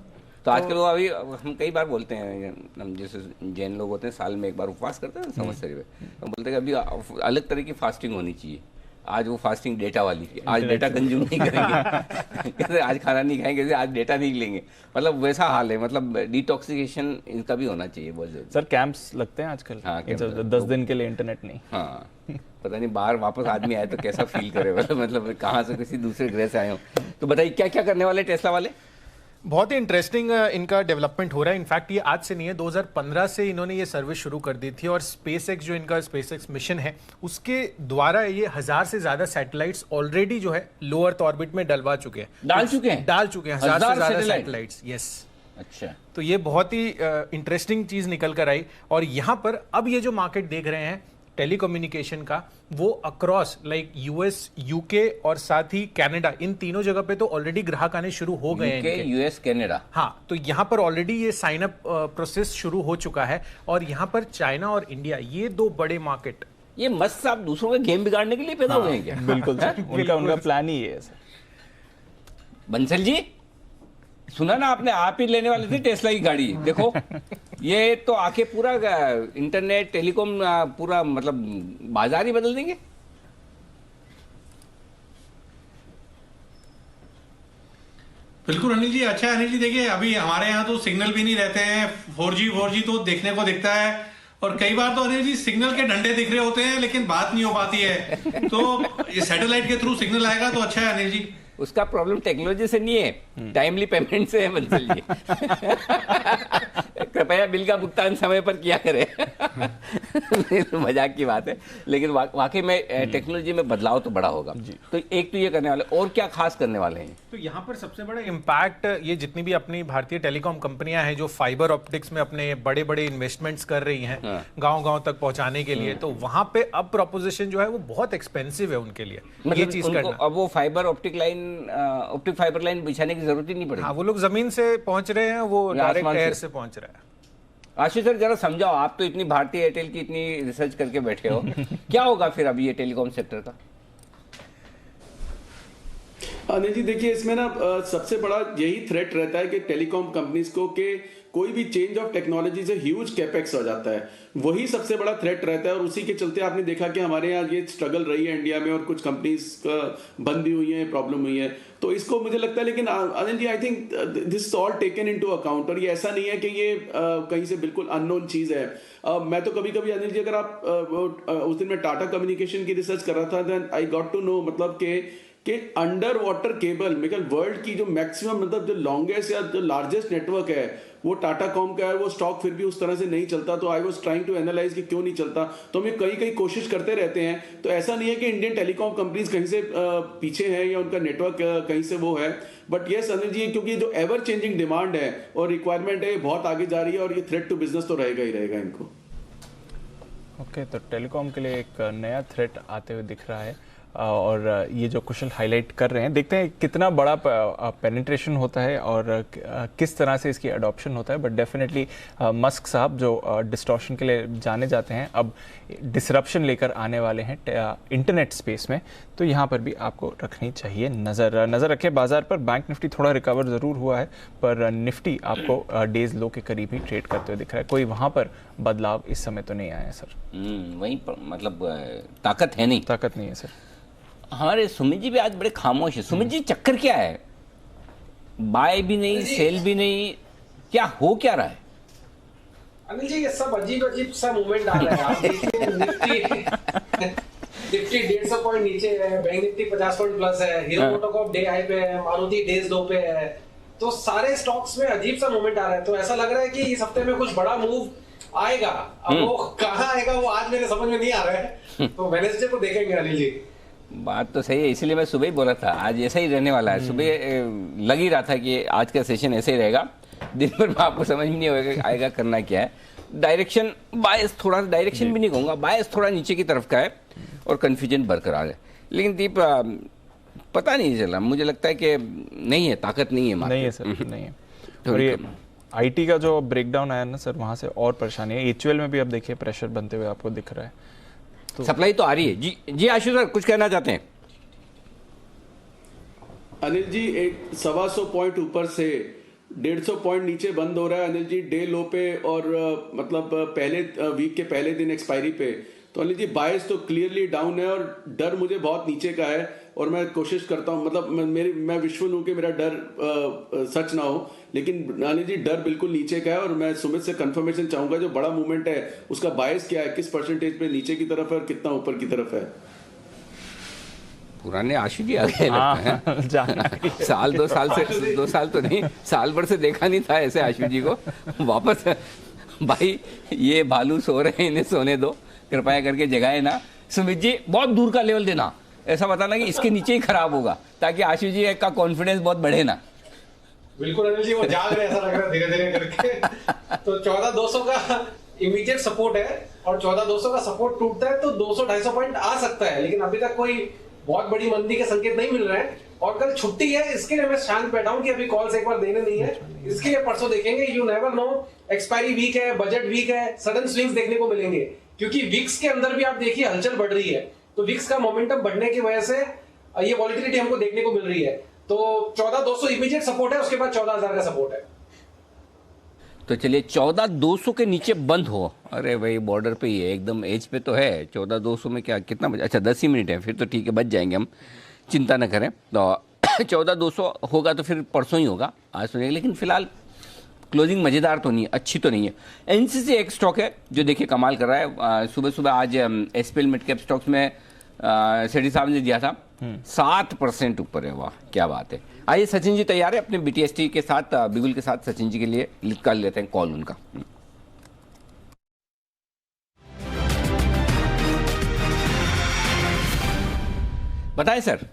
A: तो आजकल वो अभी हम कई बार बोलते हैं, हम जैसे जैन लोग होते हैं साल में एक बार उपवास करते हैं संवत्सरी में, हम बोलते हैं कि अभी अलग तरह की फास्टिंग होनी चाहिए। आज वो फास्टिंग डेटा वाली थी, आज डेटा कंज्यूम नहीं करेंगे कैसे आज खाना नहीं खाएंगे, कैसे आज डेटा नहीं लेंगे, मतलब वैसा हाल है। मतलब डिटॉक्सिकेशन इनका भी होना चाहिए बहुत जरूरी।
B: सर कैंप्स लगते हैं आजकल,
A: हाँ,
B: 10 दिन के लिए इंटरनेट नहीं।
A: हाँ, पता नहीं बाहर वापस आदमी आए तो कैसा फील करे, मतलब कहाँ से किसी दूसरे ग्रह से आए हो। तो बताइए क्या क्या करने वाले टेस्ला वाले?
K: बहुत ही इंटरेस्टिंग इनका डेवलपमेंट हो रहा है। इनफैक्ट ये आज से नहीं है, 2015 से इन्होंने ये सर्विस शुरू कर दी थी, और स्पेसएक्स जो इनका स्पेसएक्स मिशन है उसके द्वारा ये 1000 से ज्यादा सैटेलाइट्स ऑलरेडी जो है लो अर्थ ऑर्बिट में डलवा चुके हैं,
A: डाल चुके हैं
K: 1000 से ज्यादा सैटेलाइट्स। यस,
A: अच्छा।
K: तो ये बहुत ही इंटरेस्टिंग चीज निकल कर आई, और यहाँ पर अब ये जो मार्केट देख रहे हैं टेलीकम्युनिकेशन का, वो अक्रॉस लाइक यूएस, यूके और साथ ही कनाडा, इन तीनों जगह पे तो ऑलरेडी ग्राहक आने शुरू हो गए हैं।
A: यूएस, कनाडा,
K: हाँ, तो यहाँ पर ऑलरेडी ये साइन अप प्रोसेस शुरू हो चुका है, और यहाँ पर चाइना और इंडिया, ये 2 बड़े मार्केट।
A: ये मस्त साहब दूसरों के गेम बिगाड़ने के लिए पैदा हुए हैं क्या?
B: बिल्कुल सर, उनका प्लान ही है सर।
A: बंसल जी, सुना ना आपने, आप ही लेने वाले थे टेस्ला की गाड़ी। देखो ये तो आके पूरा इंटरनेट टेलीकॉम पूरा मतलब बाजार ही बदल देंगे।
L: बिल्कुल अनिल जी। अच्छा अनिल जी, देखिए अभी हमारे यहाँ तो सिग्नल भी नहीं रहते हैं, 4G तो देखने को दिखता है, और कई बार तो अनिल जी सिग्नल के डंडे दिख रहे होते हैं लेकिन बात नहीं हो पाती है। तो ये सैटेलाइट के थ्रू सिग्नल आएगा तो अच्छा है अनिल जी।
A: उसका प्रॉब्लम टेक्नोलॉजी से नहीं है, टाइमली पेमेंट से है बंसल जी। कृपया बिल का भुगतान समय पर किया करें। मजाक की बात है, लेकिन वाकई में टेक्नोलॉजी में बदलाव तो बड़ा होगा। तो एक तो ये करने वाले, और क्या खास करने वाले हैं?
K: तो यहाँ पर सबसे बड़ा इम्पैक्ट, ये जितनी भी अपनी भारतीय टेलीकॉम कंपनियां हैं जो फाइबर ऑप्टिक्स में अपने बड़े बड़े इन्वेस्टमेंट्स कर रही हैं गांव-गांव तक पहुंचाने के लिए, तो वहां पे अब प्रोपोजिशन जो है वो बहुत एक्सपेंसिव है उनके लिए,
A: मतलब
K: ये चीज करना।
A: अब वो फाइबर ऑप्टिक फाइबर लाइन बिछाने की जरूरत ही नहीं पड़ेगी।
K: हाँ, वो लोग जमीन से पहुंच रहे हैं, वो डायरेक्ट एयर से पहुंच रहा है।
A: आशीष सर जरा समझाओ, आप तो इतनी भारतीय एयरटेल की इतनी रिसर्च करके बैठे हो, क्या होगा फिर अभी ये टेलीकॉम सेक्टर का?
H: अनिल जी देखिए, इसमें ना सबसे बड़ा यही थ्रेट रहता है कि टेलीकॉम कंपनीज को कि कोई भी चेंज ऑफ टेक्नोलॉजी से ह्यूज कैपेक्स हो जाता है, वही सबसे बड़ा थ्रेट रहता है। और उसी के चलते आपने देखा कि हमारे यहाँ ये स्ट्रगल रही है इंडिया में, और कुछ कंपनीज बंद भी हुई हैं, प्रॉब्लम हुई है। तो इसको मुझे लगता है, लेकिन Anil ji I think this all taken into account, और ये ऐसा नहीं है कि ये कहीं से बिल्कुल अननोन चीज है। मैं तो कभी कभी अनिल जी, अगर आप उस दिन मैं टाटा कम्युनिकेशन की रिसर्च कर रहा था, then I got to know मतलब कि अंडर वाटर केबल वर्ल्ड की जो मैक्सिमम मतलब जो लॉन्गेस्ट या जो लार्जेस्ट नेटवर्क है वो टाटा कॉम का है, वो स्टॉक फिर भी उस तरह से नहीं चलता। तो I was trying to analyse कि क्यों नहीं चलता, तो हम कई कोशिश करते रहते हैं। तो ऐसा नहीं है कि इंडियन टेलीकॉम कंपनीज कहीं से पीछे हैं या उनका नेटवर्क कहीं से वो है, बट यस अनिल जी, क्योंकि जो एवर चेंजिंग डिमांड है और रिक्वायरमेंट है बहुत आगे जा रही है, और ये थ्रेट टू बिजनेस तो रहेगा ही रहेगा इनको।
B: ओके, तो टेलीकॉम के लिए एक नया थ्रेट आते हुए दिख रहा है, और ये जो कुशल हाईलाइट कर रहे हैं, देखते हैं कितना बड़ा पेनिट्रेशन होता है और किस तरह से इसकी अडॉप्शन होता है। बट डेफिनेटली मस्क साहब जो डिस्टॉर्शन के लिए जाने जाते हैं, अब डिसरप्शन लेकर आने वाले हैं इंटरनेट स्पेस में, तो यहाँ पर भी आपको रखनी चाहिए नज़र रखें बाजार पर। बैंक निफ्टी थोड़ा रिकवर ज़रूर हुआ है, पर निफ्टी आपको डेज लो के करीब ही ट्रेड करते हुए दिख रहा है। कोई वहाँ पर बदलाव इस समय तो नहीं आया सर।
A: वहीं पर मतलब ताकत है नहीं,
B: ताकत नहीं है सर।
A: हमारे सुमित जी भी आज बड़े खामोश है। सुमित जी चक्कर क्या है? बाय भी नहीं, सेल भी नहीं, क्या हो क्या रहा है?
J: अनिल जी ये सब अजीब सा मूवमेंट आ रहा है। आप देखिए निफ्टी 150 पॉइंट नीचे है, बैंक निफ्टी 50 पॉइंट प्लस है, हीरो मोटोकॉर्प डे हाई पे है, मारुति डेज लो पे है, तो सारे स्टॉक्स में अजीब सा मूवमेंट आ रहा है, तो ऐसा लग रहा है कि इस हफ्ते में कुछ बड़ा मूव आएगा। अब वो कहाँ आएगा वो आज मेरे समझ में नहीं आ रहा है, तो वेडनेसडे को देखेंगे अनिल जी।
A: बात तो सही है, इसीलिए मैं सुबह ही बोला था आज ऐसा ही रहने वाला है। सुबह लग ही रहा था कि आज का सेशन ऐसे ही रहेगा, दिन भर में आपको समझ में नहीं होगा आएगा करना क्या है। डायरेक्शन बायस थोड़ा, डायरेक्शन भी नहीं कहूँगा, बायस थोड़ा नीचे की तरफ का है और कन्फ्यूजन बरकरार है। लेकिन दीप पता नहीं चला, मुझे लगता है कि नहीं है, ताकत नहीं है,
B: नहीं है सर, नहीं है। और ये आईटी का जो ब्रेकडाउन आया ना सर, वहाँ से और परेशानी है। एचयूएल में भी अब देखिए प्रेशर बनते हुए आपको दिख रहा है,
A: तो सप्लाई तो आ रही है। जी आशु सर कुछ कहना चाहते हैं?
H: अनिल जी, एक 125 पॉइंट ऊपर से 150 पॉइंट नीचे बंद हो रहा है अनिल जी, डे लो पे और मतलब पहले वीक के पहले दिन एक्सपायरी पे। तो अनिल जी बायस तो क्लियरली डाउन है और डर मुझे बहुत नीचे का है, और मैं कोशिश करता हूँ, मतलब मैं विश्वास हूँ कि मेरा डर सच ना हो, लेकिन अनिल जी डर बिल्कुल नीचे का है। और मैं सुमित से कंफर्मेशन चाहूंगा, जो बड़ा मूवमेंट है उसका बायस क्या है, किस परसेंटेज पे नीचे की तरफ है और कितना ऊपर की तरफ है?
A: पुराने आशु जी आ गए लगता है। साल 2 साल से, 2 साल तो नहीं, साल भर से देखा नहीं था ऐसे आशु जी को। वापस भाई ये भालू सो रहे हैं, इन्हें सोने दो, कृपया करके जगाए ना। सुमित जी बहुत दूर का लेवल देना, ऐसा बताना कि इसके नीचे ही खराब होगा, ताकि आशु जी का कॉन्फिडेंस बहुत बढ़े ना।
J: बिल्कुल अनिल जी, वो जाग रहे, ऐसा लग रहा है धीरे धीरे करके। तो 14,200 का इमीडिएट सपोर्ट है, और 14,200 का सपोर्ट टूटता है तो 200-250 पॉइंट आ सकता है, लेकिन अभी तक कोई बहुत बड़ी मंदी के संकेत नहीं मिल रहे हैं। और कल छुट्टी है, इसके लिए मैं शांत बैठा हूं कि अभी कॉल्स एक बार देने नहीं है, इसके लिए परसों देखेंगे। You never know, expiry week है, बजट वीक है, सडन स्विंग्स देखने को मिलेंगे, क्योंकि विक्स के अंदर भी आप देखिए हलचल बढ़ रही है, तो विक्स का मोमेंटम बढ़ने की वजह से ये वॉलिटिलिटी हमको देखने को मिल रही है। तो 14,200 इमीडिएट सपोर्ट है, उसके बाद 14,000 का सपोर्ट है।
A: तो चलिए 14,200 के नीचे बंद हो, अरे भाई बॉर्डर पे ही है, एकदम एज पे तो है। 14,200 में क्या कितना बचा? अच्छा 10 ही मिनट है, फिर तो ठीक है, बच जाएंगे हम, चिंता न करें। तो 14,200 होगा तो फिर परसों ही होगा, आज सुनेंगे। लेकिन फिलहाल क्लोजिंग मज़ेदार तो नहीं है, अच्छी तो नहीं है। एनसीसी एक स्टॉक है जो देखिए कमाल कर रहा है। सुबह सुबह आज एसपीएल मिड कैप स्टॉक्स में सेठी साहब ने दिया था 7% ऊपर है, वाह क्या बात है। आइए सचिन जी तैयार है अपने बीटीएसटी के साथ, बिगुल के साथ, सचिन जी के लिए कर लेते हैं कॉल उनका। बताएं सर।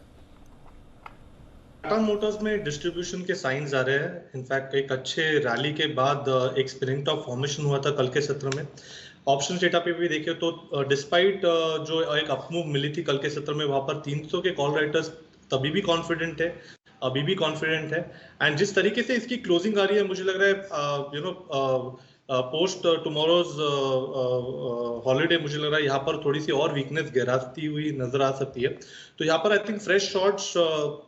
E: टाटा मोटर्स में डिस्ट्रीब्यूशन के साइंस आ रहे हैं। इनफैक्ट एक अच्छे रैली के बाद एक स्प्रिंग टॉप फॉर्मेशन हुआ था कल के सत्र में। ऑप्शन डेटा पे भी देखें तो डिस्पाइट जो एक अपमूव मिली थी कल के सत्र में, वहां पर 300 के कॉल राइटर्स तभी भी कॉन्फिडेंट है, अभी भी कॉन्फिडेंट है। एंड जिस तरीके से इसकी क्लोजिंग आ रही है, मुझे लग रहा है पोस्ट टुमारोज हॉलीडे, मुझे लग रहा है यहाँ पर थोड़ी सी और वीकनेस गहराती हुई नजर आ सकती है। तो यहाँ पर I think fresh shots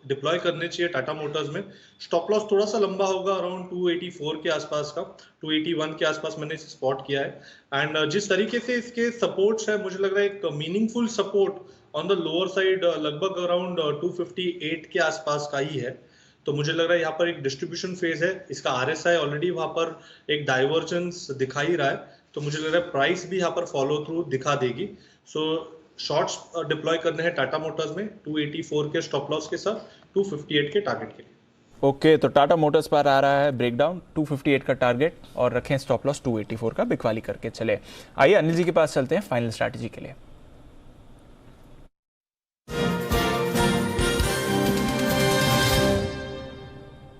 E: deploy करने चाहिए टाटा मोटर्स में। स्टॉप लॉस थोड़ा सा लंबा होगा, अराउंड 284 के आसपास का, 281 के आसपास मैंने स्पॉट किया है। एंड जिस तरीके से इसके सपोर्ट्स है, मुझे लग रहा है एक meaningful support on the lower side लगभग अराउंड 258 के आसपास का ही है। तो मुझे लग रहा है यहाँ पर एक डिस्ट्रीब्यूशन फेज है, इसका आरएसआई ऑलरेडी वहां पर एक डाइवर्जेंस दिखा ही रहा है, तो मुझे लग रहा है प्राइस भी यहाँ पर फॉलो थ्रू दिखा देगी। सो शॉर्ट्स डिप्लॉय करने हैं टाटा मोटर्स में 284 के स्टॉप लॉस के साथ 258 के टारगेट के लिए।
B: ओके, तो टाटा मोटर्स पर आ रहा है ब्रेकडाउन, 258 का टारगेट और रखें स्टॉप लॉस 284 का, बिकवाली करके चले। आइए अनिल जी के पास चलते हैं फाइनल स्ट्रैटेजी के लिए।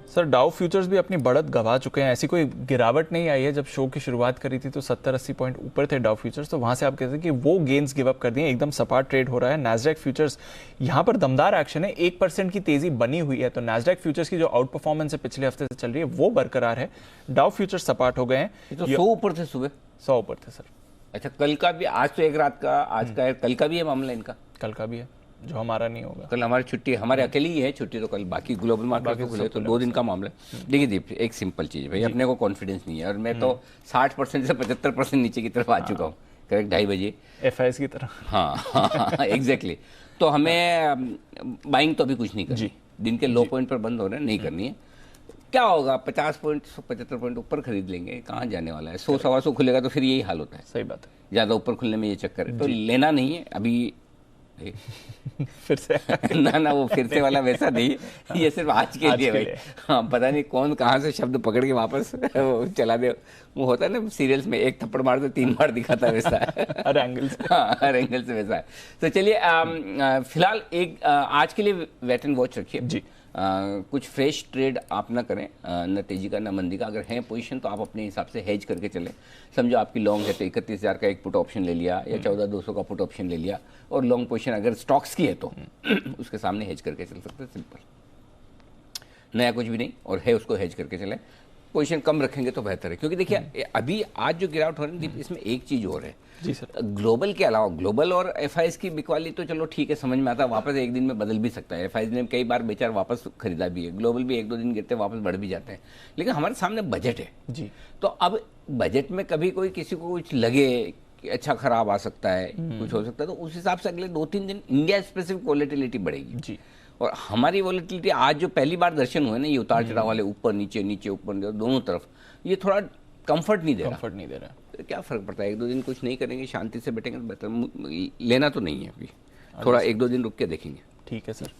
B: सर डाउ फ्यूचर्स भी अपनी बढ़त गंवा चुके हैं, ऐसी कोई गिरावट नहीं आई है। जब शो की शुरुआत करी थी तो 70-80 पॉइंट ऊपर थे डाउ फ्यूचर्स, तो वहां से आप कहते हैं कि वो गेन्स गिव अप कर दिए, एकदम सपाट ट्रेड हो रहा है। नैस्डैक फ्यूचर्स यहां पर दमदार एक्शन है, 1% की तेजी बनी हुई है। तो नैस्डैक फ्यूचर्स की जो आउट परफॉर्मेंस है पिछले हफ्ते से चल रही है वो बरकरार है। डाउ फ्यूचर्स सपाट हो गए हैं।
A: तो 100 ऊपर थे, सुबह
B: 100 ऊपर थे सर।
A: अच्छा कल का भी, आज तो एक रात का, आज का है, कल का भी है मामला इनका?
B: कल का भी है, जो हमारा नहीं होगा।
A: कल हमारी छुट्टी, हमारे अकेले ही है छुट्टी, तो कल बाकी ग्लोबल मार्केट तो खुले, तो 2 दिन का मामला है। देखिए दीप, एक सिंपल चीज़ है भाई, अपने को कॉन्फिडेंस नहीं है, और मैं तो 60% से 75% नीचे की तरफ आ चुका हूँ, करेक्ट 2:30 बजे
B: FIS की तरह।
A: हाँ एग्जैक्टली। तो हमें बाइंग तो अभी कुछ नहीं करनी, दिन के लो पॉइंट पर बंद हो रहे हैं, नहीं करनी है। क्या होगा, 50 पॉइंट 75 पॉइंट ऊपर खरीद लेंगे, कहाँ जाने वाला है। 100-125 खुलेगा तो फिर यही हाल होता है।
B: सही बात है,
A: ज़्यादा ऊपर खुलने में ये चक्कर है, तो लेना नहीं है अभी।
B: फिर से
A: ना वो फिर से वाला वैसा नहीं, ये सिर्फ आज के लिए भाई। हाँ, पता नहीं कौन कहाँ से शब्द पकड़ के वापस वो चला दे। वो होता है ना सीरियल्स में, एक थप्पड़ मार तो 3 बार दिखाता है, वैसा है
B: हर एंगल से।
A: हाँ, हर एंगल से वैसा है। तो चलिए फिलहाल एक आज के लिए वेट एंड वॉच रखिए
B: जी।
A: कुछ फ्रेश ट्रेड आप ना करें, न तेजी का न मंदी का। अगर है पोजीशन तो आप अपने हिसाब से हेज करके चलें। समझो आपकी लॉन्ग है तो 31,000 का एक पुट ऑप्शन ले लिया या 14,200 का पुट ऑप्शन ले लिया, और लॉन्ग पोजीशन अगर स्टॉक्स की है तो उसके सामने हेज करके चल सकते हैं। सिंपल, नया कुछ भी नहीं, और है उसको हेज करके चलें। पोजीशन कम रखेंगे तो बेहतर है, क्योंकि देखिए अभी आज जो गिरावट हो रही है इसमें एक चीज़ और है
B: जी सर,
A: ग्लोबल के अलावा ग्लोबल और एफआईज की बिकवाली तो चलो ठीक है, समझ में आता है, वापस एक दिन में बदल भी सकता है। एफआईज ने कई बार बेचार वापस खरीदा भी है, ग्लोबल भी 1-2 दिन गिरते वापस बढ़ भी जाते हैं। लेकिन हमारे सामने बजट है
B: जी,
A: तो अब बजट में कभी कोई किसी को कुछ लगे कि अच्छा खराब आ सकता है, कुछ हो सकता है, तो उस हिसाब से अगले 2-3 दिन इंडिया स्पेसिफिक वॉलेटिलिटी बढ़ेगी
B: जी।
A: और हमारी वॉलेटिलिटी आज जो पहली बार दर्शन हुए ना, ये उतार चढ़ाव वाले, ऊपर नीचे नीचे ऊपर दोनों तरफ, ये थोड़ा कंफर्ट नहीं दे रहा। तो क्या फर्क पड़ता है, 1-2 दिन कुछ नहीं करेंगे, शांति से बैठेंगे तो बेहतर। लेना तो नहीं है अभी, थोड़ा 1-2 दिन रुक के देखेंगे।
B: ठीक है सर,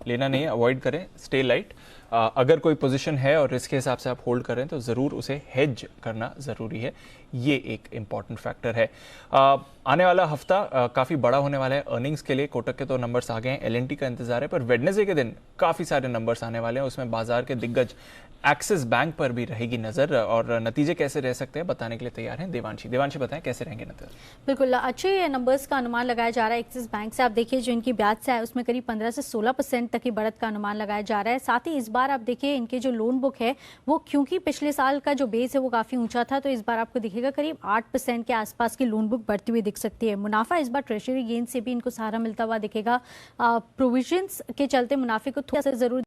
B: लेना नहीं है, अवॉइड करें, स्टे लाइट। अगर कोई पोजीशन है और रिस्क के हिसाब से आप होल्ड करें तो ज़रूर उसे हेज करना ज़रूरी है, ये एक इम्पॉर्टेंट फैक्टर है। आने वाला हफ्ता काफ़ी बड़ा होने वाला है अर्निंग्स के लिए। कोटक के तो नंबर्स आ गए हैं, एल&टी का इंतजार है, पर वेडनेसडे के दिन काफ़ी सारे नंबर्स आने वाले हैं। उसमें बाजार के दिग्गज एक्सिस बैंक पर भी रहेगी नज़र, और नतीजे कैसे रह सकते हैं बताने के लिए तैयार हैं देवांशी बताएं कैसे रहेंगे नतीजे।
N: बिल्कुल अच्छे नंबर्स का अनुमान लगाया जा रहा है एक्सिस बैंक से। आप देखिए जो इनकी ब्याज से है उसमें करीब 15 से 16% तक की बढ़त का अनुमान लगाया जा रहा है। साथ ही इस बार आप देखिए इनके जो लोन बुक है वो, क्योंकि पिछले साल का जो बेस है वो काफ़ी ऊंचा था, तो इस बार आपको दिखेगा करीब 8% के आसपास की लोन बुक बढ़ती हुई दिख सकती है। मुनाफा इस बार ट्रेजरी गेन से भी इनको सहारा मिलता हुआ दिखेगा। प्रोविजंस के चलते मुनाफे को थोड़ा सा जरूर,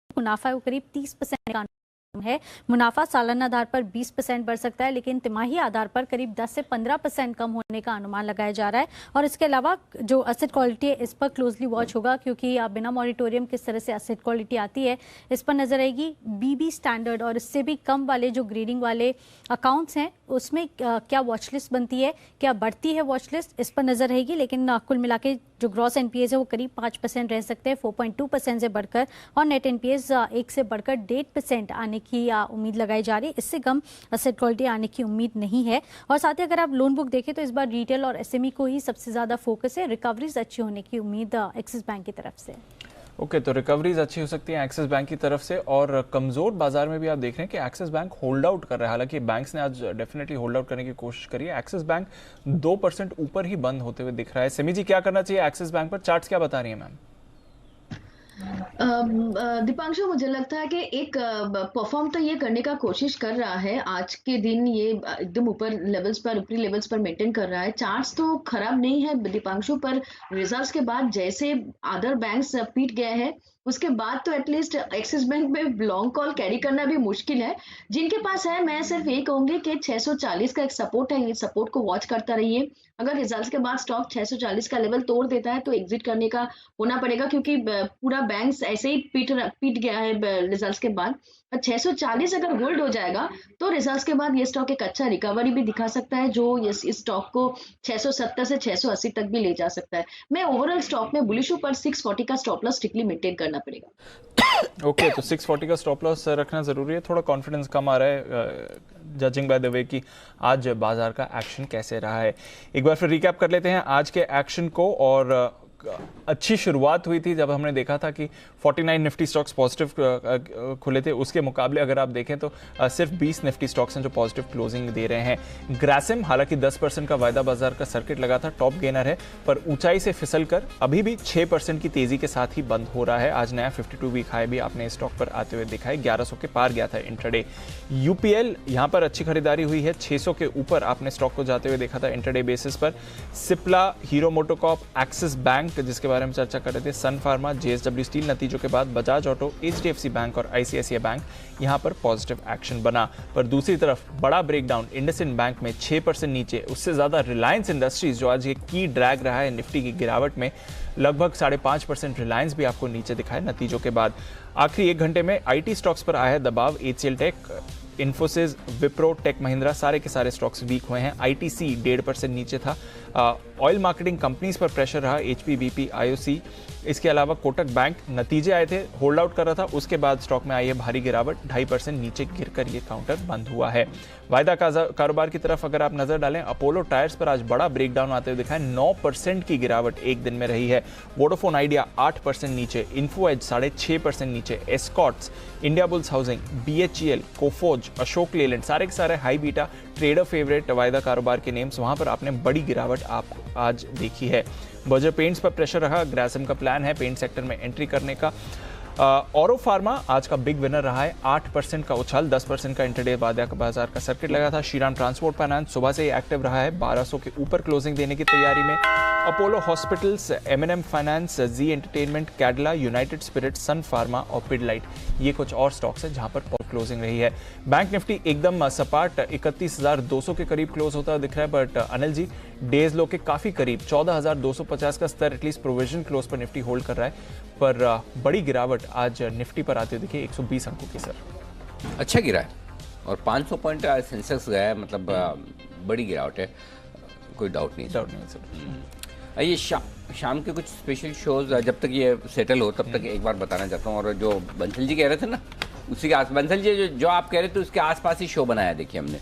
N: मुनाफा वो करीब 30% का है। मुनाफा सालाना आधार पर 20% बढ़ सकता है, लेकिन तिमाही आधार पर करीब 10 से 15% कम होने का अनुमान लगाया जा रहा है। और इसके अलावा जो एसेट क्वालिटी है इस पर क्लोजली वॉच होगा, क्योंकि बिना मॉनिटोरियम किस तरह से एसेट क्वालिटी आती है इस पर नजर रहेगी। बीबी स्टैंडर्ड और इससे भी कम वाले जो ग्रेडिंग वाले अकाउंट्स हैं उसमें क्या वॉचलिस्ट बनती है, क्या बढ़ती है वॉचलिस्ट, इस पर नजर रहेगी। लेकिन कुल मिला के जो ग्रॉस एनपीएस है वो करीब 5% रह सकते हैं, 4.2% से बढ़कर, और नेट एनपीएस 1 से बढ़कर 1.5% आने की उम्मीद लगाई जा रही है। इससे कम एसेट क्वालिटी आने की उम्मीद नहीं है। और साथ ही अगर आप लोन बुक देखें तो इस बार रिटेल और एसएमई को ही सबसे ज्यादा फोकस है। रिकवरीज अच्छी होने की उम्मीद एक्सिस बैंक की तरफ से।
B: ओके, तो रिकवरीज अच्छी हो सकती है एक्सिस बैंक की तरफ से। और कमजोर बाजार में भी आप देख रहे हैं कि एक्सिस बैंक होल्ड आउट कर रहा है। हालांकि बैंक्स ने आज डेफिनेटली होल्ड आउट करने की कोशिश करी है। एक्सिस बैंक 2% ऊपर ही बंद होते हुए दिख रहा है। सिमी जी, क्या करना चाहिए एक्सिस बैंक पर? चार्ट्स क्या बता रही है मैम?
I: दीपांशु, मुझे लगता है कि एक परफॉर्म तो ये करने का कोशिश कर रहा है। आज के दिन ये एकदम ऊपरी लेवल्स पर मेंटेन कर रहा है। चार्ट्स तो खराब नहीं है दीपांशु, पर रिजल्ट्स के बाद जैसे अदर बैंक्स पीट गए हैं उसके बाद तो एटलीस्ट एक्सिस बैंक में लॉन्ग कॉल कैरी करना भी मुश्किल है। जिनके पास है, मैं सिर्फ ये कहूंगी कि 640 का एक सपोर्ट है, ये सपोर्ट को वॉच करता रहिए। अगर रिजल्ट्स के बाद स्टॉक 640 का लेवल तोड़ देता है तो एग्जिट करने का होना पड़ेगा, क्योंकि पूरा बैंक ऐसे ही पीट गया है रिजल्ट्स के बाद। 640 अगर होल्ड हो जाएगा तो रिजल्ट्स के बाद ये स्टॉक एक अच्छा रिकवरी भी दिखा सकता है, जो इस स्टॉक को 670 से 680 तक भी ले जा सकता है। मैं ओवरऑल स्टॉक में बुलिश हूं, पर 640 का स्टॉप लॉस स्ट्रिक्टली मेंटेन करना पड़ेगा।
B: ओके, तो 640 का स्टॉप लॉस रखना जरूरी है। थोड़ा कॉन्फिडेंस कम आ रहा है जजिंग बाय द वे कि आज बाजार का एक्शन कैसे रहा है। एक बार फिर रिकैप कर लेते हैं आज के एक्शन को। और अच्छी शुरुआत हुई थी जब हमने देखा था कि 49 निफ्टी स्टॉक्स पॉजिटिव खुले थे। उसके मुकाबले अगर आप देखें तो सिर्फ 20 निफ्टी स्टॉक्स हैं जो पॉजिटिव क्लोजिंग दे रहे हैं। ग्रासिम हालांकि 10% का वायदा बाजार का सर्किट लगा था, टॉप गेनर है, पर ऊंचाई से फिसलकर अभी भी 6% की तेजी के साथ ही बंद हो रहा है। आज नया 52 वीक हाई भी आपने स्टॉक पर आते हुए देखा है, 1100 के पार गया था इंट्राडे। यूपीएल यहां पर अच्छी खरीदारी हुई है, 600 के ऊपर आपने स्टॉक को जाते हुए देखा था इंट्राडे बेसिस पर। Cipla, hero MotoCorp, axis bank जिसके बारे में चर्चा कर रहे थे, सन फार्मा, जेएसडब्ल्यू स्टील नतीजों के बाद बजाज ऑटो, एचडीएफसी बैंक और आईसीआईसीआई बैंक यहां पर पॉजिटिव एक्शन बना। पर दूसरी तरफ बड़ा ब्रेकडाउन इंडसइंड बैंक में 6% नीचे, उससे ज्यादा रिलायंस इंडस्ट्रीज जो आज ये की ड्रैग रहा है निफ्टी की गिरावट में, लगभग 5.5% रिलायंस भी आपको नीचे दिखाए नतीजों के बाद। आखिरी 1 घंटे में आईटी स्टॉक्स पर आया है दबाव, HCL tech, Infosys, Wipro, tech Mahindra सारे के सारे स्टॉक्स वीक हुए हैं। आईटीसी 1.5% नीचे था, ऑयल मार्केटिंग कंपनीज पर प्रेशर रहा, HP, BP, IOC, इसके अलावा कोटक बैंक नतीजे आए थे, होल्ड आउट कर रहा था, उसके बाद स्टॉक में आई है भारी गिरावट, 2.5% नीचे गिरकर ये काउंटर बंद हुआ है। वायदा कारोबार की तरफ अगर आप नजर डालें, अपोलो टायर्स पर आज बड़ा ब्रेकडाउन आते हुए दिखा है, 9% की गिरावट एक दिन में रही है। वोडाफोन आइडिया 8% नीचे, इन्फो एज 6.5% नीचे, Escorts, Indiabulls Housing, BHEL, Coforge, Ashok Leyland, सारे के सारे हाई बीटा ट्रेडर फेवरेट वायदा कारोबार के नेम्स, वहां पर आपने बड़ी गिरावट आप आज देखी है। बर्जर पेंट्स पर प्रेशर रहा, ग्रासिम का प्लान है पेंट सेक्टर में एंट्री करने का। औरो फार्मा आज का बिग विनर रहा है, 8% का उछाल, 10% का इंटरडे बाजार का सर्किट लगा था। श्रीराम ट्रांसपोर्ट फाइनेंस सुबह से ही एक्टिव रहा है, 1200 के ऊपर क्लोजिंग देने की तैयारी में। अपोलो हॉस्पिटल्स, M&M फाइनेंस, जी एंटरटेनमेंट, कैडला, यूनाइटेड स्पिरिट, सन फार्मा और पिडलाइट, ये कुछ और स्टॉक्स है जहां पर क्लोजिंग रही है। बैंक निफ्टी एकदम सपाट 31,200 के करीब क्लोज होता दिख रहा है, बट अनिल जी डेज लो के काफी करीब 14,250 का स्तर एटलीस्ट प्रोविजन क्लोज पर निफ्टी होल्ड कर रहा है, पर बड़ी गिरावट आज निफ्टी पर आते हुए देखिए 120 अंकों की सर।
A: अच्छा गिरा है और 500 पॉइंट सेंसेक्स गया है, मतलब बड़ी गिरावट है, कोई डाउट नहीं सर। ये शाम के कुछ स्पेशल शोज जब तक ये सेटल हो तब तक एक बार बताना चाहता हूँ, और जो बंसल जी कह रहे थे ना उसी के आस, बंसल जी जो आप कह रहे थे उसके आसपास ही शो बनाया। देखिए हमने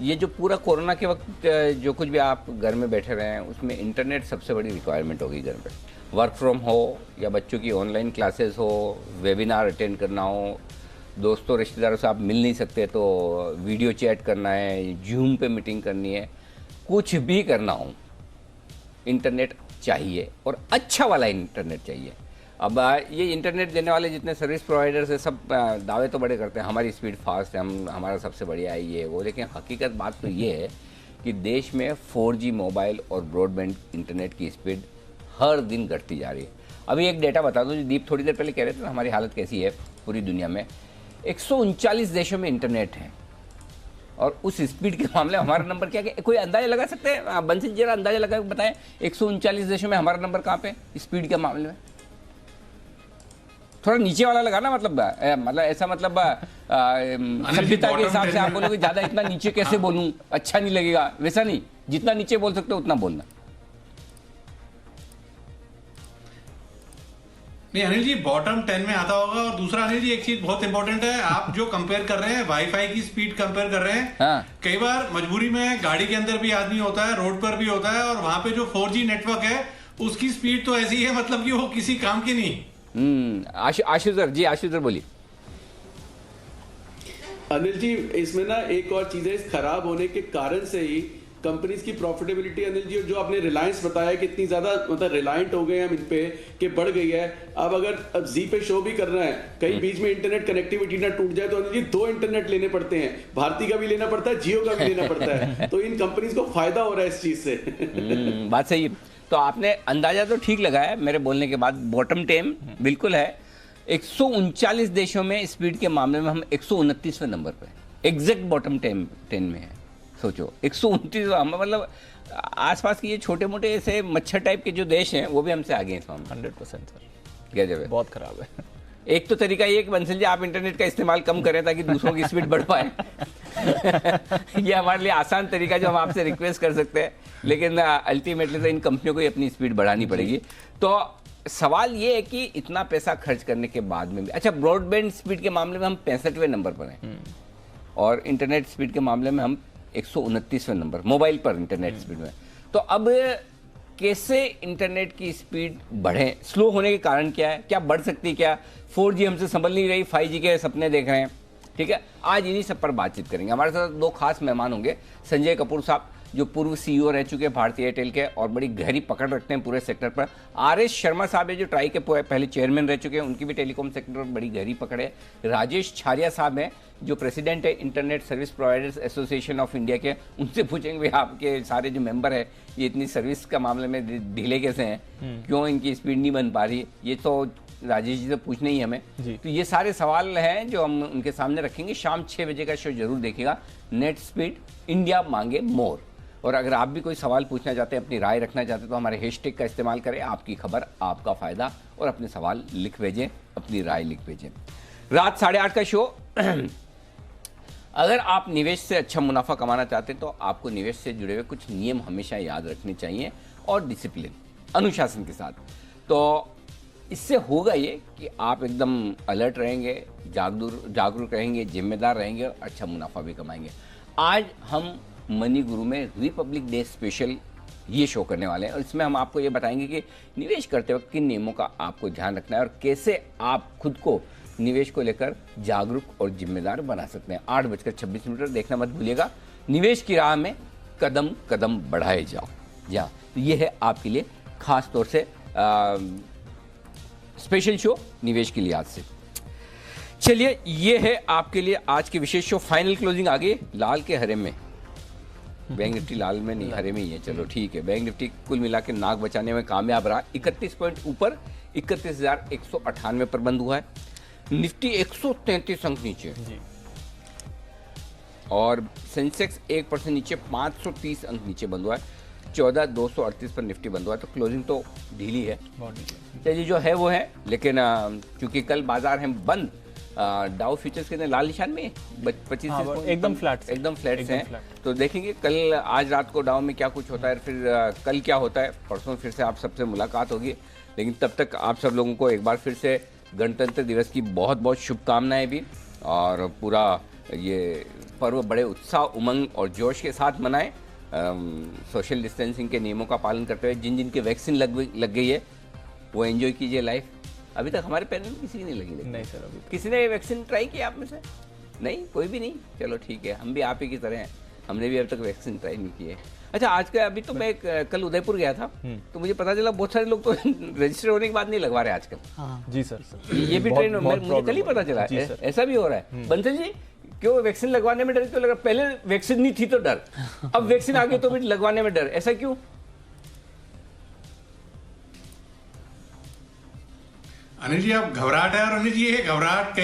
A: ये जो पूरा कोरोना के वक्त जो कुछ भी आप घर में बैठे रहे हैं, उसमें इंटरनेट सबसे बड़ी रिक्वायरमेंट होगी घर पे। वर्क फ्रॉम हो या बच्चों की ऑनलाइन क्लासेस हो, वेबिनार अटेंड करना हो, दोस्तों रिश्तेदारों से आप मिल नहीं सकते तो वीडियो चैट करना है, जूम पे मीटिंग करनी है, कुछ भी करना हो इंटरनेट चाहिए, और अच्छा वाला इंटरनेट चाहिए। अब ये इंटरनेट देने वाले जितने सर्विस प्रोवाइडर्स हैं सब दावे तो बड़े करते हैं हमारी स्पीड फास्ट है, हमारा सबसे बढ़िया है ये वो, लेकिन हकीकत बात तो ये है कि देश में 4G मोबाइल और ब्रॉडबैंड इंटरनेट की स्पीड हर दिन घटती जा रही है। अभी एक डेटा बता दूं, जो दीप थोड़ी देर पहले कह रहे थे ना हमारी हालत कैसी है पूरी दुनिया में, 139 देशों में इंटरनेट है, और उस स्पीड के मामले में हमारा नंबर क्या है? कोई अंदाजा लगा सकते हैं? बंसी जरा अंदाजा लगा बताएं, 139 देशों में हमारा नंबर कहाँ पे स्पीड के मामले में? थोड़ा नीचे वाला लगाना, मतलब ऐसा, मतलब सभ्यता के हिसाब से आप बोलोगे ज्यादा इतना नीचे कैसे बोलूं, अच्छा नहीं लगेगा, वैसा नहीं, जितना नीचे बोल सकते हो उतना बोलना।
L: नहीं अनिल जी, बॉटम 10 में आता होगा। और दूसरा अनिल जी एक चीज बहुत इंपॉर्टेंट है, आप जो कंपेयर कर रहे हैं वाईफाई की स्पीड कंपेयर कर रहे हैं,
A: हाँ।
L: कई बार मजबूरी में गाड़ी के अंदर भी आदमी होता है, रोड पर भी होता है, और वहां पे जो 4G नेटवर्क है उसकी स्पीड तो ऐसी है मतलब कि वो किसी काम की नहीं।
A: आशु सर बोलिए।
H: अनिल जी, इसमें ना एक और चीज है, इस खराब होने के कारण से ही कंपनीज की प्रॉफिटेबिलिटी, अनिल जी, जो आपने रिलायंस बताया कि इतनी ज्यादा मतलब रिलायंट हो गए हैं हम इन पे कि बढ़ गई है। अब अगर जी पे शो भी करना है, कहीं बीच में इंटरनेट कनेक्टिविटी ना टूट जाए तो अनिल जी 2 इंटरनेट लेने पड़ते हैं, भारती का भी लेना पड़ता है, जियो का भी लेना पड़ता है, तो इन कंपनीज को फायदा हो रहा है इस चीज से।
A: बात सही है। तो आपने अंदाजा तो ठीक लगाया मेरे बोलने के बाद, बॉटम 10 बिल्कुल है। 139 देशों में स्पीड के मामले में हम 129वें नंबर पे, एग्जैक्ट बॉटम 10 में है। सोचो 129, मतलब आसपास के ये छोटे मोटे ऐसे मच्छर टाइप के जो देश हैं वो भी हमसे आगे हैं।
B: 100% सर,
A: गजब है,
B: बहुत खराब है।
A: एक तो तरीका ये है कि बंसल जी आप इंटरनेट का इस्तेमाल कम करें ताकि दूसरों की स्पीड बढ़ पाए। ये हमारे लिए आसान तरीका जो हम आपसे रिक्वेस्ट कर सकते हैं, लेकिन अल्टीमेटली तो इन कंपनियों को ही अपनी स्पीड बढ़ानी पड़ेगी। तो सवाल ये है कि इतना पैसा खर्च करने के बाद में भी, अच्छा ब्रॉडबैंड स्पीड के मामले में हम 65वें नंबर पर हैं, और इंटरनेट स्पीड के मामले में हम 129वें नंबर मोबाइल पर इंटरनेट स्पीड में। तो अब कैसे इंटरनेट की स्पीड बढ़े? स्लो होने के कारण क्या है? क्या बढ़ सकती है? क्या 4G हमसे संभल नहीं रही, 5G के सपने देख रहे हैं? ठीक है, आज इन्हीं सब पर बातचीत करेंगे। हमारे साथ 2 खास मेहमान होंगे, संजय कपूर साहब जो पूर्व CEO रह चुके हैं भारतीय एयरटेल के और बड़ी गहरी पकड़ रखते हैं पूरे सेक्टर पर। RS शर्मा साहब है जो ट्राई के पहले चेयरमैन रह चुके हैं, उनकी भी टेलीकॉम सेक्टर पर बड़ी गहरी पकड़ है। राजेश छारिया साहब हैं जो प्रेसिडेंट है internet service providers association of India के। उनसे पूछेंगे आपके सारे जो मेंबर है ये इतनी सर्विस का मामले में ढीले कैसे हैं, क्यों इनकी स्पीड नहीं बन पा रही, ये तो राजेश जी से पूछना ही हमें। तो ये सारे सवाल हैं जो हम उनके सामने रखेंगे। शाम 6 बजे का शो जरूर देखिएगा, नेट स्पीड इंडिया मांगे मोर। और अगर आप भी कोई सवाल पूछना चाहते हैं, अपनी राय रखना चाहते हैं, तो हमारे हैशटैग का इस्तेमाल करें, आपकी खबर आपका फायदा, और अपने सवाल लिख भेजें, अपनी राय लिख भेजें। रात 8:30 का शो अगर आप निवेश से अच्छा मुनाफा कमाना चाहते हैं तो आपको निवेश से जुड़े हुए कुछ नियम हमेशा याद रखने चाहिए और डिसिप्लिन, अनुशासन के साथ। तो इससे होगा ये कि आप एकदम अलर्ट रहेंगे, जागरूक रहेंगे, जिम्मेदार रहेंगे और अच्छा मुनाफा भी कमाएंगे। आज हम मनी गुरु में रिपब्लिक डे स्पेशल ये शो करने वाले हैं और इसमें हम आपको ये बताएंगे कि निवेश करते वक्त किन नियमों का आपको ध्यान रखना है और कैसे आप खुद को निवेश को लेकर जागरूक और जिम्मेदार बना सकते हैं। 8:26 देखना मत भूलिएगा। निवेश की राह में कदम कदम बढ़ाए जाओ। या तो ये है आपके लिए खास तौर से स्पेशल शो निवेश के लिहाज से। चलिए, ये है आपके लिए आज के विशेष शो। फाइनल क्लोजिंग आ गई लाल के हरे में। बैंक निफ्टी लाल में नहीं, हरे में ही है। चलो ठीक है। बैंक निफ्टी कुल मिला के नाक बचाने में कामयाब रहा। 31 पॉइंट ऊपर 31,198 पर बंद हुआ है। निफ्टी 133 अंक नीचे और सेंसेक्स 1% नीचे 530 अंक नीचे बंद हुआ है। 14,238 पर निफ्टी बंद हुआ है। तो क्लोजिंग तो ढीली है, चलिए जो है वो है। लेकिन क्योंकि कल बाजार है बंद, डाउ फ्यूचर्स के लाल निशान में 25
B: एकदम फ्लैट
A: हैं। तो देखेंगे कल आज रात को डाउ में क्या कुछ होता है, फिर कल क्या होता है। परसों फिर से आप सबसे मुलाकात होगी। लेकिन तब तक आप सब लोगों को एक बार फिर से गणतंत्र दिवस की बहुत बहुत शुभकामनाएं भी, और पूरा ये पर्व बड़े उत्साह, उमंग और जोश के साथ मनाएं। सोशल डिस्टेंसिंग के नियमों का पालन करते हुए। जिन जिनके वैक्सीन लग गई है वो एंजॉय कीजिए लाइफ। अभी तक हमारे पैनल में किसी की नहीं लगी?
B: नहीं सर, अभी
A: किसी ने वैक्सीन ट्राई किया आप में से? नहीं, कोई भी नहीं। चलो ठीक है, हम भी आप ही की तरह हैं, हमने भी अब तक वैक्सीन ट्राई नहीं की है। अच्छा, आज का अभी तो मैं कल उदयपुर गया था तो मुझे पता चला बहुत सारे लोग तो रजिस्टर होने के बाद नहीं लगवा रहे आजकल।
B: जी सर,
A: ये भी ट्रेंड मुझे कल ही पता चला। ऐसा भी हो रहा है। बंसल जी, क्यों वैक्सीन लगवाने में डर क्यों लगा? पहले वैक्सीन नहीं थी तो डर, अब वैक्सीन आ गई तो भी लगवाने में डर, ऐसा क्यों?
L: अनिल जी, अब घबराहट है। और अनिल जी, ये घबराहट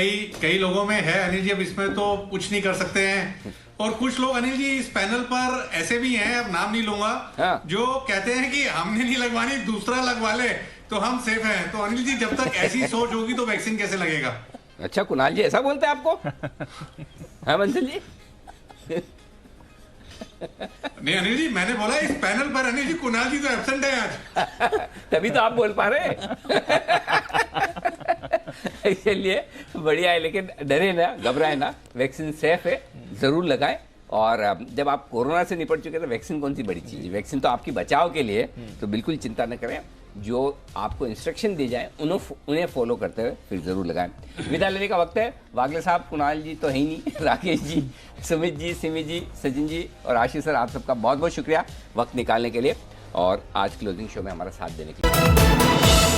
L: कई लोगों में है अनिल जी। अब इसमें तो कुछ नहीं कर सकते हैं। और कुछ लोग अनिल जी इस पैनल पर ऐसे भी हैं, अब नाम नहीं लूंगा, जो कहते हैं कि हमने नहीं लगवानी, दूसरा लगवा ले तो हम सेफ हैं। तो अनिल जी, जब तक ऐसी सोच होगी तो वैक्सीन कैसे लगेगा?
A: अच्छा कुणाल जी, ऐसा बोलते हैं आपको? हाँ बंसल जी?
L: नहीं अनिल जी, मैंने बोला इस पैनल पर अनिल जी कुणाल जी तो एब्सेंट है आज।
A: तभी तो आप बोल पा रहे हैं। चलिए बढ़िया है, लेकिन डरे ना, घबराए ना, वैक्सीन सेफ है, जरूर लगाएं। और जब आप कोरोना से निपट चुके तो वैक्सीन कौन सी बड़ी चीज है? वैक्सीन तो आपकी बचाव के लिए, तो बिल्कुल चिंता न करें। जो आपको इंस्ट्रक्शन दी जाए उन्हें फॉलो करते हुए फिर जरूर लगाएं। विदा लेने का वक्त है। वागले साहब, कुणाल जी तो है ही नहीं, राकेश जी, सुमित जी, सिमी जी, सचिन जी और आशीष सर, आप सबका बहुत बहुत शुक्रिया वक्त निकालने के लिए और आज क्लोजिंग शो में हमारा साथ देने के लिए।